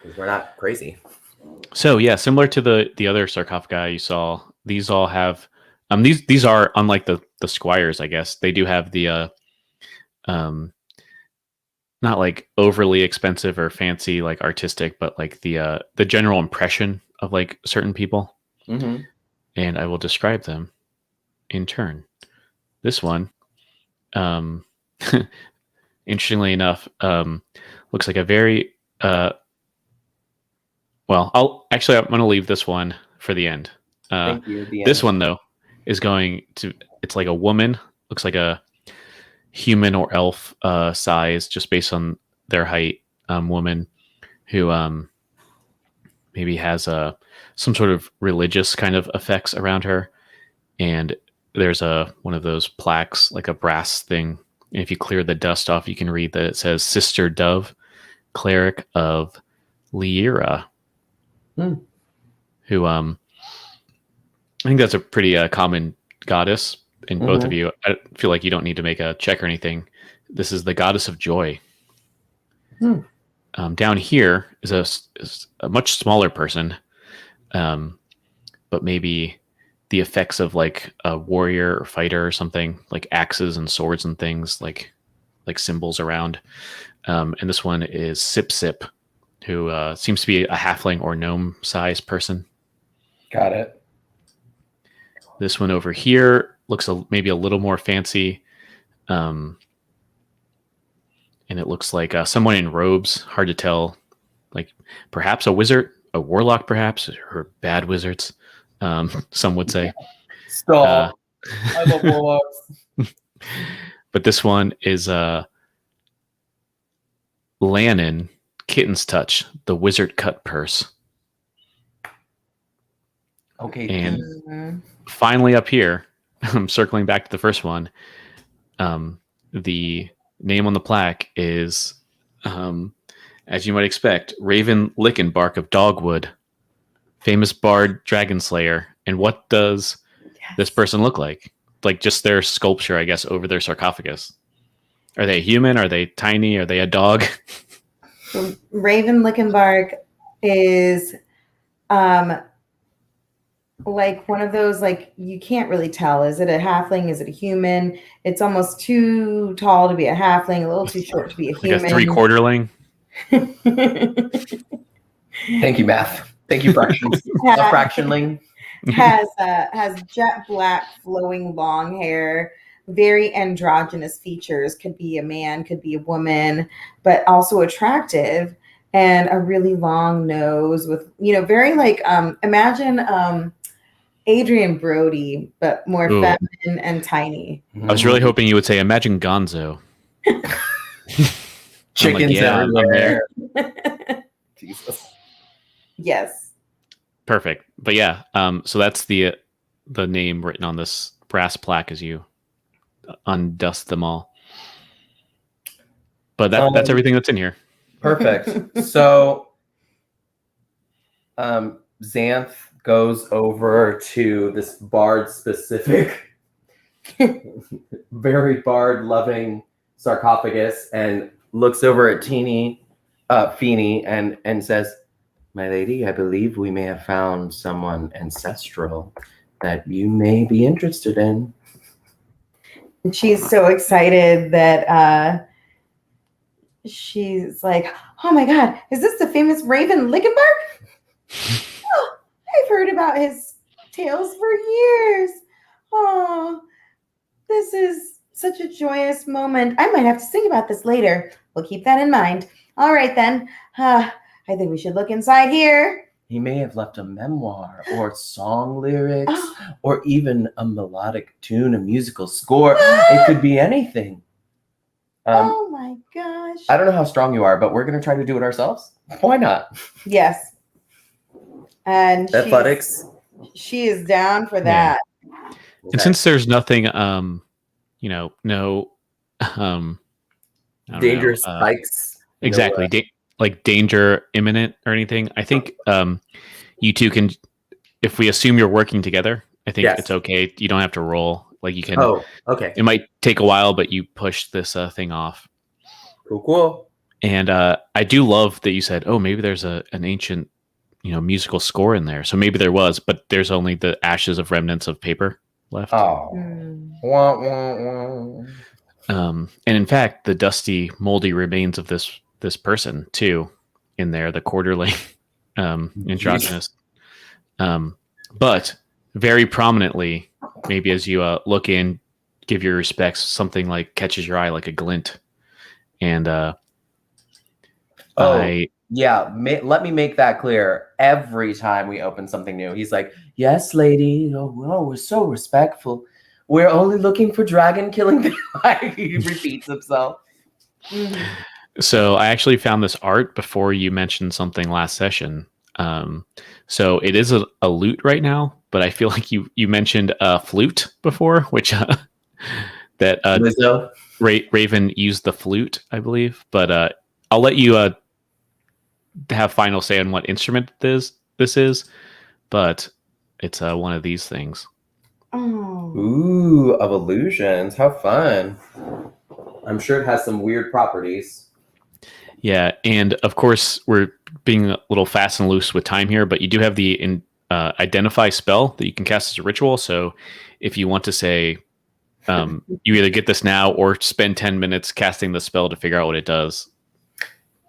Because we're not crazy. So yeah, similar to the other sarcophagi you saw, these all have these are unlike the squires, I guess. They do have the not like overly expensive or fancy like artistic, but like the general impression of like certain people. Mm-hmm. And I will describe them in turn. This one, interestingly enough, looks like a very well, I'm going to leave this one for the end. Thank you. This one, though, is it's like a woman, looks like a human or elf size, just based on their height, woman who maybe has some sort of religious kind of effects around her. And there's one of those plaques, like a brass thing. And if you clear the dust off, you can read that it says Sister Dove, Cleric of Lyra. Who I think that's a pretty common goddess in both of you. I feel like you don't need to make a check or anything. This is the goddess of joy. Down here is a much smaller person, but maybe the effects of like a warrior or fighter or something, like axes and swords and things, like symbols around. And this one is Sip Sip, who seems to be a halfling or gnome-sized person. Got it. This one over here looks maybe a little more fancy. And it looks like someone in robes. Hard to tell. Like perhaps a wizard, a warlock, perhaps, or bad wizards. Some would say. Stop. I love warlocks. But this one is Lannon, Kitten's Touch, the wizard cut purse. Okay. And finally up here, I'm circling back to the first one. The name on the plaque is, as you might expect, Raven Lickenbark of Dogwood, famous bard dragon slayer. And what does this person look like? Like just their sculpture, I guess, over their sarcophagus. Are they human? Are they tiny? Are they a dog? So Raven Lickenbark is like one of those, like, you can't really tell. Is it a halfling? Is it a human? It's almost too tall to be a halfling, a little too short to be a human. Like a three-quarterling? Thank you, math. Thank you, fractions. A fractionling. has jet black flowing long hair, very androgynous features. Could be a man, could be a woman, but also attractive, and a really long nose with, very like imagine Adrian Brody, but more feminine and tiny. I was really hoping you would say imagine Gonzo. Chickens everywhere. Jesus. Yes. Perfect. But yeah, so that's the name written on this brass plaque as you undust them all. But that's everything that's in here. Perfect. So Xanth goes over to this bard specific, very bard loving sarcophagus and looks over at Feeney and says, "My lady, I believe we may have found someone ancestral that you may be interested in." And she's so excited that she's like, "Oh my God, is this the famous Raven Lickenbark? Oh, I've heard about his tales for years. Oh, this is such a joyous moment. I might have to sing about this later. We'll keep that in mind. All right, then. I think we should look inside here." He may have left a memoir or song lyrics or even a melodic tune, a musical score. It could be anything. Oh my gosh. I don't know how strong you are, but we're going to try to do it ourselves. Why not? Yes. And Athletics. she is down for that. Yeah. And since there's nothing, no, dangerous spikes. Exactly. Like danger imminent or anything. I think you two can, if we assume you're working together, I think it's okay. You don't have to roll. Like you can. Oh, okay. It might take a while, but you push this thing off. Cool. And I do love that you said, "Oh, maybe there's an ancient, musical score in there." So maybe there was, but there's only the ashes of remnants of paper left. Oh. Wah, wah, wah. And in fact, the dusty, moldy remains of this person too in there, the quarterling androgynous. But very prominently, maybe as you look in, give your respects, something like catches your eye like a glint. And let me make that clear. Every time we open something new, he's like, "Yes, lady. Oh, we're so respectful. We're only looking for dragon killing." He repeats himself. So I actually found this art before you mentioned something last session. So it is a lute right now, but I feel like you mentioned a flute before, which that Raven used the flute, I believe. But I'll let you have final say on what instrument this is. But it's one of these things. Oh. Ooh, of illusions. How fun. I'm sure it has some weird properties. Yeah, and of course we're being a little fast and loose with time here, but you do have the identify spell that you can cast as a ritual. So if you want to say, you either get this now or spend 10 minutes casting the spell to figure out what it does.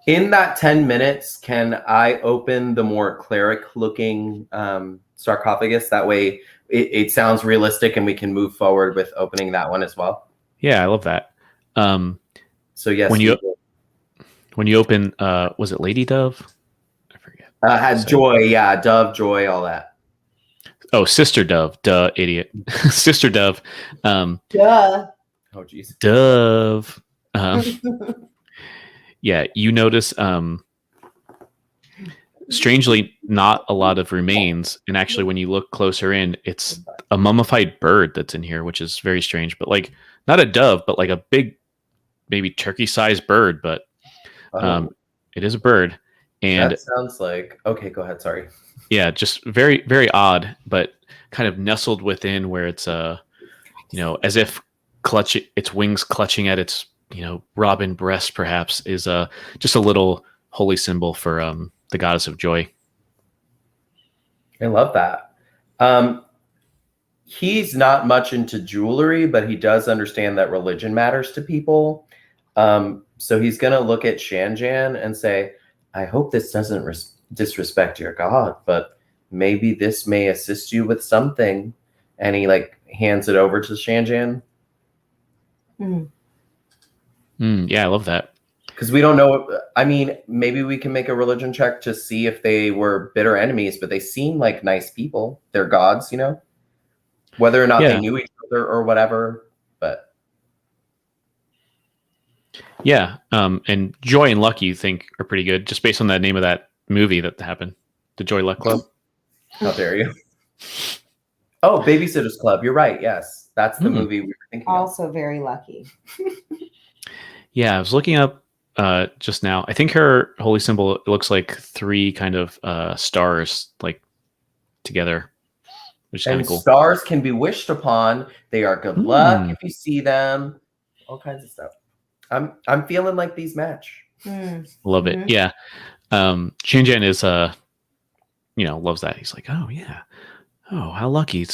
In that 10 minutes, can I open the more cleric-looking sarcophagus? That way it sounds realistic, and we can move forward with opening that one as well. Yeah, I love that. So yes, when you open, was it Lady Dove? I forget. had Joy, yeah, Dove, Joy, all that. Oh, Sister Dove, duh, idiot. Sister Dove. Duh. Oh, geez. Dove. Yeah, you notice, strangely, not a lot of remains. And actually, when you look closer in, it's a mummified bird that's in here, which is very strange. But like, not a dove, but like a big, maybe turkey-sized bird. But it is a bird. And that sounds like, okay, go ahead. Sorry. Yeah, just very, very odd, but kind of nestled within where it's as if its wings clutching at its, robin breast, perhaps, is just a little holy symbol for the goddess of joy. I love that. He's not much into jewelry, but he does understand that religion matters to people. So he's going to look at Shanjan and say, I hope this doesn't disrespect your God, but maybe this may assist you with something. And he hands it over to Shanjan. Yeah, I love that. Because we don't know. I mean, maybe we can make a religion check to see if they were bitter enemies, but they seem like nice people. They're gods, whether or not they knew each other or whatever. But yeah, and Joy and Luck, you think, are pretty good, just based on the name of that movie that happened, the Joy Luck Club. How dare you? Oh, Babysitter's Club. You're right. Yes, that's the movie we were thinking. Also very lucky. Yeah, I was looking up just now. I think her holy symbol, it looks like 3 kind of stars together, which is kind of cool. Stars can be wished upon. They are good luck if you see them. All kinds of stuff. I'm feeling like these match. Love it. Yeah. Shinjan is loves that. He's like, oh yeah. Oh, how lucky.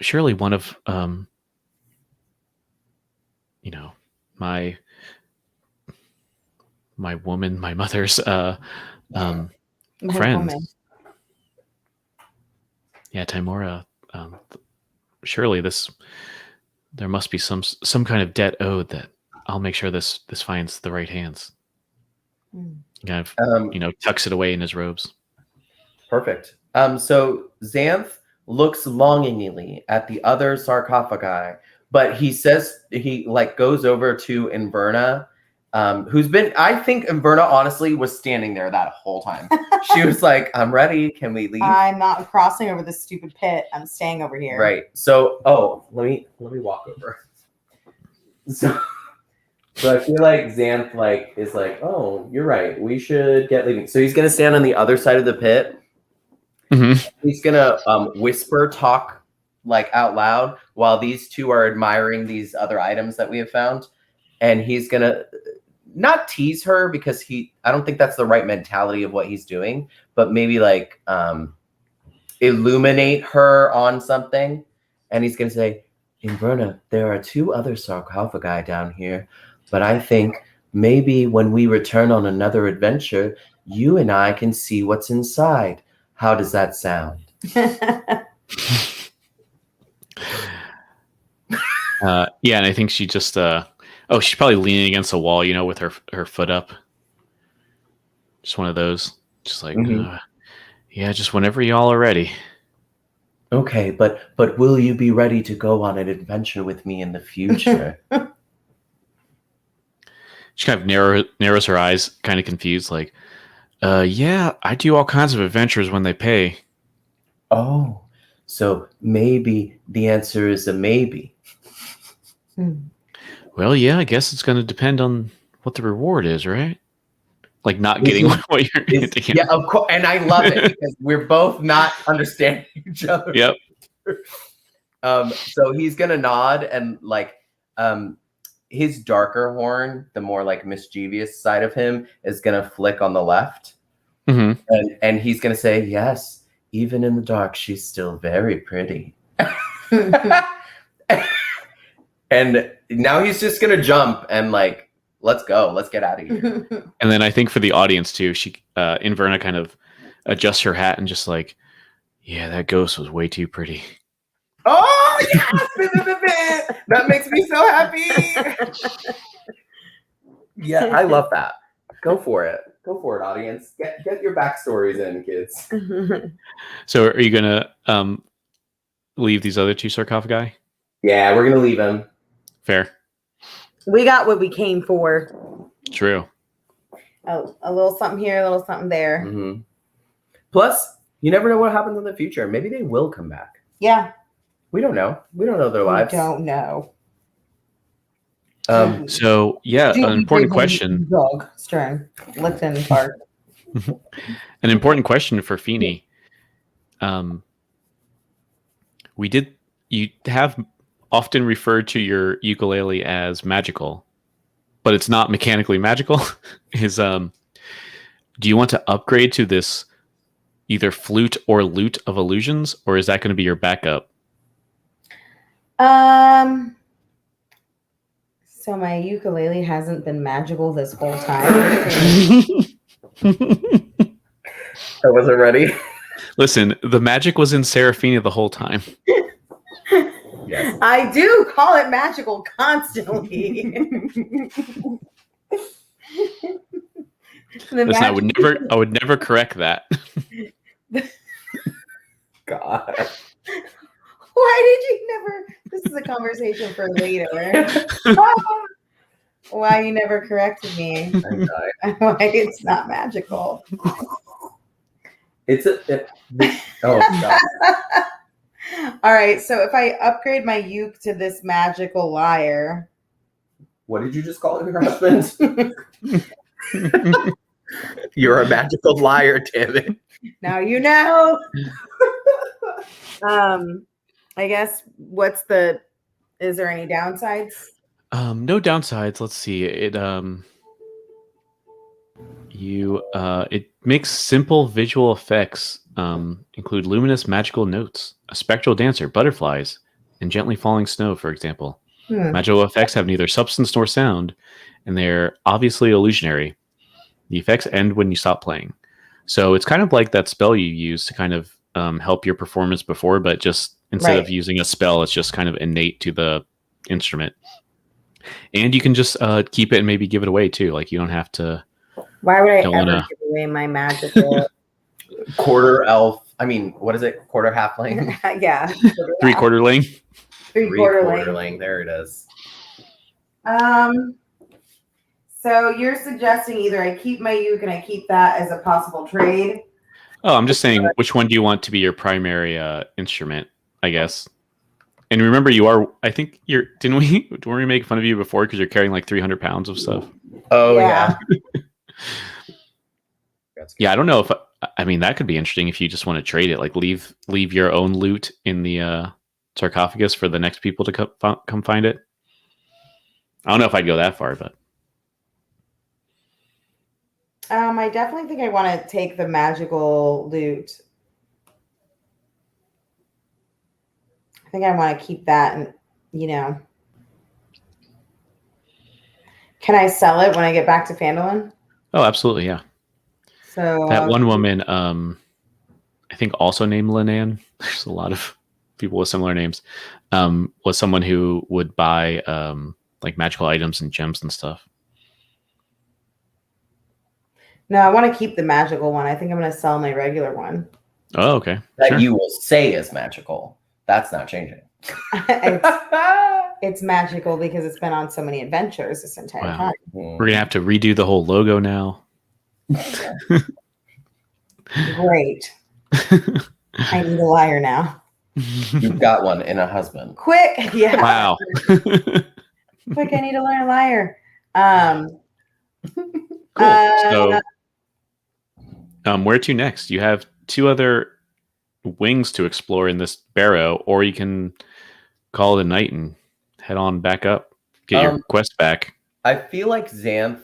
Surely one of my woman, my mother's friends. Yeah, Timora. Surely there must be some kind of debt owed that I'll make sure this finds the right hands. Kind of, tucks it away in his robes. Perfect. So Xanth looks longingly at the other sarcophagi, but he says he goes over to Inverna, who's been. I think Inverna honestly was standing there that whole time. She was like, "I'm ready. Can we leave?" I'm not crossing over this stupid pit. I'm staying over here. Right. So, let me walk over. So I feel like Xanth is like, oh, you're right. We should get leaving. So he's gonna stand on the other side of the pit. He's gonna whisper talk out loud while these two are admiring these other items that we have found, and he's gonna not tease her because I don't think that's the right mentality of what he's doing, but maybe illuminate her on something, and he's gonna say, Inverna, there are 2 other sarcophagi down here. But I think maybe when we return on another adventure, you and I can see what's inside. How does that sound? Yeah, and I think she just she's probably leaning against the wall, with her foot up. Just one of those. Just yeah, just whenever y'all are ready. Okay, but will you be ready to go on an adventure with me in the future? She kind of narrows her eyes, kind of confused, yeah, I do all kinds of adventures when they pay. Oh, so maybe the answer is a maybe. Well, yeah, I guess it's going to depend on what the reward is, right? Not getting what you're thinking. Yeah, of course. And I love it because we're both not understanding each other. Yep. So he's going to nod and his darker horn, the more mischievous side of him, is going to flick on the left. And he's going to say, yes, even in the dark, she's still very pretty. And now he's just going to jump and let's go. Let's get out of here. And then I think for the audience too, Inverna kind of adjusts her hat and just yeah, that ghost was way too pretty. Oh yes! That makes me so happy. Yeah, I love that. Go for it. Go for it, audience. Get your backstories in, kids. So are you gonna leave these other 2 sarcophagi? Yeah, we're gonna leave him. Fair. We got what we came for. True. Oh, a little something here, a little something there. Mm-hmm. Plus, you never know what happens in the future. Maybe they will come back. Yeah. We don't know. We don't know their lives. We don't know. So yeah, an important question. Dog string, Lipton Park. An important question for Feeney. You have often referred to your ukulele as magical, but it's not mechanically magical. Do you want to upgrade to this either flute or lute of illusions, or is that going to be your backup? So my ukulele hasn't been magical this whole time. I wasn't ready. Listen, the magic was in Serafina the whole time. Yes. I do call it magical constantly. Listen, I would never correct that. God. Why did you never? This is a conversation for later. Why you never corrected me? Why it's not magical? Oh God. All right, so if I upgrade my uke to this magical lyre, What did you just call your husband? You're a magical liar, damn it. now you know. I guess is there any downsides? No downsides. Let's see. It makes simple visual effects include luminous magical notes, a spectral dancer, butterflies, and gently falling snow, for example. Magical effects have neither substance nor sound, and they're obviously illusionary. The effects end when you stop playing. So it's kind of like that spell you use to kind of help your performance before, but just instead of using a spell, it's just kind of innate to the instrument. And you can just keep it and maybe give it away too. Like you don't have to. Why would I ever give away my magical quarter elf? I mean, what is it? Quarter halfling? Yeah. 3/4 lane. 3/4 lane. There it is. So you're suggesting either I keep my uke and I keep that as a possible trade. Oh, I'm just saying, which one do you want to be your primary instrument? I guess. And remember, didn't we make fun of you before because you're carrying like 300 pounds of stuff? Oh yeah. Yeah, I don't know if that could be interesting if you just want to trade it, like leave your own loot in the sarcophagus for the next people to come find it. I don't know if I'd go that far, but I definitely think I want to take the magical loot. I think I want to keep that, and can I sell it when I get back to Phandalin? Oh, absolutely, yeah. So that one woman, I think also named Linan. There's a lot of people with similar names. Was someone who would buy like magical items and gems and stuff. No, I want to keep the magical one. I think I'm going to sell my regular one. Oh, okay. That you will say is magical. That's not changing. It's magical because it's been on so many adventures this entire time. We're going to have to redo the whole logo now. Great. I need a liar now. You've got one in a husband. Quick. Yeah. Wow. Quick, I need to learn a liar. Cool. So, where to next? You have 2 other wings to explore in this barrow, or you can call it a night and head on back up, get your quest back. I feel like Xanth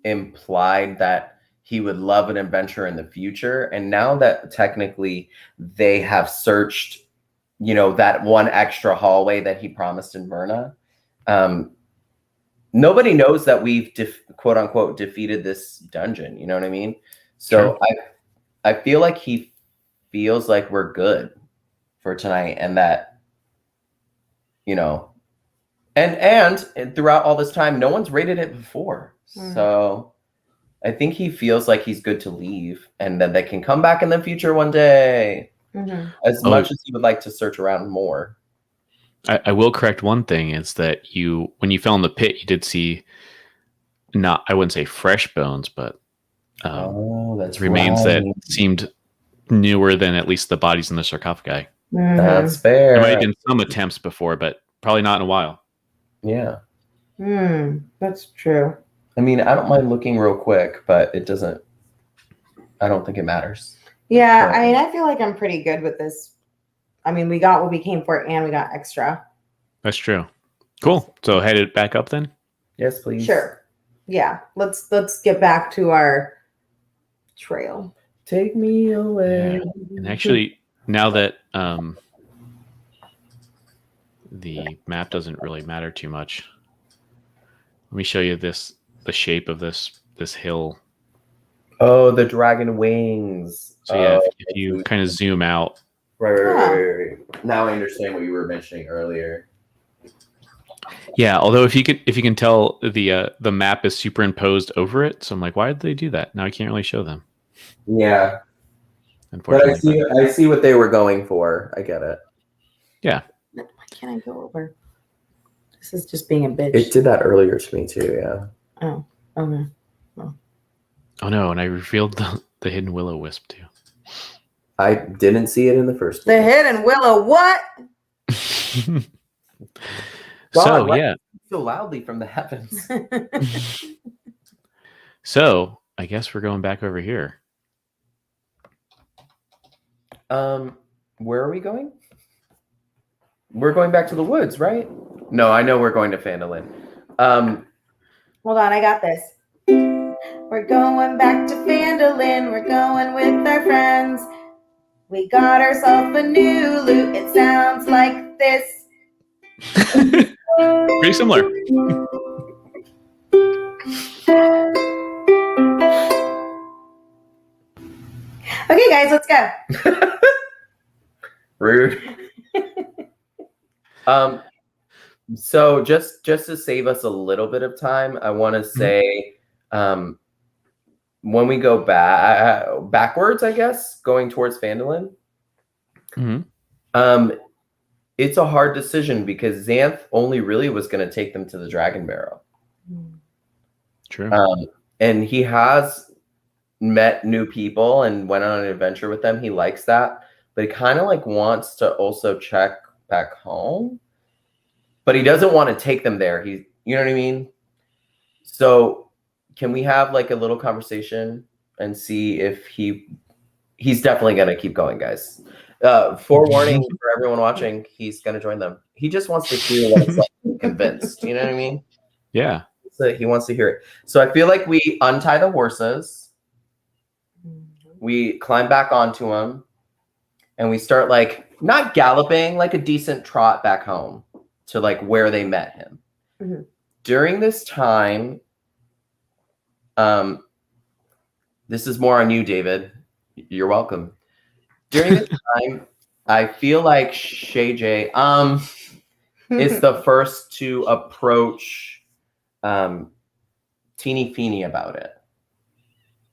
implied that he would love an adventure in the future, and now that technically they have searched, that one extra hallway that he promised in Myrna, nobody knows that we've quote unquote defeated this dungeon. You know what I mean? So sure. I feel like he feels like we're good for tonight, and that you know, and throughout all this time, no one's raided it before. So I think he feels like he's good to leave, and then they can come back in the future one day. As much as he would like to search around more. I will correct one thing, is that when you fell in the pit, you did see, not, I wouldn't say fresh bones, but that's remains right. that seemed newer than at least the bodies in the sarcophagi. That's fair. There might have been some attempts before, but probably not in a while. Yeah. That's true. I mean, I don't mind looking real quick, but it doesn't. I don't think it matters. Yeah, I mean, I feel like I'm pretty good with this. I mean, we got what we came for, and we got extra. That's true. Cool. So headed back up then? Yes, please. Sure. Yeah. Let's get back to our trail. Take me away. Yeah. And actually, now that the map doesn't really matter too much, let me show you the shape of this hill. Oh, the dragon wings. So yeah, if you kind of zoom out. Right. Now I understand what you were mentioning earlier. Yeah, although if you can tell, the map is superimposed over it, so I'm like, why did they do that? Now I can't really show them. Yeah. But Unfortunately. I see what they were going for. I get it. Yeah. Why can't I go over? This is just being a bitch. It did that earlier to me too, yeah. Oh, okay. Oh no, and I revealed the hidden will-o-wisp too. I didn't see it in the first The place. hidden willow, what? So why yeah. so loudly from the heavens. So I guess we're going back over here. Where are we going? We're going back to the woods, right? No, I know we're going to Phandalin. Hold on, I got this. We're going back to Phandalin. We're going with our friends. We got ourselves a new loot. It sounds like this. Pretty similar. Okay, guys, let's go. Rude. So just to save us a little bit of time, I want to say, when we go backwards, I guess, going towards Phandalin, it's a hard decision because Xanth only really was going to take them to the Dragon Barrow. True. And he has met new people and went on an adventure with them. He likes that, but he kind of like wants to also check back home, but he doesn't want to take them there. You know what I mean? So can we have like a little conversation and see if he's definitely going to keep going, guys. Forewarning for everyone watching, he's going to join them. He just wants to hear what it's like to be convinced. You know what I mean? Yeah. So he wants to hear it. So I feel like we untie the horses, we climb back onto them, and we start like not galloping, like a decent trot back home to like where they met him. During this time, this is more on you, David. You're welcome. During this time, I feel like Shay J is the first to approach Teeny Feeny about it.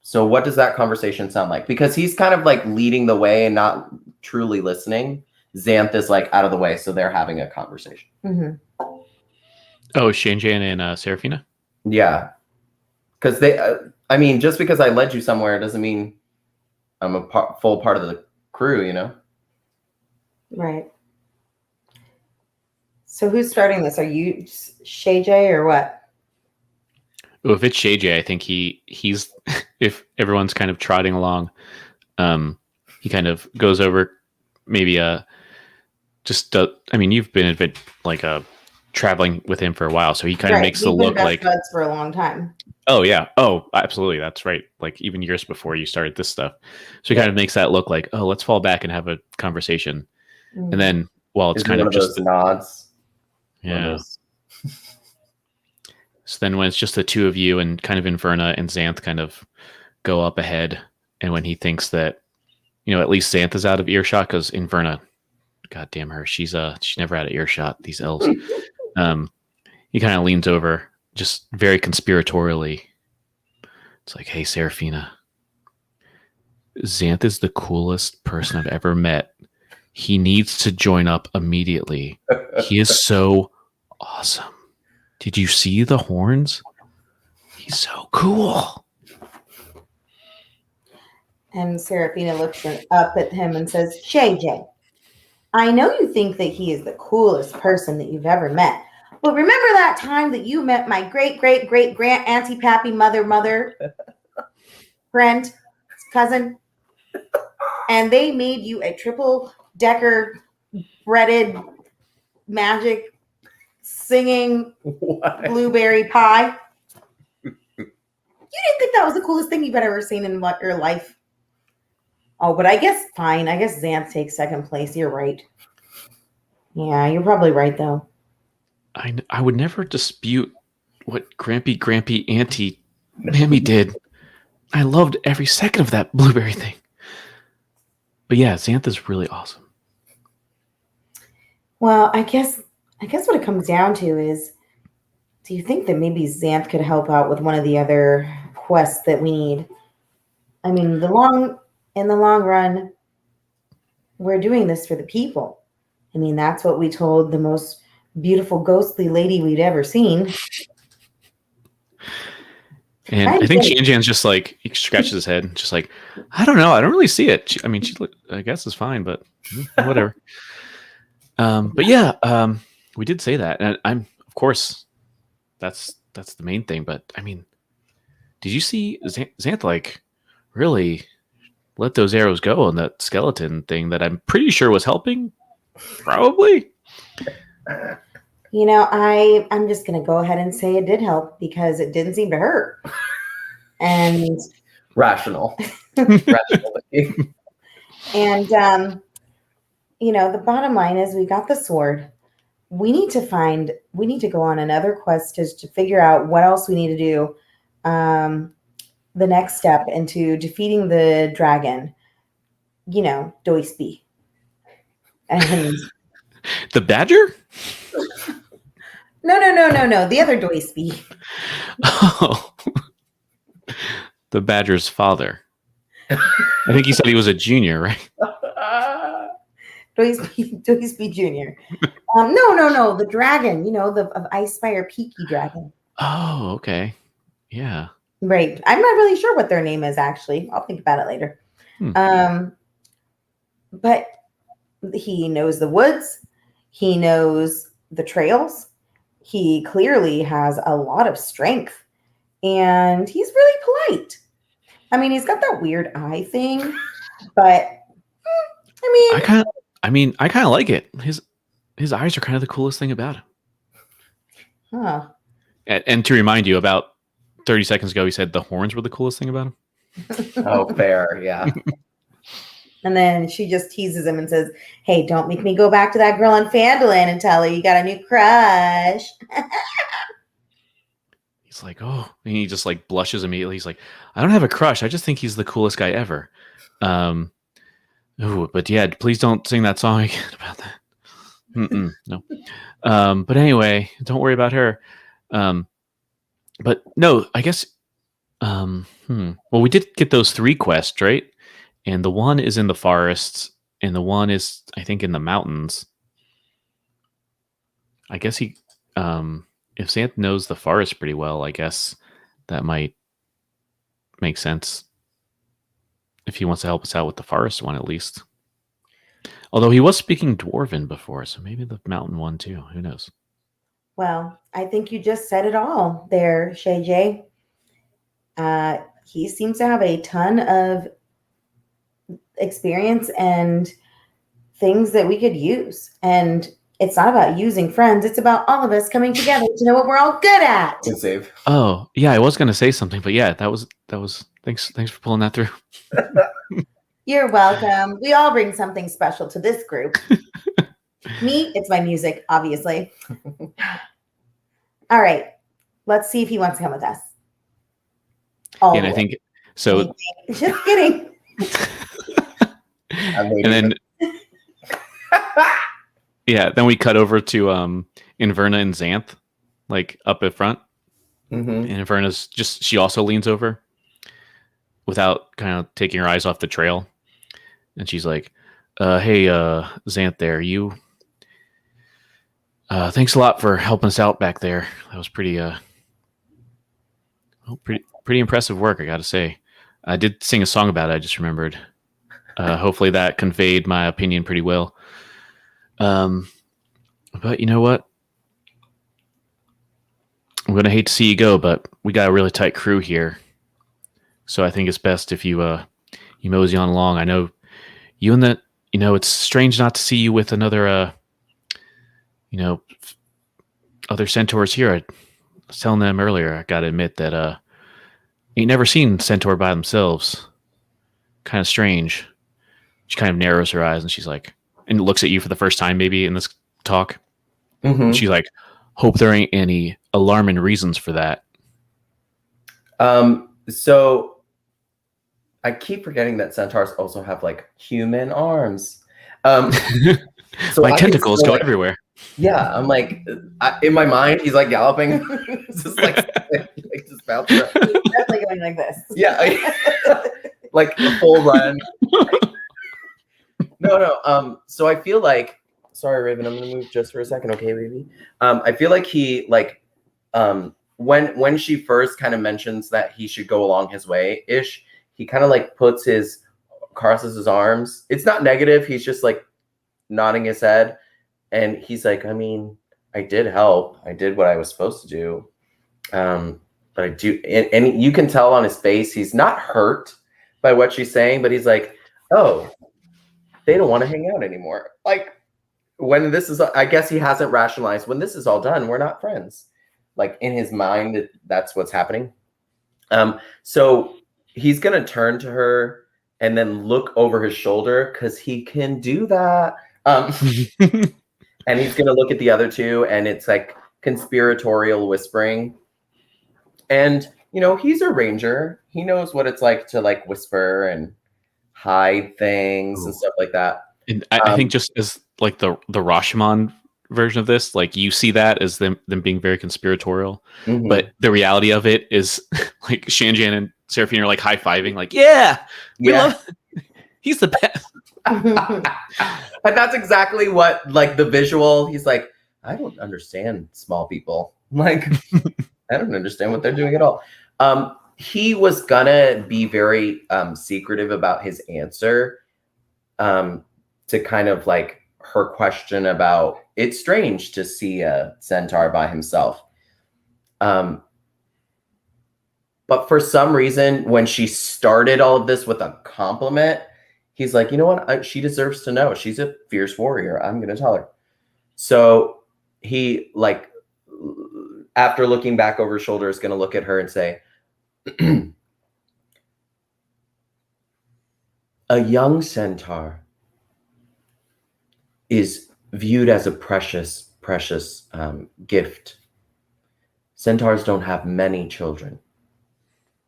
So what does that conversation sound like? Because he's kind of like leading the way and not truly listening. Xanth is like out of the way, so they're having a conversation. Oh, Shane Jane and Serafina? Yeah. Because they, I mean, just because I led you somewhere doesn't mean I'm a full part of the crew, you know? Right. So who's starting this? Are you Shay J or what? Well, if it's Shay J, I think he's if everyone's kind of trotting along, he kind of goes over, maybe I mean, you've been traveling with him for a while, so he kind of makes the look like buds for a long time. Oh yeah, oh absolutely, that's right. Like even years before you started this stuff, so he kind of makes that look like, oh, let's fall back and have a conversation, and then it's kind of just nods. Yeah. So then when it's just the two of you and kind of Inverna and Xanth kind of go up ahead, and when he thinks that, at least Xanth is out of earshot, because Inverna God damn her. She's never had an earshot, these elves. He kind of leans over, just very conspiratorially. It's like, hey, Seraphina, Xanth is the coolest person I've ever met. He needs to join up immediately. He is so awesome. Did you see the horns? He's so cool. And Seraphina looks up at him and says, Shay J, I know you think that he is the coolest person that you've ever met. But remember that time that you met my great-great-great-grand auntie pappy mother friend, cousin, and they made you a triple-decker breaded magic singing blueberry pie? You didn't think that was the coolest thing you've ever seen in your life? Oh, but I guess fine. I guess Xanth takes second place. You're right. Yeah, you're probably right, though. I would never dispute what Grampy Auntie Mammy did. I loved every second of that blueberry thing. But yeah, Xanth is really awesome. Well, I guess what it comes down to is, do you think that maybe Xanth could help out with one of the other quests that we need? I mean, in the long run, we're doing this for the people. I mean, that's what we told the most beautiful ghostly lady we'd ever seen. And I think Janjan's just like, he scratches his head, just like, I don't know. I don't really see it. She, I guess is fine, but whatever. But yeah, we did say that. And I'm, of course, that's the main thing. But I mean, did you see Xanth like really let those arrows go on that skeleton thing that I'm pretty sure was helping? Probably. You know, I'm just going to go ahead and say it did help because it didn't seem to hurt. And Rational. And, you know, the bottom line is we got the sword. We need to go on another quest to figure out what else we need to do. The next step into defeating the dragon, you know, Doisp. And the badger? No. The other Doisp. Oh, the badger's father. I think he said he was a junior, right? Doisp Junior. No. The dragon. You know, of Icefire Peaky Dragon. Oh, okay. Yeah. Right. I'm not really sure what their name is, actually. I'll think about it later. But he knows the woods. He knows the trails. He clearly has a lot of strength. And he's really polite. I mean, he's got that weird eye thing. But, I kind of like it. His eyes are kind of the coolest thing about him. Huh. And to remind you, about 30 seconds ago, he said the horns were the coolest thing about him. Oh, fair. Yeah. And then she just teases him and says, hey, don't make me go back to that girl in Fandolin and tell her you got a new crush. He's like, oh, and he just like blushes immediately. He's like, I don't have a crush. I just think he's the coolest guy ever. But yeah, please don't sing that song again about that. No. But anyway, don't worry about her. But no, I guess, well, we did get those 3 quests, right? And the one is in the forests, and the one is, I think, in the mountains. I guess if Xanth knows the forest pretty well, I guess that might make sense. If he wants to help us out with the forest one, at least. Although he was speaking Dwarven before, so maybe the mountain one too. Who knows? Well, I think you just said it all there, Shay J. He seems to have a ton of experience and things that we could use. And it's not about using friends. It's about all of us coming together to know what we're all good at. Good save. Oh, yeah, I was going to say something, but yeah, that was thanks for pulling that through. You're welcome. We all bring something special to this group. Me, it's my music, obviously. All right. Let's see if he wants to come with us. And I think so. Just kidding. And then Yeah, then we cut over to Inverna and Xanth, like up at front. Mm-hmm. And Inverna's she also leans over without kind of taking her eyes off the trail. And she's like, hey, Xanth there, thanks a lot for helping us out back there. That was pretty impressive work, I gotta say. I did sing a song about it, I just remembered. Hopefully that conveyed my opinion pretty well. But you know what? I'm going to hate to see you go, but we got a really tight crew here. So I think it's best if you mosey on along. I know you and that, it's strange not to see you with another, other centaurs here. I was telling them earlier, I got to admit that ain't never seen centaur by themselves. Kind of strange. She kind of narrows her eyes and she's like, and looks at you for the first time maybe in this talk. Mm-hmm. She's like, hope there ain't any alarming reasons for that. So I keep forgetting that centaurs also have like human arms. So My I tentacles still, go like, everywhere. Yeah, I'm like, in my mind, he's like galloping, just like just bouncing around. Definitely going like this. Yeah, like a full run. No. So I feel like, sorry, Raven, I'm gonna move just for a second, okay, baby? I feel like he when she first kind of mentions that he should go along his way ish, he kind of like crosses his arms. It's not negative. He's just like nodding his head, and he's like, I mean, I did help. I did what I was supposed to do. But I do, and you can tell on his face he's not hurt by what she's saying, but he's like, oh, they don't want to hang out anymore. Like, when this is, I guess he hasn't rationalized, when this is all done, we're not friends. Like, in his mind, that's what's happening. So he's going to turn to her and then look over his shoulder, because he can do that. And he's going to look at the other two, and it's like conspiratorial whispering. And, he's a ranger. He knows what it's like to like whisper and hide things and stuff like that. And I think just as like the Rashomon version of this, like you see that as them being very conspiratorial, but the reality of it is like Shanjan and Seraphine are like high-fiving, like, we love he's the best. And that's exactly what, like, the visual, he's like, I don't understand small people. Like, I don't understand what they're doing at all. He was gonna be very secretive about his answer, to kind of like her question about, it's strange to see a centaur by himself. But for some reason, when she started all of this with a compliment, he's like, you know what? She deserves to know. She's a fierce warrior. I'm going to tell her. So he, like, after looking back over his shoulder, is going to look at her and say, a young centaur is viewed as a precious gift. Centaurs don't have many children,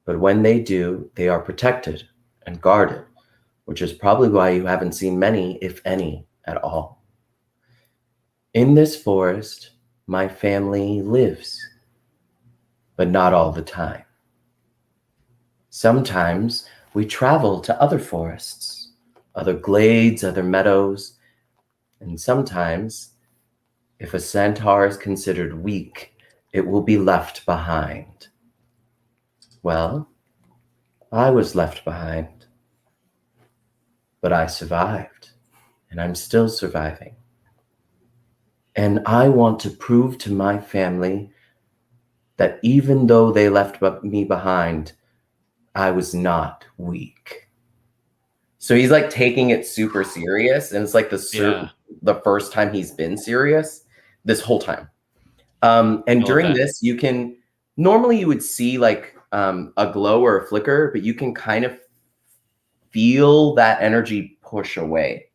but when they do, they are protected and guarded, which is probably why you haven't seen many, if any, at all. In this forest, my family lives, but not all the time. Sometimes we travel to other forests, other glades, other meadows, and sometimes, if a centaur is considered weak, it will be left behind. Well, I was left behind, but I survived, and I'm still surviving. And I want to prove to my family that even though they left me behind, I was not weak. So he's like taking it super serious, and it's like the first time he's been serious this whole time. And during this, you can, normally you would see like a glow or a flicker, but you can kind of feel that energy push away.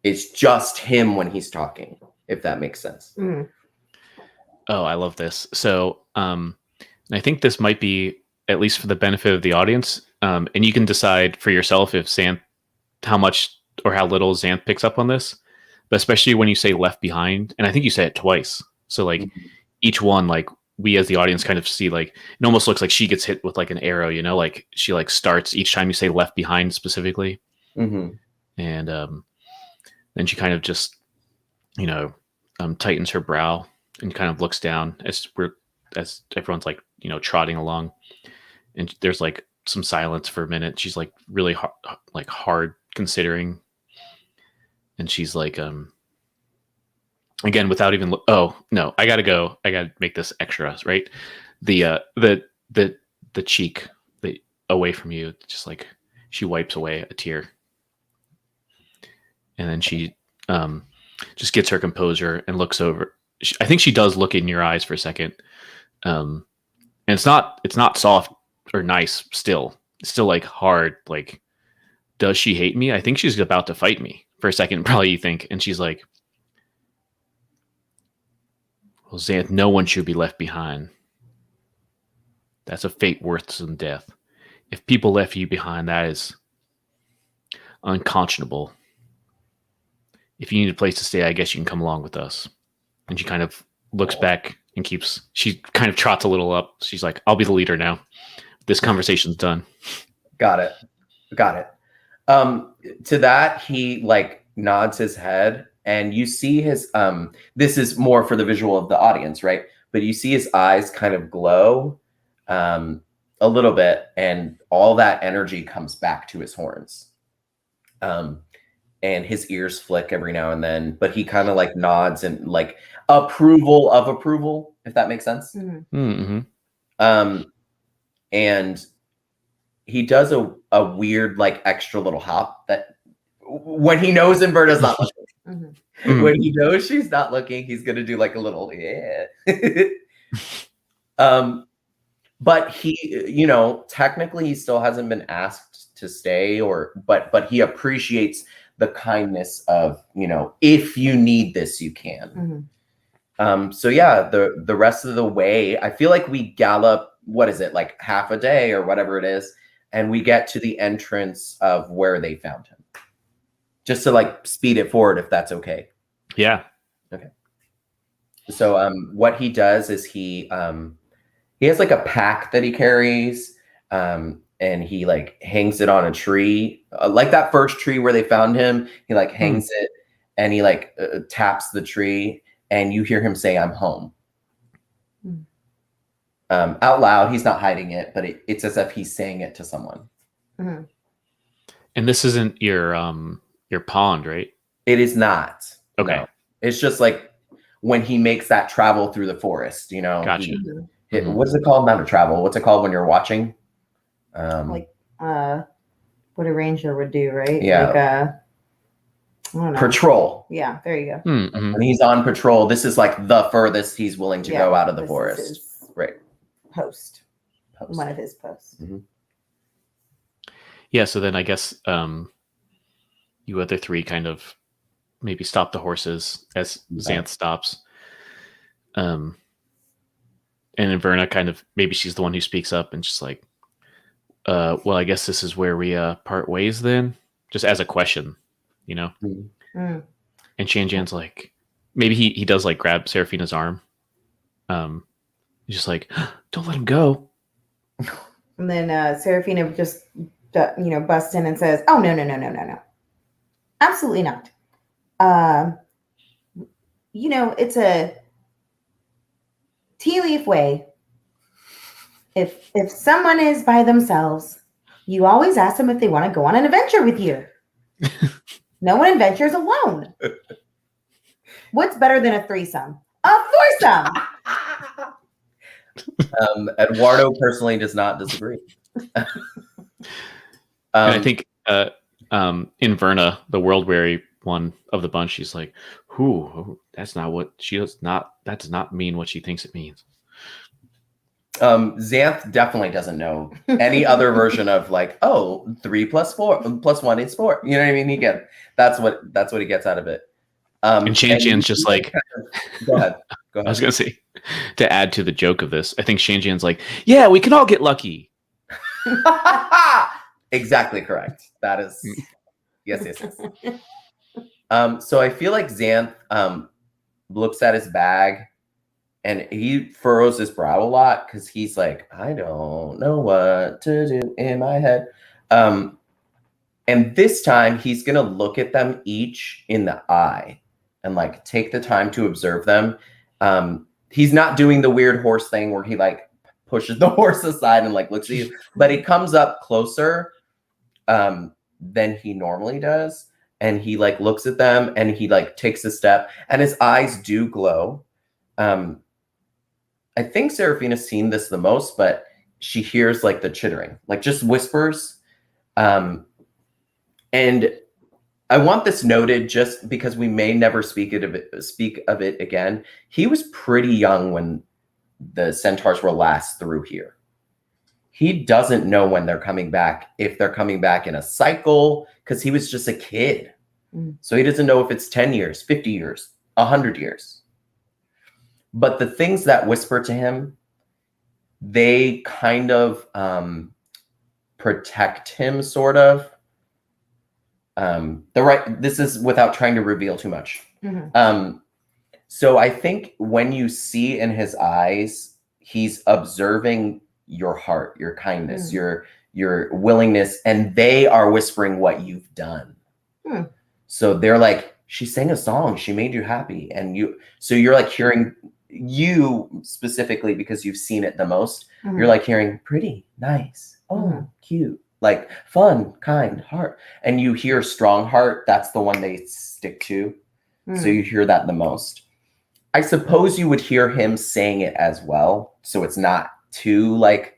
It's just him when he's talking, if that makes sense. Mm. Oh, I love this. So I think this might be, at least for the benefit of the audience, and you can decide for yourself if how much or how little Xanth picks up on this. but especially when you say left behind, and I think you say it twice. So like each one, like we as the audience kind of see like it almost looks like she gets hit with like an arrow, you know, like she like starts each time you say left behind specifically. Mm-hmm. And then she kind of just, you know, tightens her brow and kind of looks down as everyone's like, you know, trotting along, and there's like some silence for a minute. She's like really hard considering, and she's like, again, without even oh no, I gotta make this extra, right? The cheek away from you, just like she wipes away a tear, and then she just gets her composure and looks over. I think she does look in your eyes for a second, and it's not soft or nice. It's still like hard. Like, does she hate me? I think she's about to fight me for a second. Probably, you think, and she's like, "Well, Xanth, no one should be left behind. That's a fate worse than death. If people left you behind, that is unconscionable. If you need a place to stay, I guess you can come along with us." And she kind of looks back and she kind of trots a little up. She's like, "I'll be the leader now. This conversation's done." Got it. To that, he like nods his head, and you see his this is more for the visual of the audience, right? But you see his eyes kind of glow a little bit, and all that energy comes back to his horns. And his ears flick every now and then, but he kind of like nods and like approval, if that makes sense. Mm-hmm. And he does a weird like extra little hop that when he knows Inverna's not looking. Mm-hmm. When he knows she's not looking, he's gonna do like a little yeah. But he, you know, technically he still hasn't been asked to stay, but he appreciates the kindness of, you know, if you need this, you can. So yeah, the rest of the way, I feel like we gallop, what is it, like half a day or whatever it is, and we get to the entrance of where they found him. Just to like speed it forward, if that's okay. Yeah. Okay. So what he does is he has like a pack that he carries, and he like hangs it on a tree, like that first tree where they found him. He like hangs it, and he like taps the tree, and you hear him say, "I'm home." Out loud. He's not hiding it, but it's as if he's saying it to someone. Mm-hmm. And this isn't your pond, right? It is not. Okay. No. It's just like when he makes that travel through the forest, you know. Gotcha. What's it called? Not a travel. What's it called when you're watching? Like what a ranger would do, right? Yeah. Like I don't know. Patrol. Yeah, there you go. Mm-hmm. When he's on patrol, this is like the furthest he's willing to go out of the this is forest. his Right. Post. One of his posts. Mm-hmm. Yeah, so then I guess you other three kind of maybe stop the horses as Xanth stops. And Inverna kind of, maybe she's the one who speaks up and just like, well, I guess this is where we part ways then, just as a question, you know? Mm-hmm. And Shanjan's like, maybe he does like grab Seraphina's arm. Just like, don't let him go. And then Seraphina just, busts in and says, "Oh, no. Absolutely not. It's a tea leaf way. If someone is by themselves, you always ask them if they want to go on an adventure with you. No one adventures alone. What's better than a threesome? A foursome." Eduardo personally does not disagree. And I think Inverna, the world weary one of the bunch, she's like, that's not what she does not, that does not mean what she thinks it means. Xanth definitely doesn't know any other version of like, 3 + 4 + 1 is 4. You know what I mean? That's what he gets out of it. And Shanjan's just like, go ahead. I was gonna say, to add to the joke of this, I think Shanjan's like, yeah, we can all get lucky. Exactly correct. That is yes. So I feel like Xanth looks at his bag and he furrows his brow a lot because he's like, I don't know what to do in my head. And this time he's gonna look at them each in the eye and like take the time to observe them. He's not doing the weird horse thing where he like pushes the horse aside and like looks at you, but he comes up closer than he normally does. And he like looks at them and he like takes a step and his eyes do glow. I think Seraphina's seen this the most, but she hears like the chittering, like just whispers. And I want this noted just because we may never speak of it again. He was pretty young when the centaurs were last through here. He doesn't know when they're coming back, if they're coming back in a cycle, because he was just a kid. So he doesn't know if it's 10 years, 50 years, 100 years. But the things that whisper to him, they kind of protect him, sort of. This is without trying to reveal too much. So I think when you see in his eyes, he's observing your heart, your kindness, your willingness, and they are whispering what you've done. So they're like, she sang a song, she made you happy, and you're like hearing, you specifically because you've seen it the most, you're like hearing pretty, nice, cute, like fun, kind, heart, and you hear strong heart. That's the one they stick to. So you hear that the most. I suppose you would hear him saying it as well, so it's not too like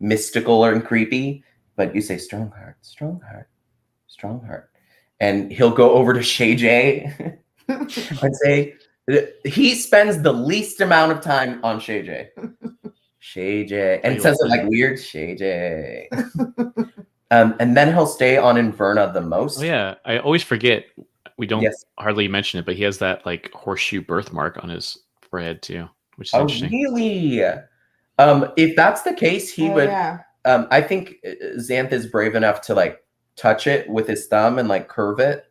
mystical or creepy, but you say strong heart, strong heart, strong heart. And he'll go over to Shay J and say, he spends the least amount of time on Shay J. Shay J. And says it like weird, Shay J. And then he'll stay on Inverna the most. Oh, yeah. I always forget. We don't hardly mention it, but he has that like horseshoe birthmark on his forehead too, which is interesting. Really? If that's the case, he would. Yeah. I think Xanth is brave enough to like touch it with his thumb and like curve it.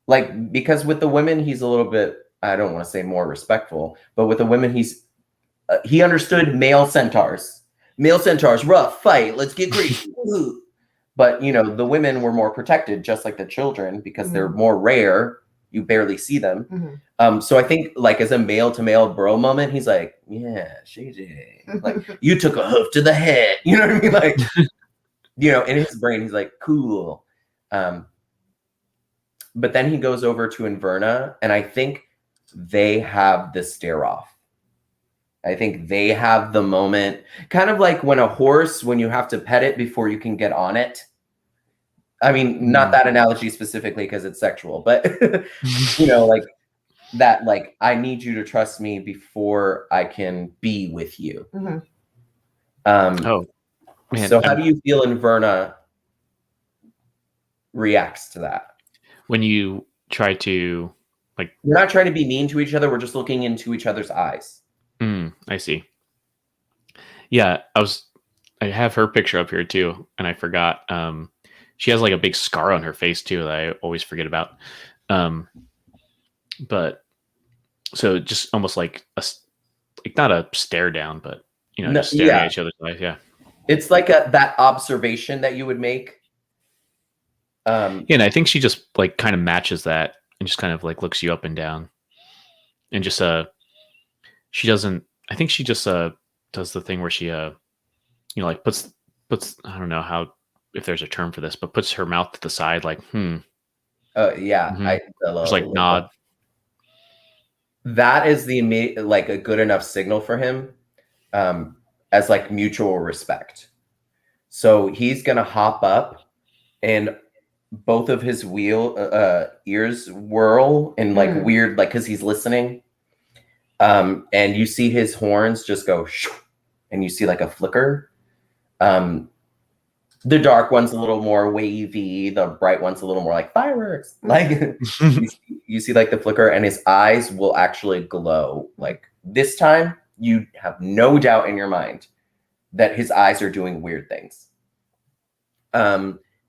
Like, because with the women, he's a little bit, I don't want to say more respectful, but with the women, he understood male centaurs. Male centaurs, rough, fight, let's get greasy. But, you know, the women were more protected, just like the children, because they're more rare. You barely see them. So I think, like, as a male-to-male bro moment, he's like, yeah, Shay. Like, you took a hoof to the head. You know what I mean? Like, you know, in his brain, he's like, cool. But then he goes over to Inverna, and I think they have the stare off. I think they have the moment, kind of like when a horse, when you have to pet it before you can get on it. I mean, not that analogy specifically because it's sexual, but, you know, like that, like, I need you to trust me before I can be with you. Oh, man. So how do you feel Inverna reacts to that? When you try to, like, we're not trying to be mean to each other. We're just looking into each other's eyes. I see. Yeah, I have her picture up here too, and I forgot. She has like a big scar on her face too that I always forget about. But so just almost like not a stare down, but you know, just staring at each other's eyes. Yeah, it's like that observation that you would make. Yeah, and I think she just like kind of matches that and just kind of like looks you up and down, and just she doesn't. I think she just does the thing where she you know, like puts I don't know how, if there's a term for this, but puts her mouth to the side like yeah, just like nod. That is like a good enough signal for him as like mutual respect. So he's gonna hop up and both of his ears whirl and like weird, like, because he's listening. And you see his horns just go shoo, and you see like a flicker. The dark one's a little more wavy, the bright one's a little more like fireworks. Like you see like the flicker, and his eyes will actually glow. Like this time you have no doubt in your mind that his eyes are doing weird things.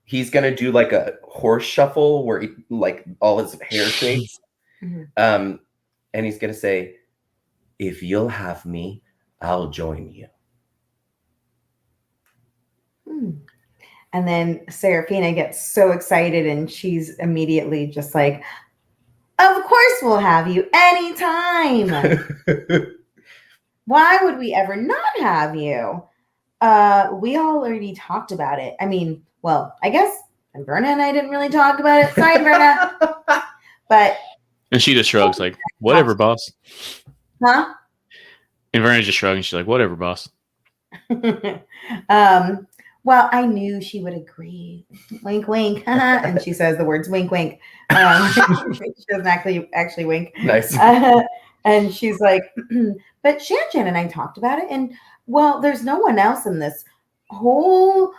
he's gonna do like a horse shuffle where he, like all his hair shakes. And he's gonna say, "If you'll have me, I'll join you." And then Serafina gets so excited and she's immediately just like, of course we'll have you anytime. Why would we ever not have you? We already talked about it. I mean, well, I guess Inverna and I didn't really talk about it. Sorry, Inverna. But And she just shrugs like, whatever, boss. huh? And Verna just shrugs and she's like, whatever, boss. Well, I knew she would agree. Wink, wink. And she says the words wink, wink. She doesn't actually wink. Nice. And she's like, but Shan and I talked about it. And well, there's no one else in this whole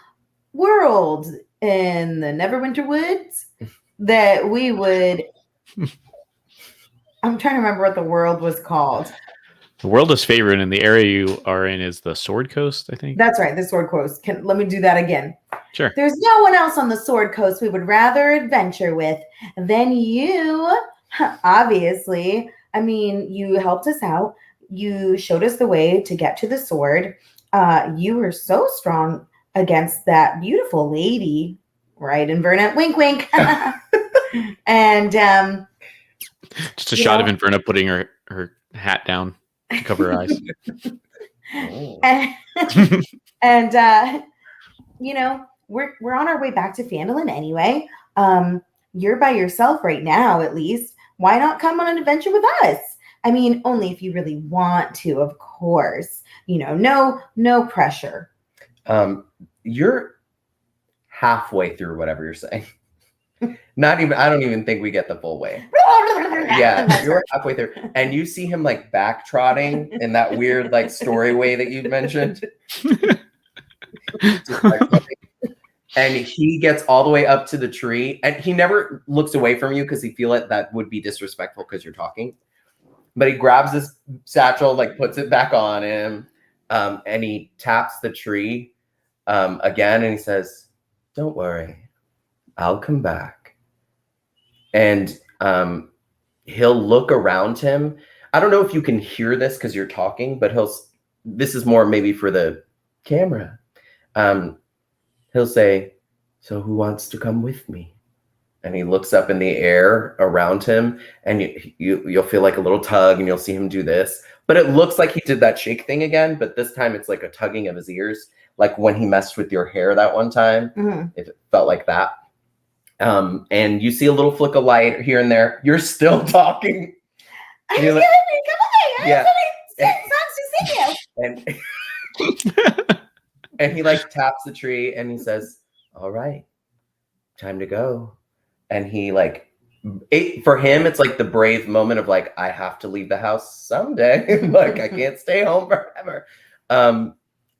world in the Neverwinter Woods that we would. I'm trying to remember what the world was called. The world is favored, and the area you are in is the Sword Coast, I think. That's right, the Sword Coast. Let me do that again. Sure. There's no one else on the Sword Coast we would rather adventure with than you. Obviously. I mean, you helped us out. You showed us the way to get to the sword. You were so strong against that beautiful lady, right, Inverna? Wink, wink. And just a shot of Inverna putting her hat down to cover her eyes. And you know, we're on our way back to Phandalin anyway. You're by yourself right now, at least. Why not come on an adventure with us? I mean, only if you really want to, of course. You know, no pressure. You're halfway through whatever you're saying. Not even, I don't even think we get the full way. Yeah, you're halfway through. And you see him like backtrotting in that weird like story way that you mentioned. And he gets all the way up to the tree and he never looks away from you because he feels like that would be disrespectful because you're talking. But he grabs his satchel, like puts it back on him, and he taps the tree again and he says, "Don't worry, I'll come back." And he'll look around him. I don't know if you can hear this because you're talking, but this is more maybe for the camera. He'll say, "So who wants to come with me?" And he looks up in the air around him and you'll feel like a little tug and you'll see him do this, but it looks like he did that shake thing again, but this time it's like a tugging of his ears. Like when he messed with your hair that one time, it felt like that. And you see a little flick of light here and there. You're still talking. And he like taps the tree and he says, "All right, time to go." And he like, for him, it's like the brave moment of like, I have to leave the house someday. Like I can't stay home forever.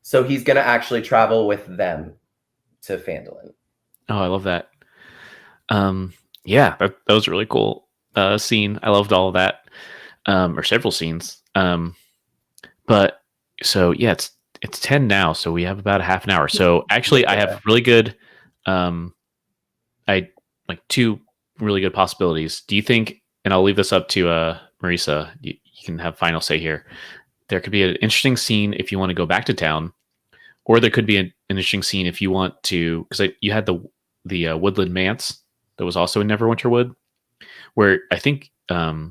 So he's going to actually travel with them to Phandalin. Oh, I love that. Yeah, that was a really cool scene. I loved all of that, or several scenes. But so yeah, it's 10 now, so we have about a half an hour. So actually, I have really good. I like two really good possibilities. Do you think? And I'll leave this up to Marisa. You can have final say here. There could be an interesting scene if you want to go back to town, or there could be an interesting scene if you want to, because you had the woodland manse that was also in Neverwinter Wood, where I think I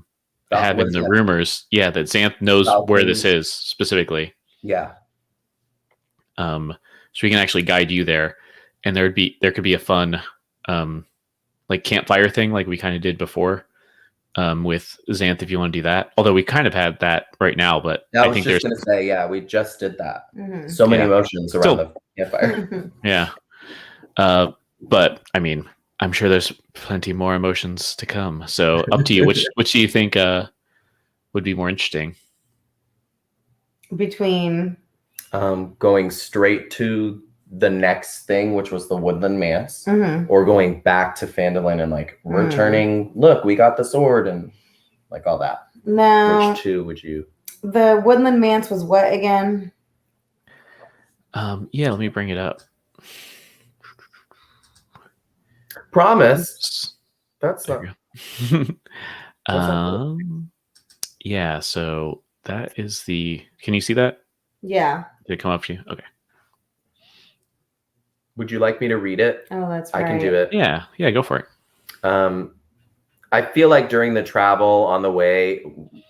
have in the rumors, that Xanth knows where this is specifically. Yeah. So we can actually guide you there, and there could be a fun like campfire thing like we kind of did before with Xanth if you want to do that. Although we kind of had that right now, but I think there's going to say, we just did that. So many emotions around the campfire. Yeah. But I mean, I'm sure there's plenty more emotions to come. So up to you. Which do you think would be more interesting? Between going straight to the next thing, which was the woodland manse, or going back to Phandalin and like returning, look, we got the sword and like all that. No. Which two would you? The woodland manse was what again? Yeah, let me bring it up. Promise. That's There not. you go. not Yeah, so that is the. Can you see that? Yeah. Did it come up to you? Okay. Would you like me to read it? Oh, that's I right. can do it. Yeah, go for it. I feel like during the travel on the way,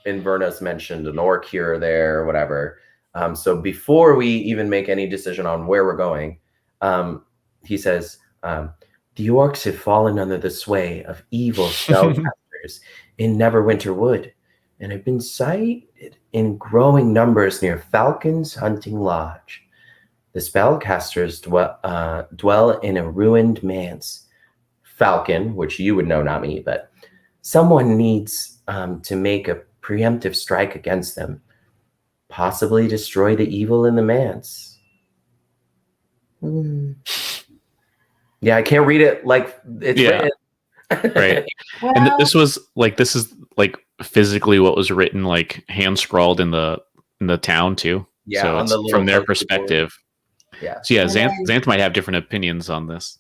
Inverness mentioned an orc here or there or whatever. So before we even make any decision on where we're going, he says, the orcs have fallen under the sway of evil spellcasters in Neverwinter Wood and have been sighted in growing numbers near Falcon's Hunting Lodge. The spellcasters dwell in a ruined manse. Falcon, which you would know, not me, but someone needs to make a preemptive strike against them, possibly destroy the evil in the manse. Mm. Yeah, I can't read it like it's written. Right. Well, And this is like physically what was written, like hand scrawled in the town too. Yeah, so on it's the little from their poster board. perspective. Yeah. So yeah, And Xanth, then- Xanth might have different opinions on this.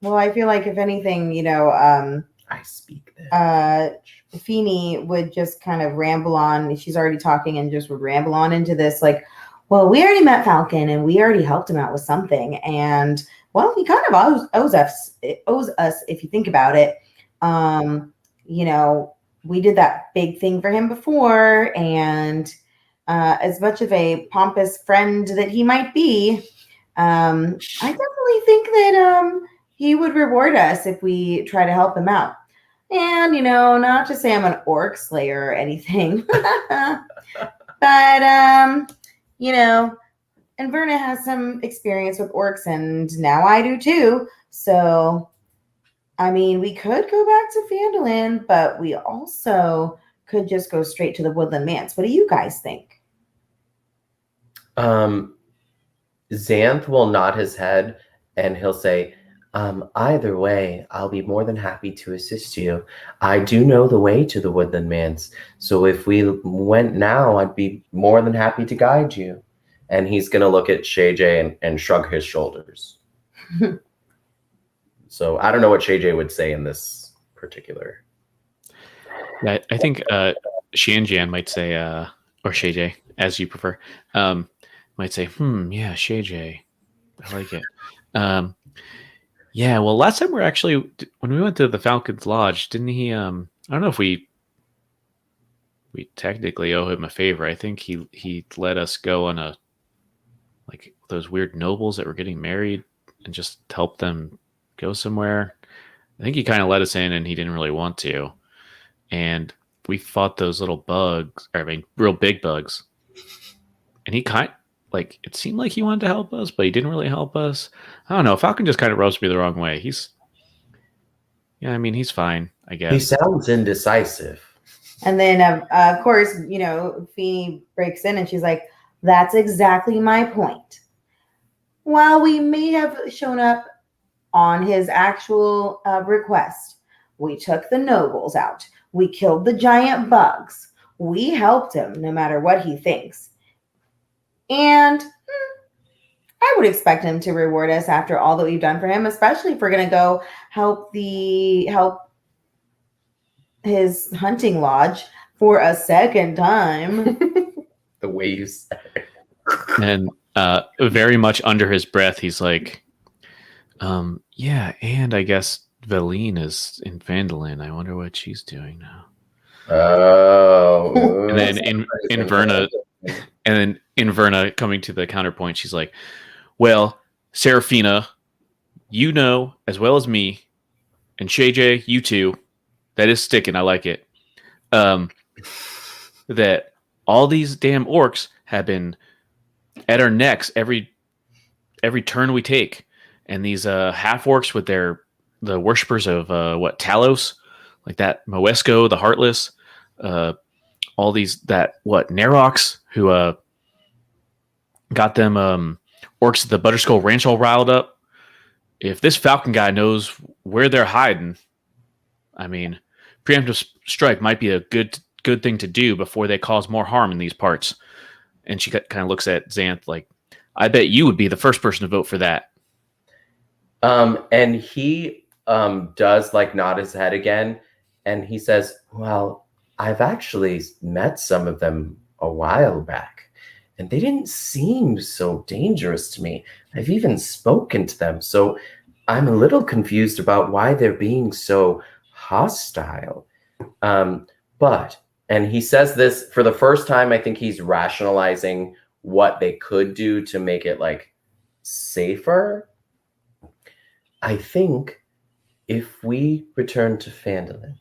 well, I feel like if anything, I speak that. Feeny would just kind of ramble on. She's already talking and just would ramble on into this, like, well, we already met Falcon and we already helped him out with something. And, well, he kind of owes us, if you think about it. We did that big thing for him before. And as much of a pompous friend that he might be, I definitely think that he would reward us if we try to help him out. And, not to say I'm an orc slayer or anything, but, Inverna has some experience with orcs, and now I do too. So, I mean, we could go back to Phandalin, but we also could just go straight to the Woodland Manse. What do you guys think? Xanth will nod his head and he'll say, either way, I'll be more than happy to assist you. I do know the way to the Woodland Manse, so if we went now, I'd be more than happy to guide you. And he's going to look at Shay J and shrug his shoulders. So I don't know what Shay J would say in this particular. Yeah, I think Xianjian might say, or Shay J, as you prefer, might say, yeah, Shay J. I like it. Yeah, well, last time when we went to the Falcon's Lodge, didn't he, I don't know if we technically owe him a favor. I think he let us go on like those weird nobles that were getting married and just help them go somewhere. I think he kind of let us in and he didn't really want to. And we fought those little bugs, real big bugs. And he it seemed like he wanted to help us, but he didn't really help us. I don't know. Falcon just kind of rubs me the wrong way. He's fine, I guess. He sounds indecisive. And then, of course, Feeny breaks in and she's like, that's exactly my point. While we may have shown up on his actual request, we took the nobles out. We killed the giant bugs. We helped him no matter what he thinks. And I would expect him to reward us after all that we've done for him, especially if we're going to go help his hunting lodge for a second time. The way you said it. And very much under his breath, he's like, yeah, and I guess Valine is in Phandalin. I wonder what she's doing now. Oh. And then Inverna coming to the counterpoint, she's like, well, Seraphina, you know as well as me, and Shay J, you too, that is sticking. I like it. That all these damn orcs have been at our necks every turn we take, and these half orcs with the worshippers of Talos, like that Moesco, the Heartless, all these Narox who got them orcs at the Butterskull Ranch all riled up. If this Falcon guy knows where they're hiding, I mean, preemptive strike might be a good thing to do before they cause more harm in these parts. And she kind of looks at Xanth like, I bet you would be the first person to vote for that. And he does like nod his head again, and he says, well, I've actually met some of them a while back, and they didn't seem so dangerous to me. I've even spoken to them, so I'm a little confused about why they're being so hostile. But, and he says this for the first time, I think he's rationalizing what they could do to make it like safer. I think if we return to Phandalin,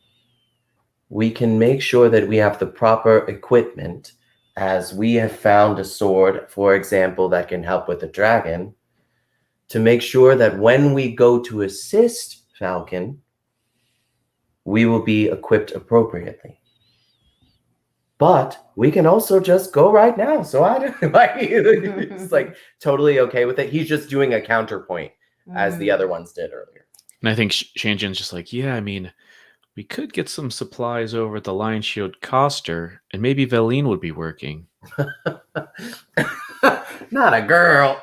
we can make sure that we have the proper equipment, as we have found a sword, for example, that can help with the dragon, to make sure that when we go to assist Falcon, we will be equipped appropriately. But we can also just go right now. So I don't like he's like totally okay with it. He's just doing a counterpoint as the other ones did earlier. And I think Shanjian's just like, yeah, I mean, we could get some supplies over at the Lion Shield Coster, and maybe Valine would be working. Not a girl.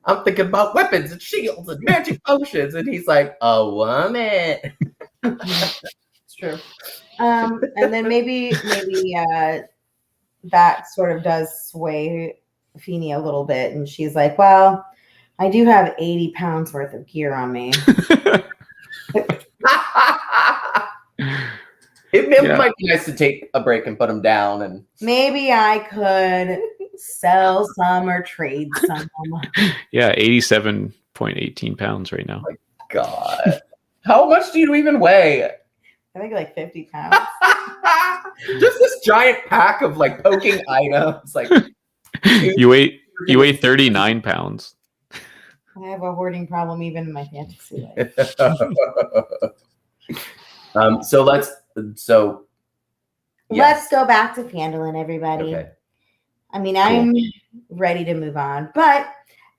I'm thinking about weapons and shields and magic potions, and he's like, a woman. It's true. And then maybe that sort of does sway Feeny a little bit, and she's like, well, I do have 80 pounds worth of gear on me. It might be nice to take a break and put him down, and maybe I could sell some or trade some. Yeah, 87.18 pounds right now. God, how much do you even weigh? I think like 50 pounds. Just this giant pack of like poking items. Like you weigh 39 pounds. I have a hoarding problem even in my fantasy life. Let's go back to Phandalin, everybody. Okay. I mean, I'm ready to move on, but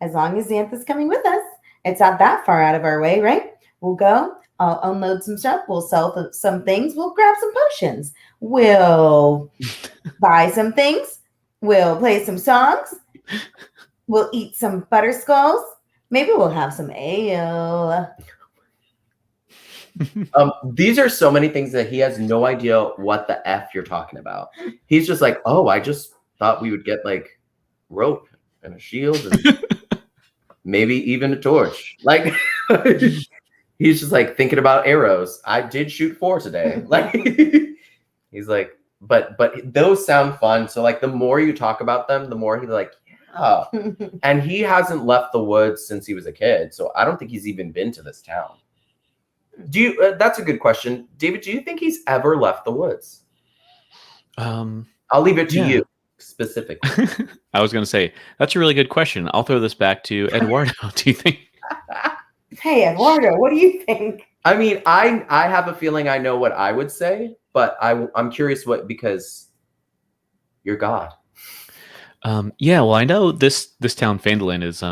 as long as Xanth is coming with us, it's not that far out of our way, right? We'll go. I'll unload some stuff. We'll sell some things. We'll grab some potions. We'll buy some things. We'll play some songs. We'll eat some butterskulls. Maybe we'll have some ale. These are so many things that he has no idea what the F you're talking about. He's just like, oh, I just thought we would get like rope and a shield and maybe even a torch. Like he's just like thinking about arrows. I did shoot 4 today. Like he's like, but those sound fun. So like the more you talk about them, the more he's like, yeah. And he hasn't left the woods since he was a kid. So I don't think he's even been to this town. Do you? That's a good question, David. Do you think he's ever left the woods? I'll leave it to you specifically. I was going to say that's a really good question. I'll throw this back to Eduardo. Do you think? Hey, Eduardo, what do you think? I mean, I have a feeling I know what I would say, but I'm curious because you're God. Yeah, well, I know this town Phandalin is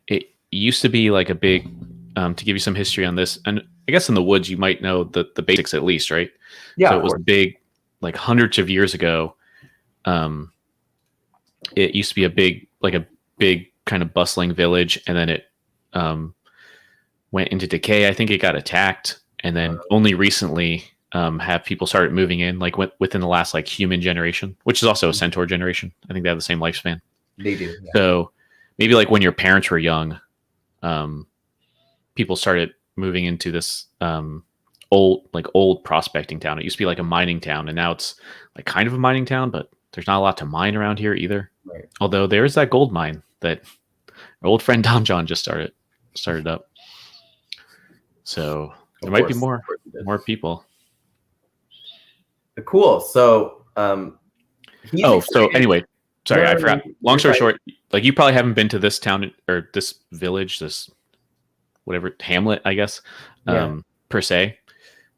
it used to be like a big to give you some history on this, and I guess in the woods you might know the basics at least, right? Yeah. So it was big, like hundreds of years ago. It used to be a big kind of bustling village, and then it went into decay. I think it got attacked, and then only recently have people started moving in, like within the last like human generation, which is also a centaur generation. I think they have the same lifespan. They do. Yeah. So maybe like when your parents were young, people started moving into this old prospecting town. It used to be like a mining town, and now it's like kind of a mining town, but there's not a lot to mine around here either. Right. Although there's that gold mine that our old friend Don John just started up. So there might be more people. Cool. So anyway, sorry, I forgot. Long story short, like you probably haven't been to this town or this village, this whatever hamlet, I guess, per se,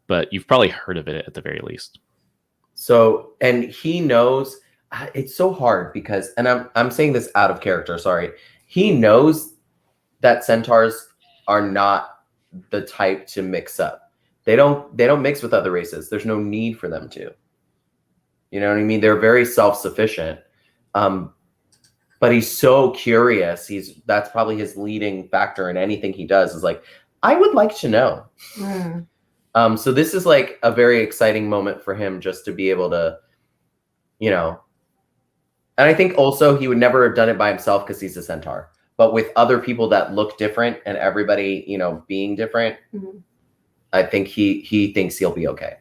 but you've probably heard of it at the very least. So, and he knows it's so hard because, and I'm saying this out of character. Sorry, he knows that centaurs are not the type to mix up. They don't mix with other races. There's no need for them to. You know what I mean? They're very self-sufficient. But he's so curious. That's probably his leading factor in anything he does is like, I would like to know. Mm. So this is like a very exciting moment for him just to be able to, you know, and I think also he would never have done it by himself because he's a centaur, but with other people that look different and everybody, you know, being different, Mhm. I think he thinks he'll be okay.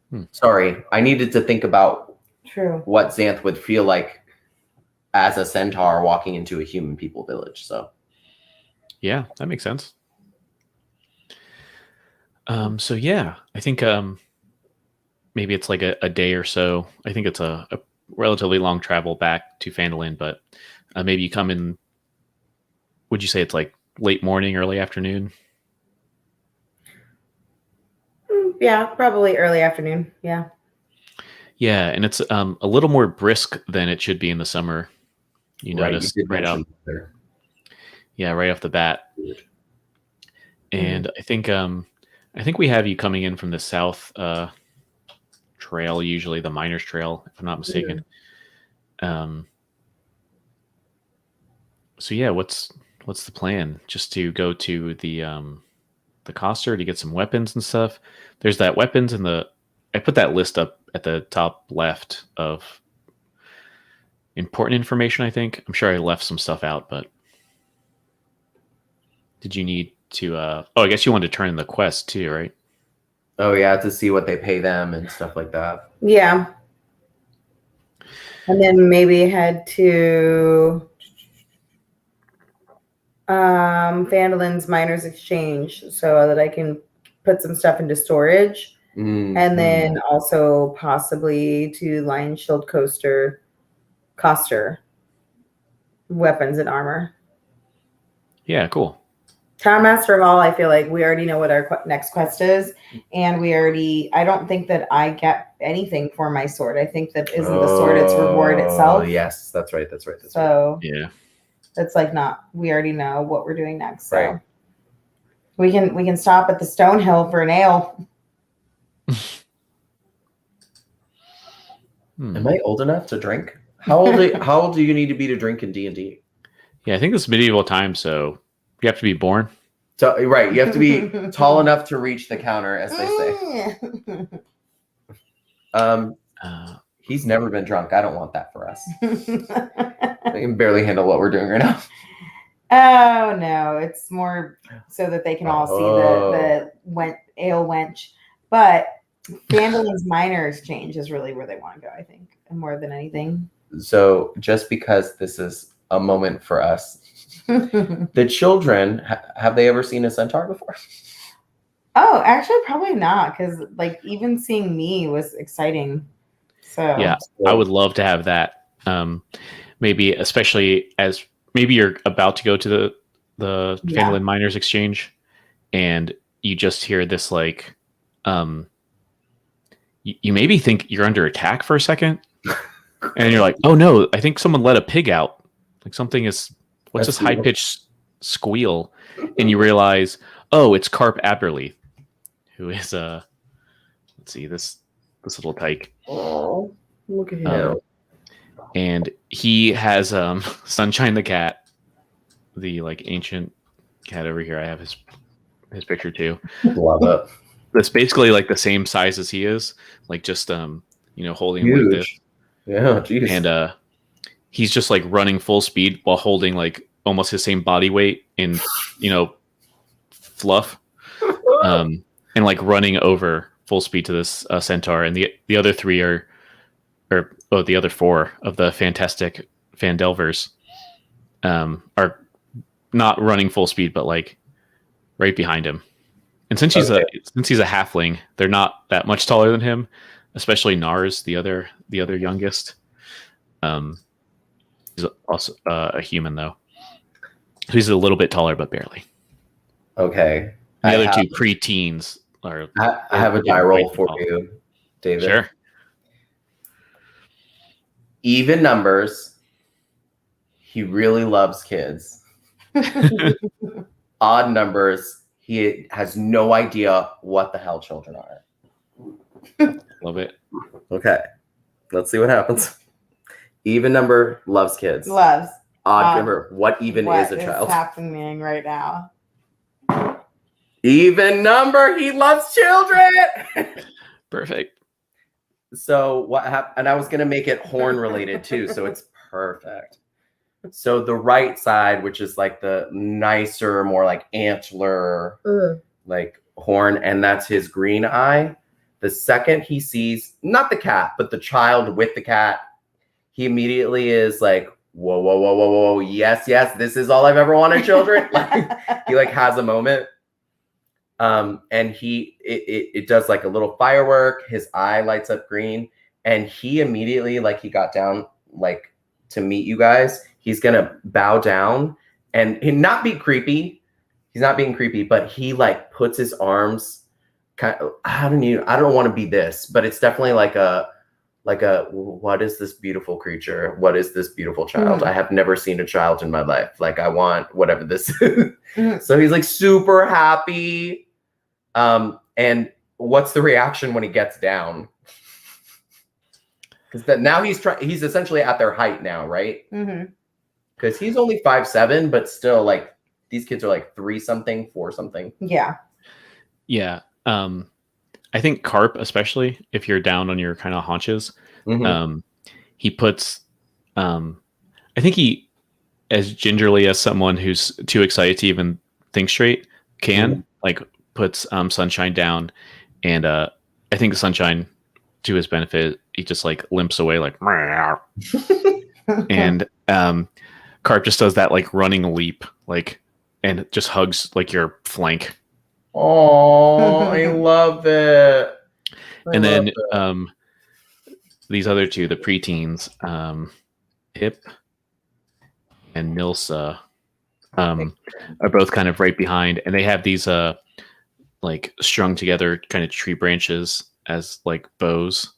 Hmm. Sorry, I needed to think about True. what Xanth would feel like as a centaur walking into a human people village. So Yeah, that makes sense. So yeah, I think maybe it's like a day or so. I think it's a relatively long travel back to Phandalin, but maybe you come in. Would you say it's like late morning, early afternoon? Yeah, probably early afternoon. Yeah. Yeah, and it's a little more brisk than it should be in the summer. You right, you notice did right mention off, there. yeah, right off the bat. And I think we have you coming in from the south trail, usually the Miners Trail, if I'm not mistaken. Um, so yeah, what's the plan? Just to go to the Coster to get some weapons and stuff. There's that weapons in the. I put that list up at the top left of important information. I think I'm sure I left some stuff out, but did you need to? Oh, I guess you wanted to turn in the quest too, right? Oh yeah, to see what they pay them and stuff like that. Yeah. And then maybe head to Phandalin's Miners Exchange so that I can put some stuff into storage. Mm, And then also possibly to Lion Shield Coster weapons and armor. Yeah, cool. Town Master of All, I feel like we already know what our next quest is. And I don't think that I get anything for my sword. I think that isn't the sword, it's reward itself. Yes, that's right. That's right. That's right. So Yeah. it's like we already know what we're doing next. So Right. we can stop at the Stone Hill for an ale. Am I old enough to drink? How old do you need to be to drink in D&D? Yeah, I think it's medieval time, so you have to be born. So right, you have to be tall enough to reach the counter, as they say. He's never been drunk. I don't want that for us. I can barely handle what we're doing right now. Oh no, it's more so that they can all see the ale wench. But Phandalin's Minor Exchange is really where they want to go, I think, and more than anything. So just because this is a moment for us, the children, have they ever seen a centaur before? Oh, actually, probably not, because like even seeing me was exciting. So Yeah, I would love to have that. Maybe especially as maybe you're about to go to the Phandalin Miners Exchange, and you just hear this like, you maybe think you're under attack for a second, and you're like, oh no, I think someone let a pig out. Like something is. What's this high pitched squeal? And you realize, oh, it's Carp Aberly, who is let's see, this little tyke. Oh, look at him. And he has Sunshine the cat, the like ancient cat over here. I have his picture too. Love it. That's basically like the same size as he is, like just holding him like this. Yeah, geez. And he's just like running full speed while holding like almost his same body weight in fluff, and like running over full speed to this centaur. And the other three the other four of the fantastic Phandelvers are not running full speed, but like right behind him. And since he's a halfling, they're not that much taller than him, especially Nars, the other youngest. He's also a human though. He's a little bit taller, but barely. Okay. The other two pre-teens are. I have a die roll for you, David. Sure. Even numbers. He really loves kids. Odd numbers. He has no idea what the hell children are. Love it. Okay. Let's see what happens. Even number loves kids. Loves. Odd number. What even is a child? What's happening right now? Even number. He loves children. Perfect. So what happened? And I was gonna make it horn related too, so it's perfect. So the right side, which is like the nicer, more like antler, like horn, and that's his green eye. The second he sees not the cat, but the child with the cat, he immediately is like, whoa, whoa, whoa, whoa, whoa, yes, yes, this is all I've ever wanted, children. Like he like has a moment. And it does like a little firework. His eye lights up green, and he immediately, like, he got down like to meet you guys. He's gonna bow down and not be creepy. He's not being creepy, but he like puts his arms kind of, I don't want to be this, but it's definitely like a what is this beautiful creature? What is this beautiful child? I have never seen a child in my life. Like, I want whatever this is. So he's like super happy. And what's the reaction when he gets down? Because now he's essentially at their height now, right? Because he's only 5'7", but still, like, these kids are like 3 something, 4 something. Yeah. Yeah. I think carp, especially if you're down on your kind of haunches, he puts, I think he, as gingerly as someone who's too excited to even think straight can, like, puts Sunshine down, and I think Sunshine, to his benefit, he just like limps away like, and Carp just does that like running leap, like, and just hugs like your flank. Oh, I love it. And then these other two, the preteens, Pip and Nilsa, are both kind of right behind, and they have these like strung together kind of tree branches as like bows,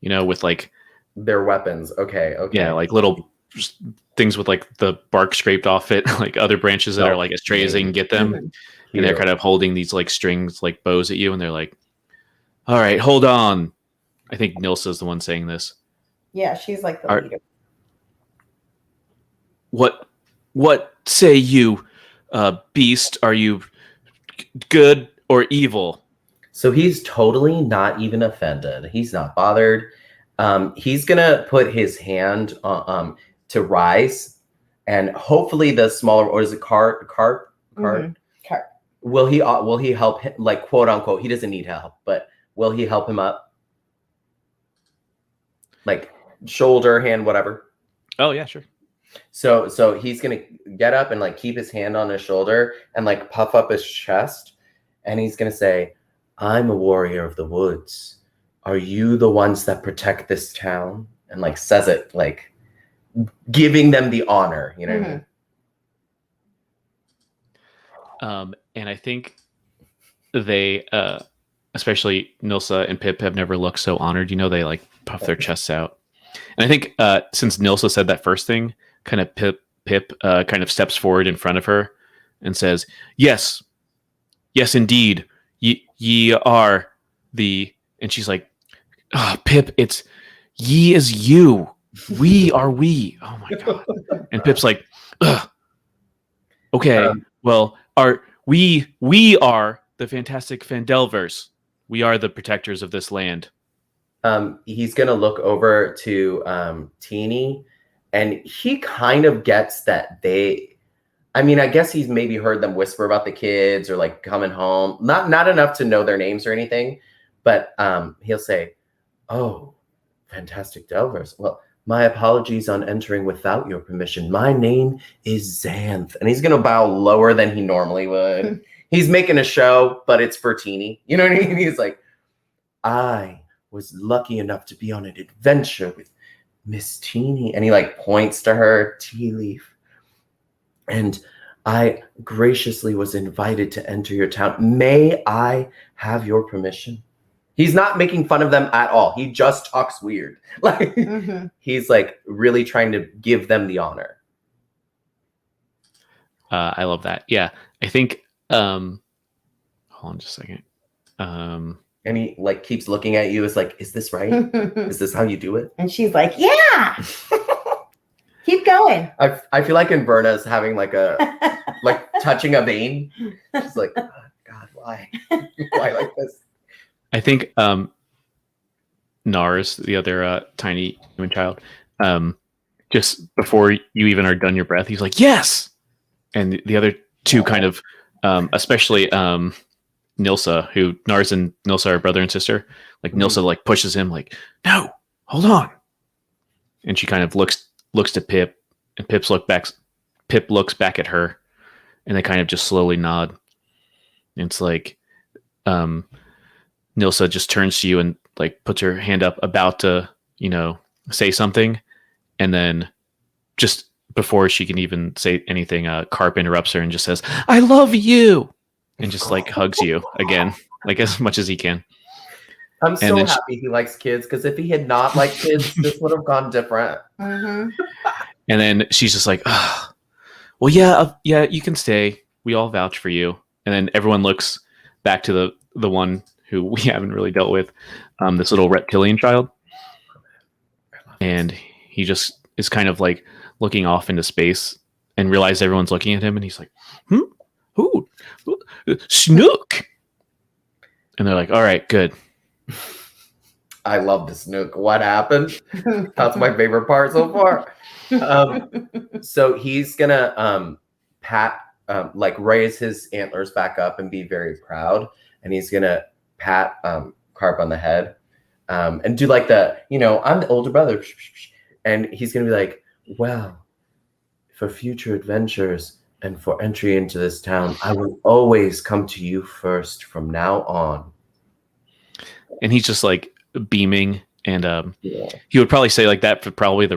you know, with like their weapons. Okay. Yeah, like little things with like the bark scraped off it, like other branches that are like as straight as they can get them. And they're kind of holding these like strings, like bows at you, and they're like, all right, hold on. I think Nilsa's the one saying this. Yeah, she's like the leader. What say you, beast? Are you good or evil? So he's totally not even offended. He's not bothered. He's gonna put his hand to rise, and hopefully the smaller, or is it carp? Carp. Will he help him, like, quote unquote? He doesn't need help, but will he help him up? Like shoulder, hand, whatever. Oh yeah, sure. So he's gonna get up and like keep his hand on his shoulder and like puff up his chest, and he's gonna say, I'm a warrior of the woods. Are you the ones that protect this town? And like says it like giving them the honor, you know what I mean? And I think they, especially Nilsa and Pip, have never looked so honored. You know, they like puff their chests out. And I think since Nilsa said that first thing, kind of Pip kind of steps forward in front of her and says, yes, indeed. Ye are the, and she's like, Pip, it's ye is you. We are we. Oh my God. And Pip's like, ugh. Okay, well, we are the fantastic Fandelverse. We are the protectors of this land. He's gonna look over to Teeny, and he kind of gets that I mean, I guess he's maybe heard them whisper about the kids or like coming home. Not enough to know their names or anything, but he'll say, oh, fantastic Delvers. Well, my apologies on entering without your permission. My name is Xanth. And he's going to bow lower than he normally would. He's making a show, but it's for Teeny. You know what I mean? He's like, I was lucky enough to be on an adventure with Miss Teeny. And he like points to her, Tea Leaf. And I graciously was invited to enter your town. May I have your permission? He's not making fun of them at all. He just talks weird. Like he's like really trying to give them the honor. I love that. Yeah, I think. Hold on just a second. And he like keeps looking at you. Is like, is this right? Is this how you do it? And she's like, yeah. Keep going. I feel like Inverna's having like a like touching a vein. She's like, oh, God, Why? Why like this? I think Nars, the other tiny human child, just before you even are done your breath, he's like, yes! And the other two kind of, especially Nilsa, who Nars and Nilsa are brother and sister, like Nilsa like pushes him like, no, hold on. And she kind of looks to Pip, and Pip looks back at her, and they kind of just slowly nod. And it's like Nilsa just turns to you and like puts her hand up, about to, say something, and then just before she can even say anything, Carp interrupts her and just says, "I love you," and just like hugs you again, like as much as he can. I'm so happy he likes kids, because if he had not liked kids, this would have gone different. Mm-hmm. And then she's just like, oh, well, yeah, you can stay. We all vouch for you. And then everyone looks back to the one who we haven't really dealt with, this little reptilian child. And he just is kind of like looking off into space and realizes everyone's looking at him. And he's like, ooh, Snook. And they're like, all right, good. I love the Snook. What happened? That's my favorite part so far. So he's gonna pat, like raise his antlers back up and be very proud, and he's gonna pat Carp on the head, and do like the, I'm the older brother, and he's gonna be like, well, for future adventures and for entry into this town, I will always come to you first from now on. And he's just like beaming, and he would probably say like that for probably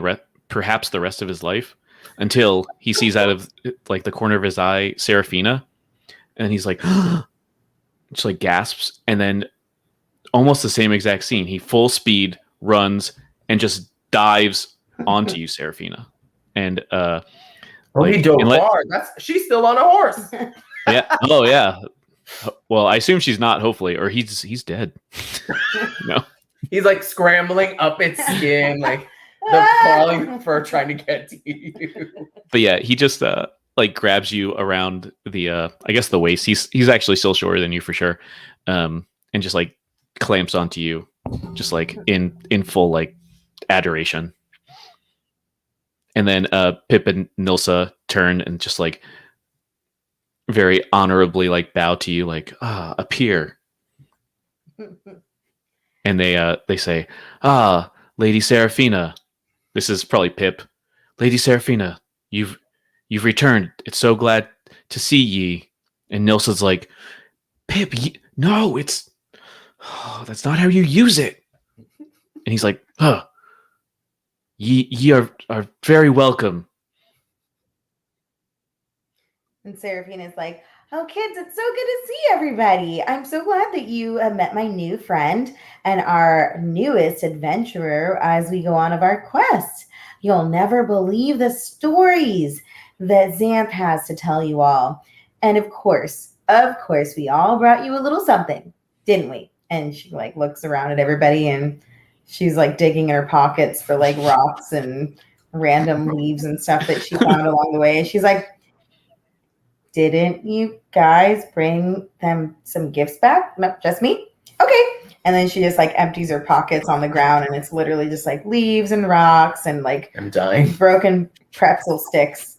perhaps the rest of his life, until he sees out of like the corner of his eye Seraphina, and he's like, just like gasps, and then almost the same exact scene, he full speed runs and just dives onto you, Seraphina, and he dove hard. She's still on a horse. Yeah. Oh yeah. Well, I assume she's not, hopefully, or he's dead. No. He's like scrambling up its skin, like the crawling fur trying to get to you. But yeah, he just like grabs you around the I guess the waist. He's actually still shorter than you for sure. And just like clamps onto you, just like in full like adoration. And then Pip and Nilsa turn and just like very honorably like bow to you, like, appear. And they say, Lady Seraphina. This is probably Pip. Lady Seraphina, you've returned. It's so glad to see ye. And Nilsa's like, Pip, no, that's not how you use it. And he's like, ye are very welcome. And Seraphina's like, oh, kids, it's so good to see everybody. I'm so glad that you have met my new friend and our newest adventurer as we go on of our quest. You'll never believe the stories that Xanth has to tell you all. And of course, we all brought you a little something, didn't we? And she like looks around at everybody, and she's like digging in her pockets for like rocks and random leaves and stuff that she found along the way. And she's like, didn't you guys bring them some gifts back? No, just me? Okay. And then she just like empties her pockets on the ground, and it's literally just like leaves and rocks and like I'm dying. Broken pretzel sticks.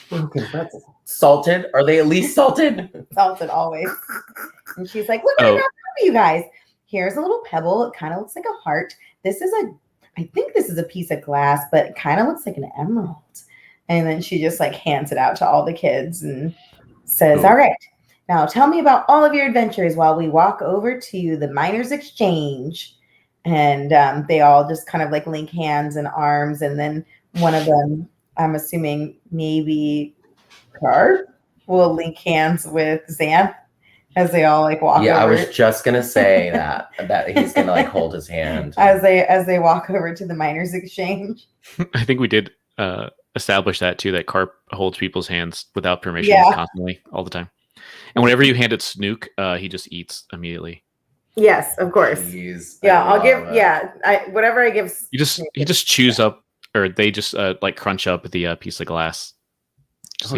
Broken pretzel. Salted? Are they at least salted? Salted always. And she's like, look what I got for you guys. Here's a little pebble. It kind of looks like a heart. I think this is a piece of glass, but it kind of looks like an emerald. And then she just like hands it out to all the kids and says, all right, now tell me about all of your adventures while we walk over to the Miners' Exchange. And they all just kind of like link hands and arms. And then one of them, I'm assuming maybe Carp, will link hands with Xanth as they all like walk over. Yeah, I was just going to say that he's going to like hold his hand. As they walk over to the Miners' Exchange. I think we did establish that too, that Carp holds people's hands without permission constantly all the time. And whenever you hand it Snook, he just eats immediately. Yes, of course. Jeez, yeah, I'll give whatever I give. He just chews up, or they just like crunch up the piece of glass. Just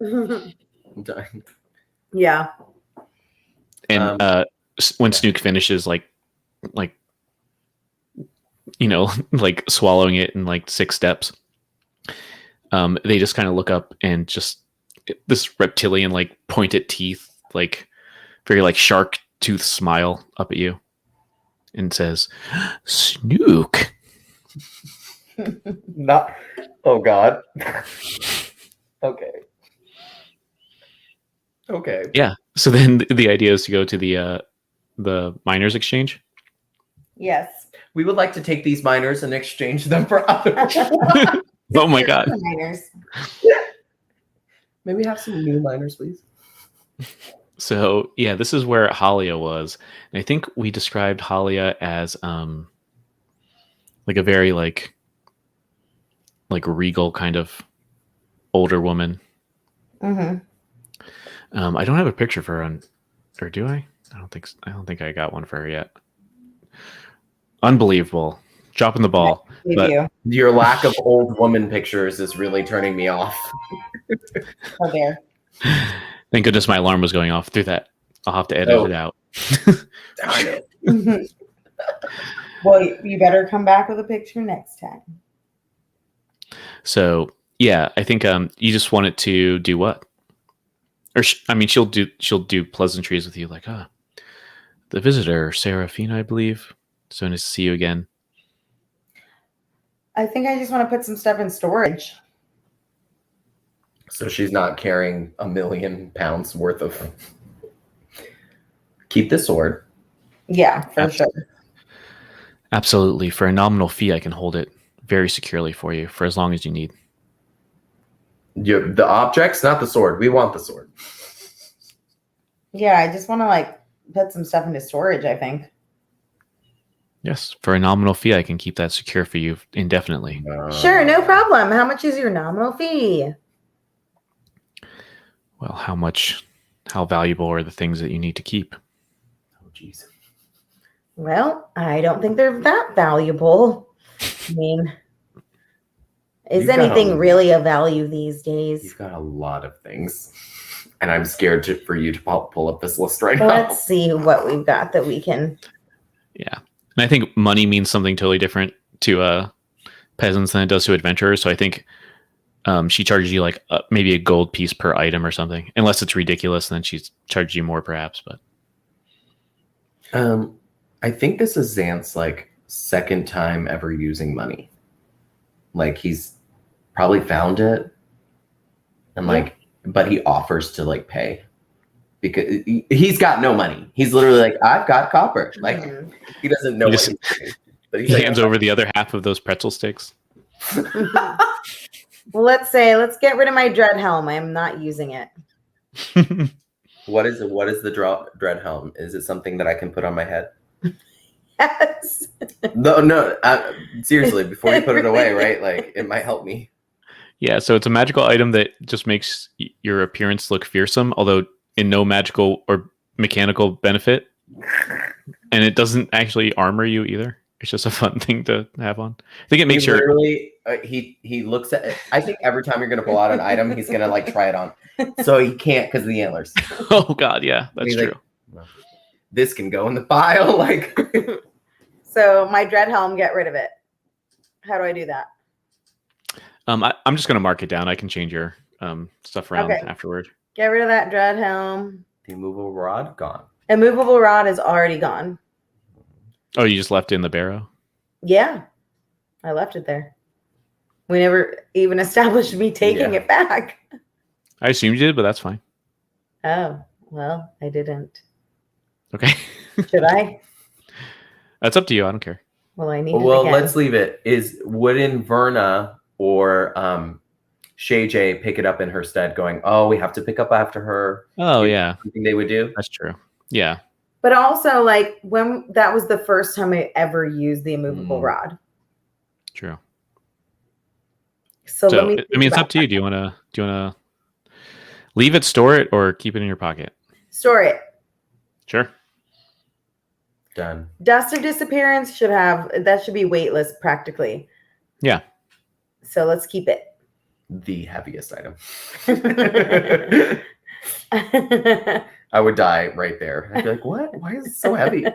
I'm dying. Yeah. And when Snook finishes, like like swallowing it in like 6 steps, they just kind of look up and just this reptilian like pointed teeth, like very like shark tooth smile up at you, and says, "Snook." Not. Oh God. Okay. Okay. Yeah. So then the idea is to go to the miners exchange. Yes. We would like to take these miners and exchange them for other. Oh my God. Miners. May we have some new miners, please? So yeah, this is where Halia was. And I think we described Halia as like a very like regal kind of older woman. Mm-hmm. I don't have a picture for her on, or do I? I don't think I got one for her yet. Unbelievable. Dropping the ball. But You. Your lack of old woman pictures is really turning me off. Oh, there. thank goodness my alarm was going off through that. I'll have to edit it out. Darn it. Well, you better come back with a picture next time. So yeah, I think you just want it to do what? Or she'll do pleasantries with you, like, the visitor, Seraphina, I believe. So nice to see you again. I think I just want to put some stuff in storage. So she's not carrying $1 million worth of. Keep the sword. Yeah, for sure. Absolutely. For a nominal fee, I can hold it very securely for you for as long as you need. The objects, not the sword. We want the sword. Yeah, I just want to like put some stuff into storage, I think. Yes, for a nominal fee, I can keep that secure for you indefinitely. Sure, no problem. How much is your nominal fee? Well, how valuable are the things that you need to keep? Oh, jeez. Well, I don't think they're that valuable. I mean, is You've got anything really of value these days? You've got a lot of things. And I'm scared for you to pull up this list right now. Let's see what we've got that we can. Yeah. And I think money means something totally different to peasants than it does to adventurers. So I think she charges you like maybe a gold piece per item or something. Unless it's ridiculous, then she's charged you more perhaps. But I think this is Xanth's like second time ever using money. Like he's probably found it and like, but he offers to like pay because he's got no money. He's literally like, I've got copper. Like he doesn't know what he's doing. But he hands over the other half of those pretzel sticks. Well, let's get rid of my dread helm. I'm not using it. What is the dread helm? Is it something that I can put on my head? Yes. No. Seriously, before you put it away, right? Like it might help me. Yeah, so it's a magical item that just makes your appearance look fearsome, although in no magical or mechanical benefit. And it doesn't actually armor you either. It's just a fun thing to have on. I think it makes your... Literally, he looks at it. I think every time you're going to pull out an item, he's going to like try it on. So he can't because of the antlers. Oh, God, yeah, that's true. Like, this can go in the pile. Like, So my dread helm, get rid of it. How do I do that? I'm just going to mark it down. I can change your stuff around afterward. Get rid of that dread helm. The immovable rod, gone. Immovable rod is already gone. Oh, you just left it in the barrow? Yeah, I left it there. We never even established me taking it back. I assumed you did, but that's fine. Oh, well, I didn't. Okay. Should I? That's up to you. I don't care. Well, I need Well, again. let's leave it. Wouldn't Verna or Shay J pick it up in her stead going, oh, we have to pick up after her? Oh, yeah. Something they would do? That's true. Yeah. But also, like, when that was the first time I ever used the immovable rod. True. So let me. I mean, it's up to you. Do you want to leave it, store it, or keep it in your pocket? Store it. Sure. Done. Dust of disappearance should be weightless practically. Yeah. So let's keep it. The heaviest item. I would die right there. I'd be like, what? Why is it so heavy?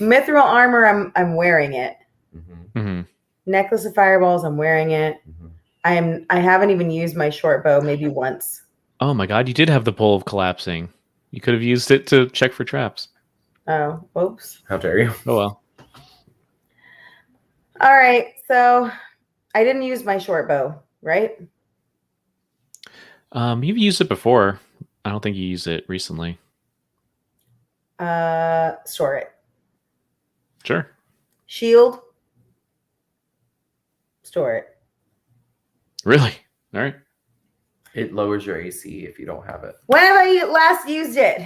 Mithril armor, I'm wearing it. Mm-hmm. Mm-hmm. Necklace of fireballs, I'm wearing it. Mm-hmm. I haven't even used my short bow, maybe once. Oh my god, you did have the pole of collapsing. You could have used it to check for traps. Oh, oops. How dare you? Oh well. All right, so I didn't use my short bow, right? You've used it before. I don't think you used it recently. Store it. Sure. Shield. Store it. Really? All right. It lowers your AC if you don't have it. When have I last used it?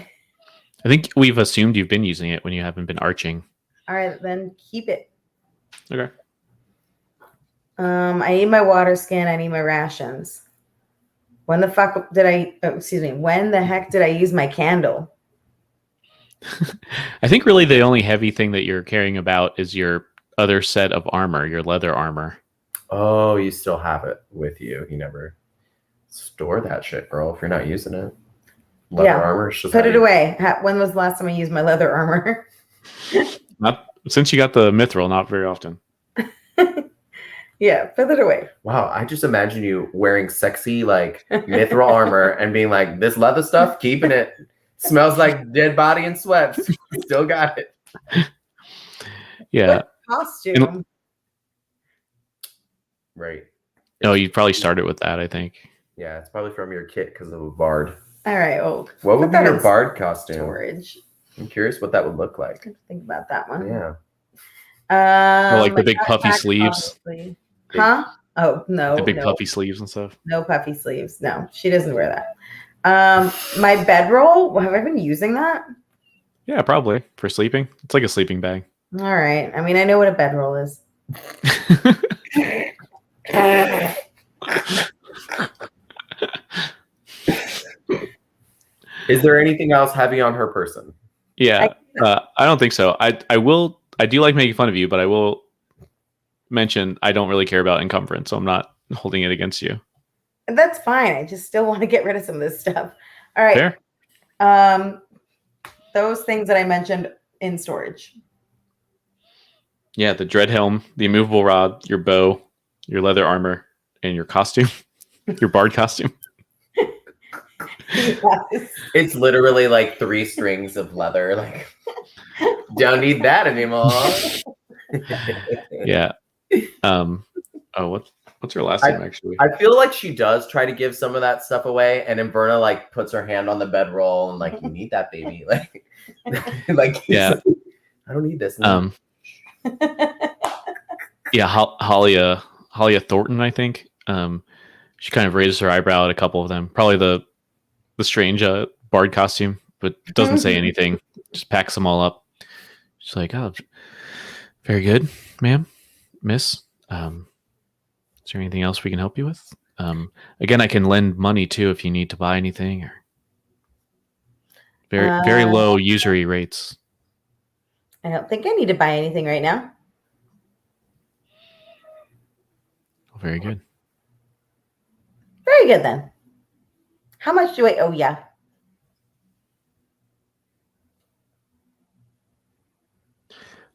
I think we've assumed you've been using it when you haven't been arching. All right, then keep it. Okay. I need my water skin. I need my rations. When the fuck did I? Oh, excuse me. When the heck did I use my candle? I think really the only heavy thing that you're carrying about is your other set of armor, your leather armor. Oh, you still have it with you. You never store that shit, girl, if you're not using it. Leather Yeah. armor. It's just Put it heavy. away. When was the last time I used my leather armor? Not since you got the mithril, not very often. Yeah, put it away. Wow, I just imagine you wearing sexy like mithril armor and being like, this leather stuff, keeping it. Smells like dead body and sweat. Still got it. Yeah. Costume. Right. No, you probably started with that, I think. Yeah, it's probably from your kit because of a bard. All right, old. What would Put be that your in bard costume? storage. I'm curious what that would look like. Think about that one. Yeah. Or like the my big puffy backpack, sleeves. obviously. Huh? Oh no, The big no, puffy sleeves and stuff. no puffy sleeves. No, she doesn't wear that. My bedroll. Have I been using that? Yeah, probably. For sleeping. It's like a sleeping bag. All right. I mean, I know what a bedroll is. Is there anything else heavy on her person? Yeah. I don't think so. I do like making fun of you, but I will mention I don't really care about encumbrance, so I'm not holding it against you. That's fine. I just still want to get rid of some of this stuff. All right. Fair? Those things that I mentioned in storage. Yeah, the dread helm, the immovable rod, your bow, your leather armor, and your costume. Your bard costume. Yes. It's literally like 3 strings of leather. Like, don't need that anymore. Yeah. What's her last name actually? I feel like she does try to give some of that stuff away, and Inverna like puts her hand on the bedroll and like, you need that, baby. Like, Yeah. I don't need this. Yeah, Halia Thornton, I think. She kind of raises her eyebrow at a couple of them. Probably the strange bard costume, but doesn't say anything. Just packs them all up. She's like, "Oh, very good, ma'am, miss. Is there anything else we can help you with? Again, I can lend money too if you need to buy anything. Or very low usury rates. I don't think I need to buy anything right now. Oh, very good. Very good then. How much do I owe ya?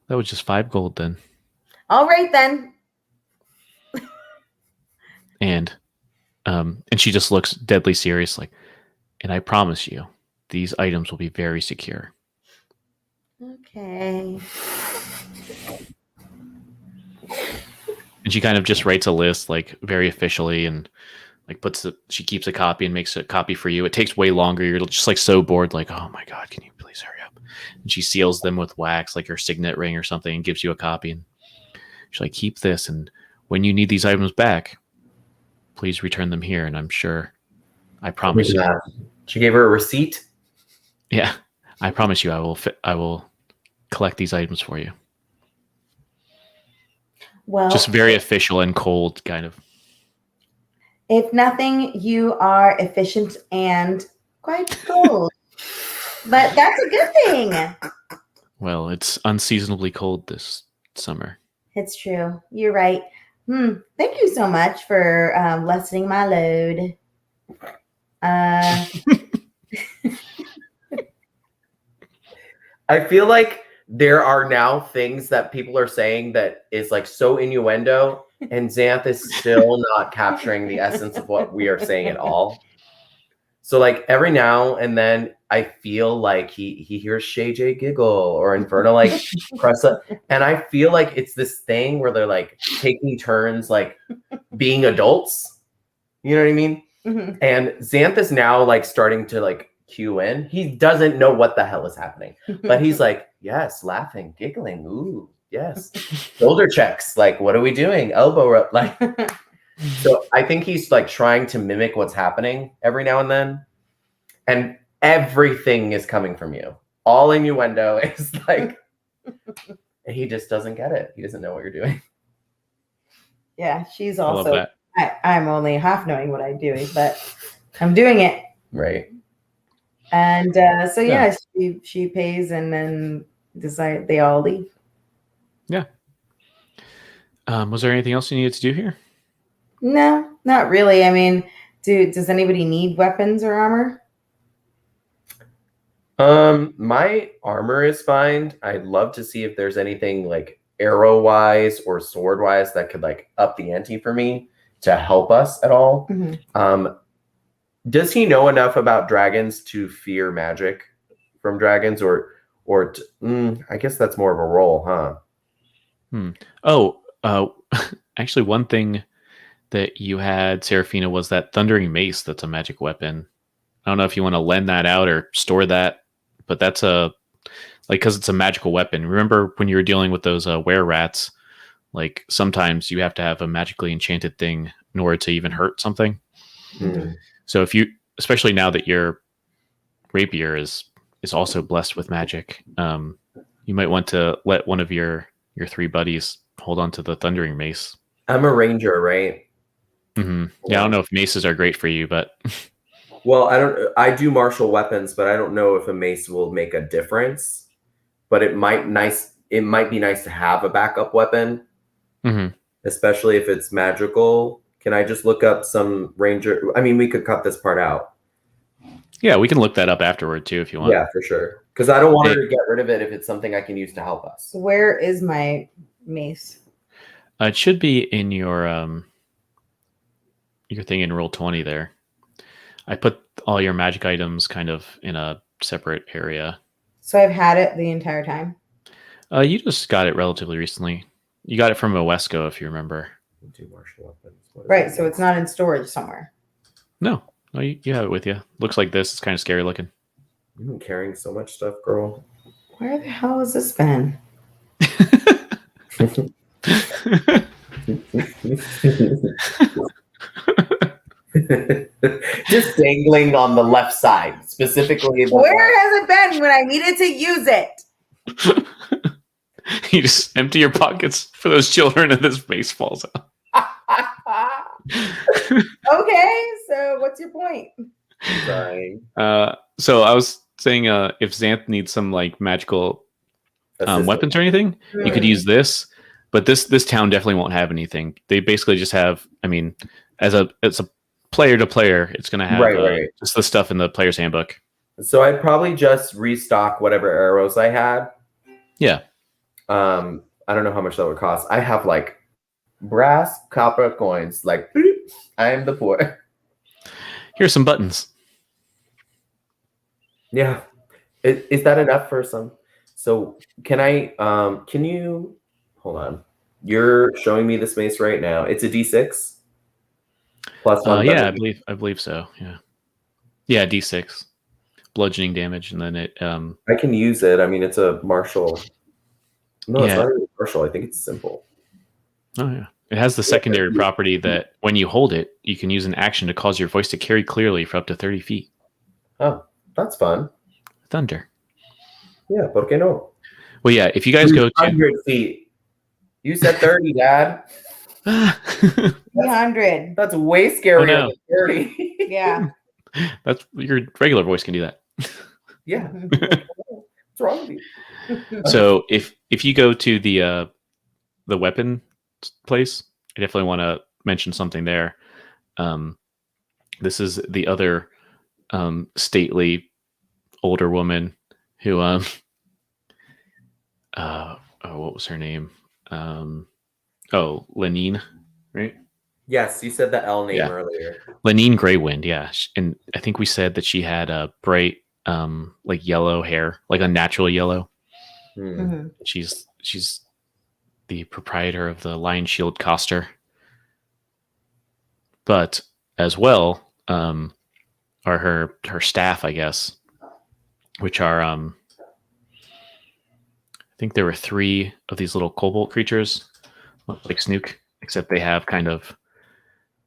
That was just 5 gold then. All right then. And she just looks deadly serious, like, and I promise you, these items will be very secure. Okay. And she kind of just writes a list, like, very officially, and like she keeps a copy and makes a copy for you. It takes way longer. You're just like so bored, like, oh my god, can you please hurry up? And she seals them with wax, like her signet ring or something, and gives you a copy. And she's like, keep this, and when you need these items back, please return them here. And I'm sure, I promise you. She gave her a receipt. Yeah, I promise you, I will collect these items for you. Well, Just very official and cold, kind of. if nothing, you are efficient and quite cold. But that's a good thing. Well, it's unseasonably cold this summer. It's true. You're right. Thank you so much for lessening my load. Uh, I feel like there are now things that people are saying that is like so innuendo, and Xanth is still not capturing the essence of what we are saying at all. So like every now and then I feel like he hears Shay J giggle or Inferno like press up, and I feel like it's this thing where they're like taking turns like being adults. You know what I mean? Mhm. And Xanth is now like starting to like cue in. He doesn't know what the hell is happening, but he's like, yes, laughing, giggling, ooh, yes, shoulder checks. Like, what are we doing? Elbow rub, like. So I think he's like trying to mimic what's happening every now and then, and everything is coming from you. All innuendo is like he just doesn't get it. He doesn't know what you're doing. Yeah, she's I love also. that. I'm only half knowing what I'm doing, but I'm doing it. Right. And so yeah, she pays, and then decide they all leave. Was there anything else you needed to do here? No, not really. I mean, does anybody need weapons or armor? My armor is fine. I'd love to see if there's anything like arrow wise or sword wise that could like up the ante for me to help us at all. Mhm. Does he know enough about dragons to fear magic from dragons, or I guess that's more of a role, huh? Oh, actually, one thing that you had, Seraphina, was that thundering mace. That's a magic weapon. I don't know if you want to lend that out or store that, but that's because it's a magical weapon. Remember when you were dealing with those were rats? Like sometimes you have to have a magically enchanted thing in order to even hurt something. Hmm. So if you, especially now that your rapier is also blessed with magic, you might want to let one of your three buddies hold on to the thundering mace. I'm a ranger, right? Mm-hmm. Yeah, I don't know if maces are great for you, but Well, I do martial weapons, but I don't know if a mace will make a difference. But it might be nice to have a backup weapon, Mhm. especially if it's magical. Can I just look up some ranger? I mean, we could cut this part out. Yeah, we can look that up afterward too if you want. Yeah, for sure. Because I don't want her to get rid of it if it's something I can use to help us. Where is my mace? It should be in your thing in Roll20 there. I put all your magic items kind of in a separate area. So I've had it the entire time. You just got it relatively recently. You got it from a Wesco, if you remember. Two martial weapons. Right, so it's not in storage somewhere. No, you have it with you. Looks like this. It's kind of scary looking. You've been carrying so much stuff, girl. Where the hell has this been? Just dangling on the left side, specifically. Where has it been when I needed to use it? You just empty your pockets for those children and this vase falls out. Okay, so what's your point? Sorry. So I was saying if Xanth needs some like magical weapons or anything, you could use this. But this town definitely won't have anything. They basically just have, I mean, as a player to player, it's going to have just the stuff in the player's handbook. So I'd probably just restock whatever arrows I had. Yeah. I don't know how much that would cost. I have like brass, copper coins. Like I am the poor. Here's some buttons. Yeah. Is that enough for some? So can I? Can you hold on? You're showing me this mace right now. It's a D6 plus one. Yeah, I believe so. Yeah, D6 bludgeoning damage, and then it. I can use it. I mean, it's a martial. No, it's Yeah. not even martial. I think it's simple. Oh yeah, it has the secondary property that when you hold it, you can use an action to cause your voice to carry clearly for up to 30 feet. Oh, that's fun. Thunder. Yeah, ¿por qué no? Well, yeah, if you guys go to 100 feet. You said 30, Dad. 300. That's way scarier no. than 30. Yeah. That's your regular voice can do that. Yeah. What's wrong with you? So if you go to the weapon place, I definitely want to mention something there. This is the other stately older woman who what was her name? Lenine, right? Yes, you said the L name Yeah. earlier. Lenine Greywind, yeah. And I think we said that she had a bright like yellow hair, like unnatural yellow. Mhm. She's the proprietor of the Lion Shield Coster. But as well, are her staff, I guess, which are I think there were 3 of these little cobalt creatures, like Snook, except they have kind of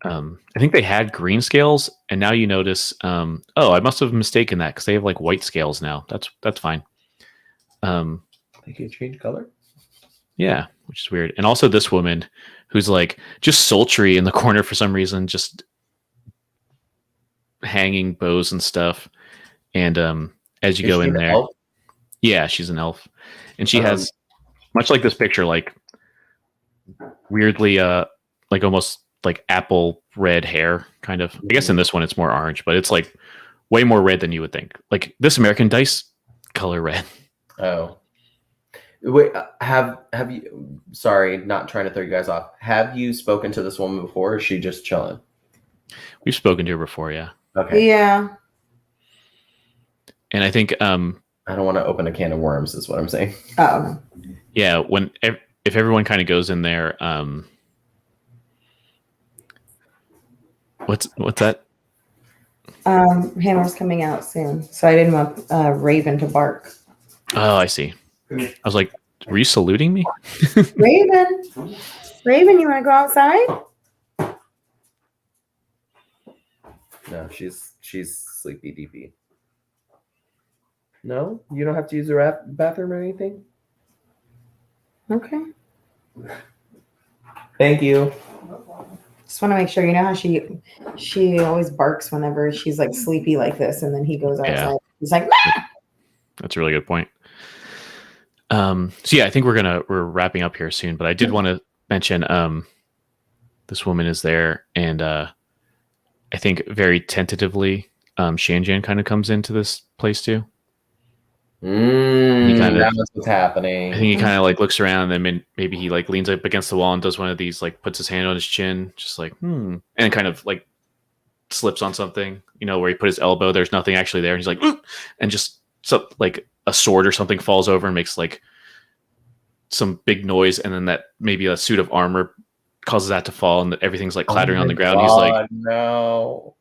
I think they had green scales, and now you notice. I must have mistaken that because they have like white scales now. That's fine. They can change color. Yeah, which is weird. And also this woman who's like just sultry in the corner for some reason, just hanging bows and stuff. And as you Is go she in an there, elf? yeah, she's an elf, and she has much like this picture, like weirdly, like almost like apple red hair, kind of. I guess in this one it's more orange, but it's like way more red than you would think. Like this American Dice color red. Oh. Wait, have you? Sorry, not trying to throw you guys off. Have you spoken to this woman before? Or is she just chilling? We've spoken to her before, yeah. Okay. Yeah. And I think, I don't want to open a can of worms. Is what I'm saying. Oh. yeah, if everyone kind of goes in there, what's that? Hammer's coming out soon, so I didn't want Raven to bark. Oh, I see. I was like, were you saluting me? Raven, you want to go outside? No, she's sleepy DP. No, you don't have to use the bathroom or anything. Okay. Thank you. Just want to make sure. You know how she always barks whenever she's like sleepy like this, and then he goes outside. Yeah. He's like, "Ah!" That's a really good point. So yeah, I think we're wrapping up here soon, but I did want to mention this woman is there, and I think very tentatively Shanjian kind of comes into this place too. That's what's happening. I think he kind of like looks around, and then maybe he like leans up against the wall and does one of these, like puts his hand on his chin, just like and kind of like slips on something, where he put his elbow. There's nothing actually there, and he's like, and just like a sword or something falls over and makes like some big noise, and then that maybe a suit of armor causes that to fall, and everything's like clattering on the ground. He's like, no,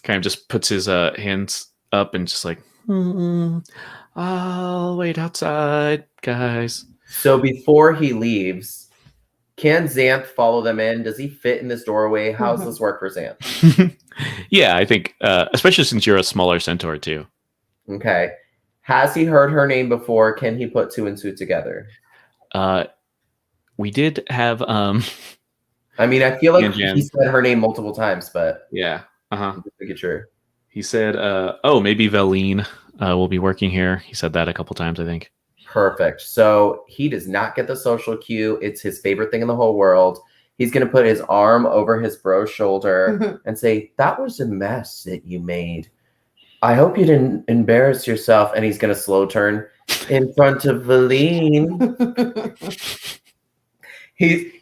kind of just puts his hands up and just like, I'll wait outside, guys. So before he leaves, can Xanth follow them in? Does he fit in this doorway? How does this work for Xanth? Yeah, I think, especially since you're a smaller centaur too. Okay. Has he heard her name before? Can he put 2 and 2 together? We did have. I mean, I feel like Jan. he said her name multiple times, but yeah, just to get sure. He said, maybe Valine will be working here. He said that a couple times, I think. Perfect. So he does not get the social cue. It's his favorite thing in the whole world. He's going to put his arm over his bro's shoulder and say, that was a mess that you made. I hope you didn't embarrass yourself. And he's going to slow turn in front of Valine. He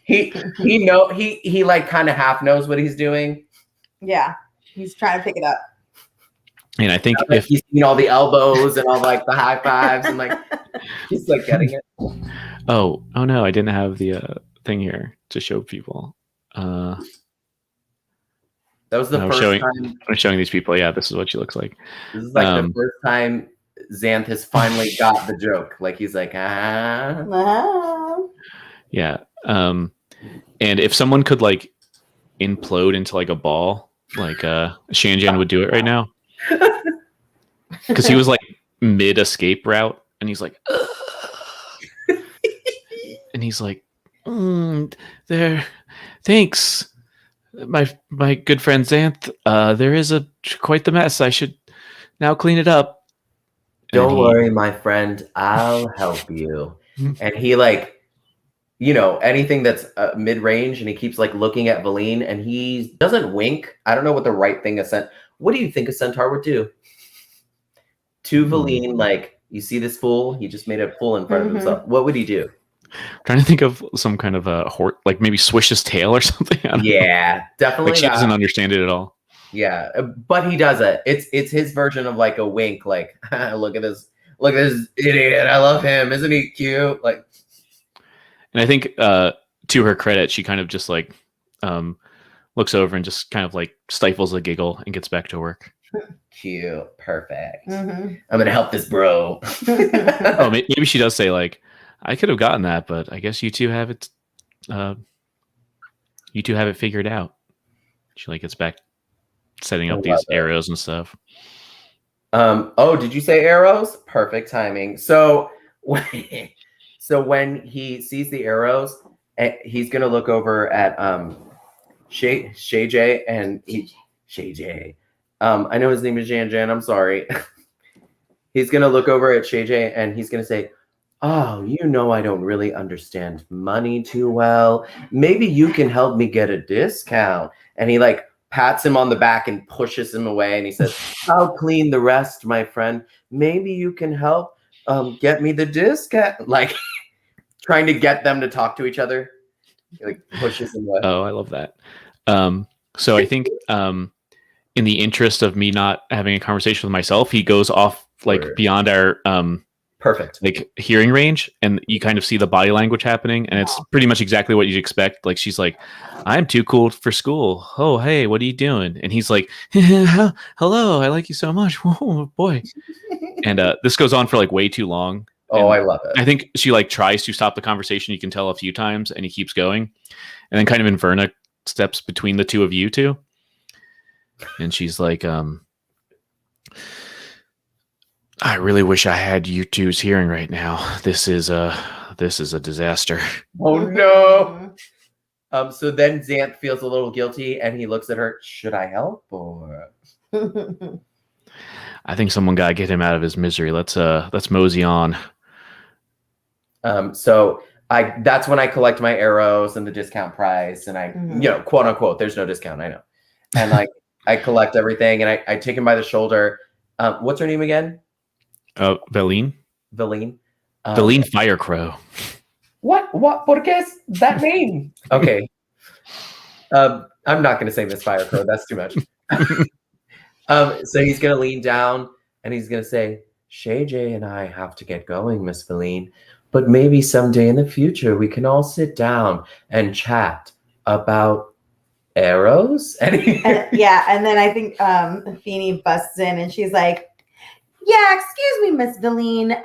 like kind of half knows what he's doing. Yeah, he's trying to pick it up. And I think if he's seen all the elbows and all like the high fives and like he's like getting it. Oh no, I didn't have the thing here to show people. That was the first time I'm showing these people. Yeah, this is what she looks like. This is like the first time Xanth has finally got the joke. Like he's like, Yeah. And if someone could like implode into like a ball, like Shanjian would do it right now. Because he was like mid escape route, and he's like, and he's like, there, thanks, my good friend Xanth. There is quite the mess. I should now clean it up. Don't worry, my friend. I'll help you. And he like, anything that's mid range, and he keeps like looking at Valine, and he doesn't wink. I don't know what the right thing is. What do you think a centaur would do? To Valine, like, you see this fool? He just made a fool in front of himself. What would he do? I'm trying to think of some kind of a like maybe swish his tail or something. Yeah, definitely. Like she doesn't understand it at all. Yeah, but he does it. It's his version of like a wink. Like, look at this idiot. I love him. Isn't he cute? Like, and I think to her credit, she kind of just like looks over and just kind of like stifles a giggle and gets back to work. Cute, perfect. I'm gonna help this bro. Oh, maybe she does say like, I could have gotten that, but I guess you two have it. You two have it figured out. She like gets back setting up these arrows and stuff. Oh, did you say arrows? Perfect timing. So when he sees the arrows, he's gonna look over at Shay J and Shay J. I know his name is Jan Jan. I'm sorry. He's gonna look over at Shay J and he's gonna say, "Oh, you know I don't really understand money too well. Maybe you can help me get a discount." And he like pats him on the back and pushes him away. And he says, "I'll clean the rest, my friend. Maybe you can help get me the discount." Like trying to get them to talk to each other. He like pushes him away. Oh, I love that. So I think in the interest of me not having a conversation with myself, he goes off like beyond our perfect like hearing range, and you kind of see the body language happening, and it's pretty much exactly what you'd expect. Like she's like, "I'm too cool for school. Oh, hey, what are you doing?" And he's like, "Hello, I like you so much. Oh boy." And this goes on for like way too long. Oh, I love it. I think she like tries to stop the conversation. You can tell a few times, and he keeps going, and then kind of Inverna steps between the two of you two, and she's like, "I really wish I had you two's hearing right now. This is a disaster." Oh no. So then Xanth feels a little guilty and he looks at her. Should I help or? I think someone gotta get him out of his misery. Let's mosey on. So that's when I collect my arrows and the discount price, and I quote unquote, there's no discount, I know. And like I collect everything and I take him by the shoulder. What's her name again? Valine. Valine Firecrow. What does that mean? Okay. I'm not gonna say Miss Firecrow, that's too much. So he's gonna lean down and he's gonna say, "Shay J and I have to get going, Miss Valine, but maybe someday in the future we can all sit down and chat about arrows." And then I think Feeny busts in and she's like, "Yeah, excuse me, Miss Valine.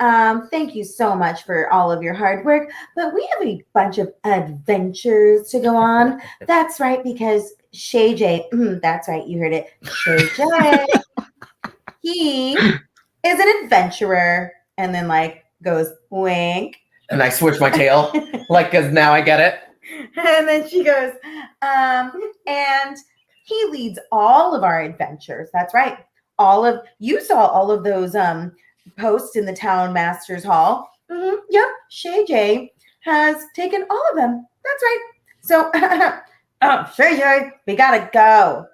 Thank you so much for all of your hard work, but we have a bunch of adventures to go on." That's right, because Shay J, that's right, you heard it, Shay J, he is an adventurer, and then like goes wink. And I switch my tail, like, because now I get it. And then she goes, and he leads all of our adventures. That's right. You saw all of those posts in the town master's hall. Yep, Shay J has taken all of them. That's right. So, Shay J, we gotta go.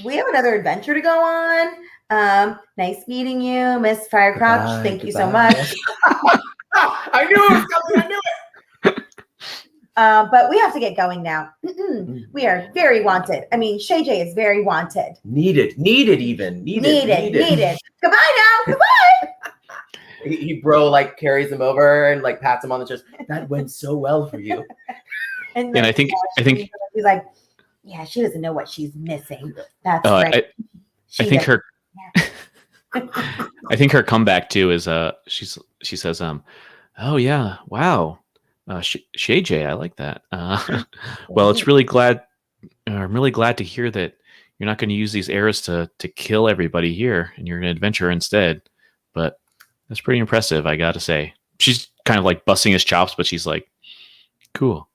We have another adventure to go on. Nice meeting you, Miss Firecrouch. Thank you so much. I knew it was coming. I knew it. But we have to get going now. We are very wanted. I mean, Shay J is very wanted. Needed. Goodbye now. Goodbye. He bro like carries him over and like pats him on the chest. That went so well for you. And I think he's like, yeah, she doesn't know what she's missing. That's right. I think her. I think her comeback too is she says oh yeah, wow, Shay J, I like that. Well, I'm really glad to hear that you're not going to use these arrows to kill everybody here, and you're an adventurer instead. But that's pretty impressive, I gotta say. She's kind of like busting his chops, but she's like, cool.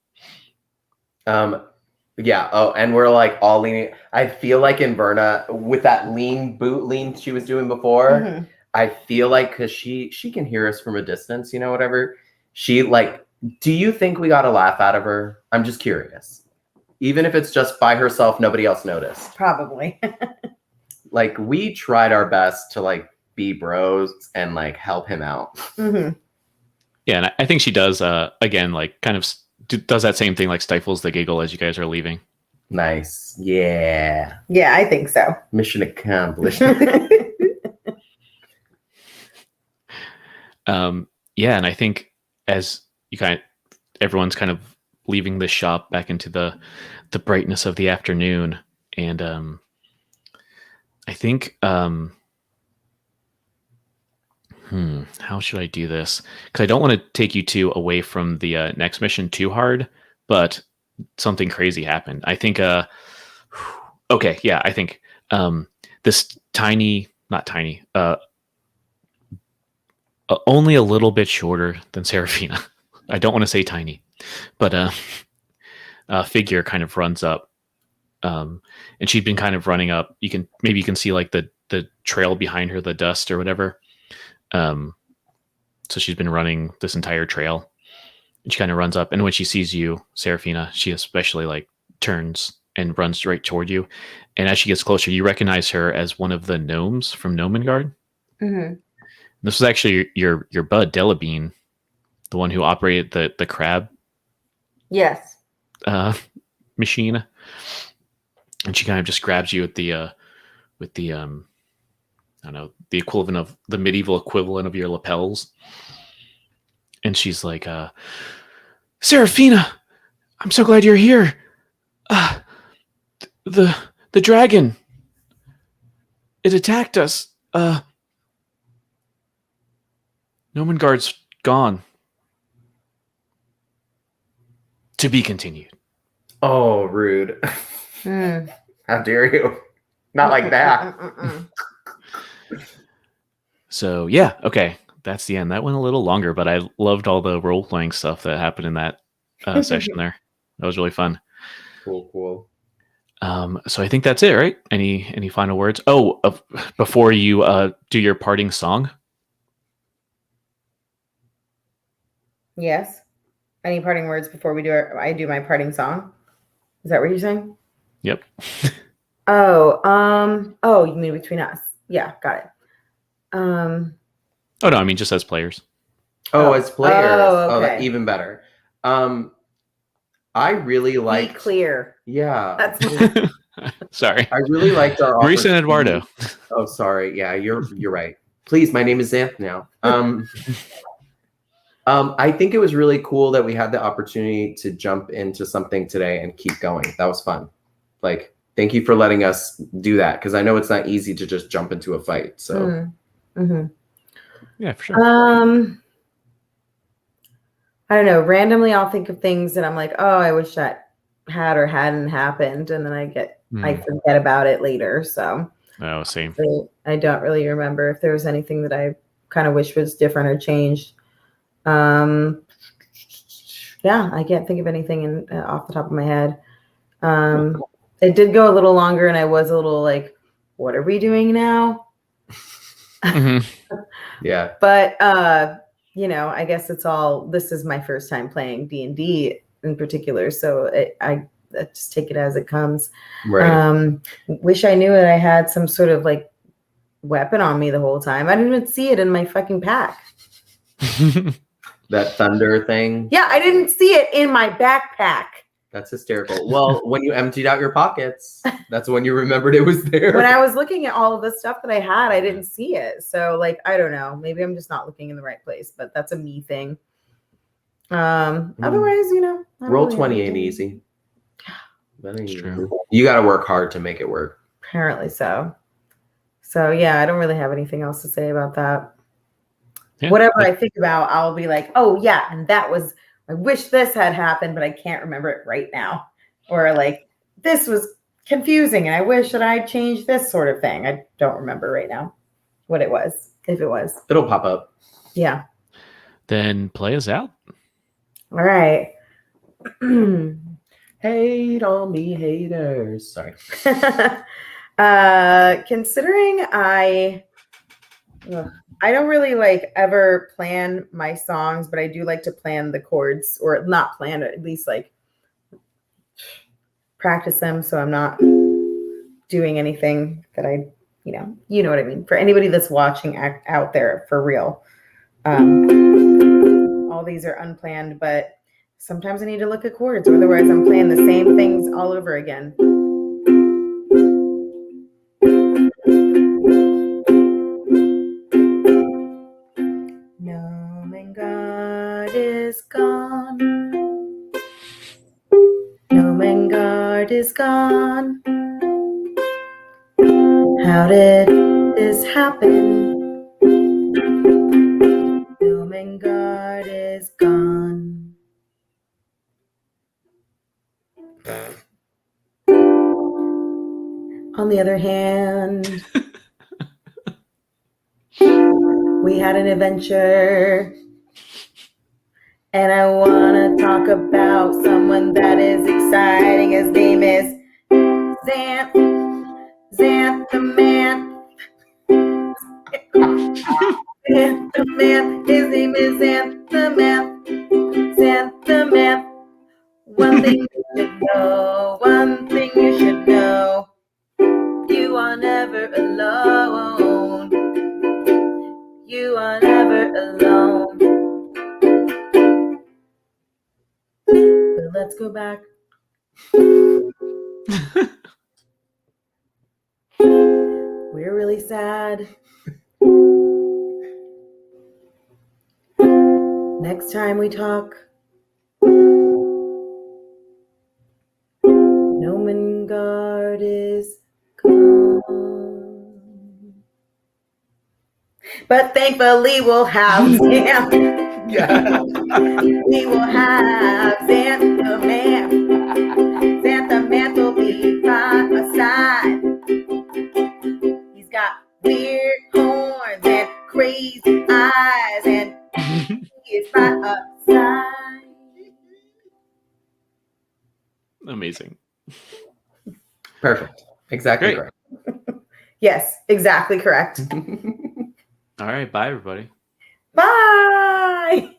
Yeah. Oh, and we're like all leaning. I feel like Inverna with that lean she was doing before. I feel like because she can hear us from a distance, whatever. She like. Do you think we got a laugh out of her? I'm just curious. Even if it's just by herself, nobody else noticed. Probably. Like, we tried our best to like be bros and like help him out. Hmm. Yeah, and I think she does. Again, like kind of does that same thing, like stifles the giggle as you guys are leaving. Nice. Yeah. Yeah, I think so. Mission accomplished. Yeah, and I think as everyone's kind of leaving the shop back into the brightness of the afternoon, and I think how should I do this? Because I don't want to take you two away from the next mission too hard, but something crazy happened. I think okay, yeah, I think this not tiny, only a little bit shorter than Serafina. I don't want to say tiny, but a figure kind of runs up, and she'd been kind of running up. Maybe you can see like the trail behind her, the dust or whatever. So she's been running this entire trail, and she kind of runs up. And when she sees you, Serafina, she especially like turns and runs right toward you. And as she gets closer, you recognize her as one of the gnomes from Gnomengard. Hmm. This was actually your bud Delabean, the one who operated the crab Yes. machine. And she kind of just grabs you with the I don't know, the equivalent of the medieval equivalent of your lapels. And she's like, Serafina, I'm so glad you're here. The dragon, it attacked us. Gnomengard's gone. To be continued. Oh, rude. Mm. How dare you? Not like that. So yeah, okay, that's the end. That went a little longer, but I loved all the role playing stuff that happened in that session there. That was really fun. Cool. So I think that's it, right? Any final words? Oh, before you do your parting song. Yes. Any parting words before we I do my parting song? Is that what you're saying? Yep. Oh, you mean between us? Yeah, got it. Oh no, I mean just as players. Oh, as players. Oh, That okay. even better. I really like. Be clear. Yeah. That's Sorry. I really liked our Maurice and opportunity- Eduardo. Oh, sorry. Yeah, you're right. Please, my name is Xanth now. I think it was really cool that we had the opportunity to jump into something today and keep going. That was fun. Like, thank you for letting us do that, because I know it's not easy to just jump into a fight. So Yeah, for sure. I don't know. Randomly, I'll think of things that I'm like, oh, I wish that had or hadn't happened, and then I forget about it later. So Oh, same. I don't really remember if there was anything that I kind of wish was different or changed. Yeah, I can't think of anything off the top of my head. It did go a little longer, and I was a little like, what are we doing now? yeah. But I guess this is my first time playing D&D in particular, so I just take it as it comes. Right. Wish I knew that I had some sort of like weapon on me the whole time. I didn't even see it in my fucking pack. That thunder thing. Yeah, I didn't see it in my backpack. That's hysterical. Well, when you emptied out your pockets, that's when you remembered it was there. When I was looking at all of the stuff that I had, I didn't see it. So, like, I don't know. Maybe I'm just not looking in the right place, but that's a me thing. Otherwise, Roll 20 ain't easy. That ain't true. easy. You got to work hard to make it work. Apparently so. So, yeah, I don't really have anything else to say about that. Yeah. Whatever I think about, I'll be like, oh, yeah, and I wish this had happened, but I can't remember it right now. Or like, this was confusing, and I wish that I changed this sort of thing. I don't remember right now what it was, if it was. It'll pop up. Yeah. Then play us out. All right. Hate on me, haters. Sorry. Considering I don't really like ever plan my songs, but I do like to plan the chords, or not plan it, at least like practice them so I'm not doing anything that I, you know what I mean. For anybody that's watching out there, for real, all these are unplanned, but sometimes I need to look at chords, otherwise I'm playing the same things all over again. Knowing God is gone. Knowing God is gone. How did this happen? Knowing God is gone. On the other hand, we had an adventure, and I want to talk about someone that is exciting. His name is Xanth the man. Xanth the man. His name is Xanth the man. Xanth the man. One thing you should know. One thing you should know. You are never alone. You are never alone. But let's go back. We're really sad. Next time we talk, Nomengard is gone. But thankfully we'll have Xanth. Yeah. We will have Xanth the man. Xanth the man will be by our side. He's got weird horns and crazy eyes, and he is by our side. Amazing. Perfect. Exactly Great. correct. Yes, exactly correct. All right. Bye, everybody. Bye.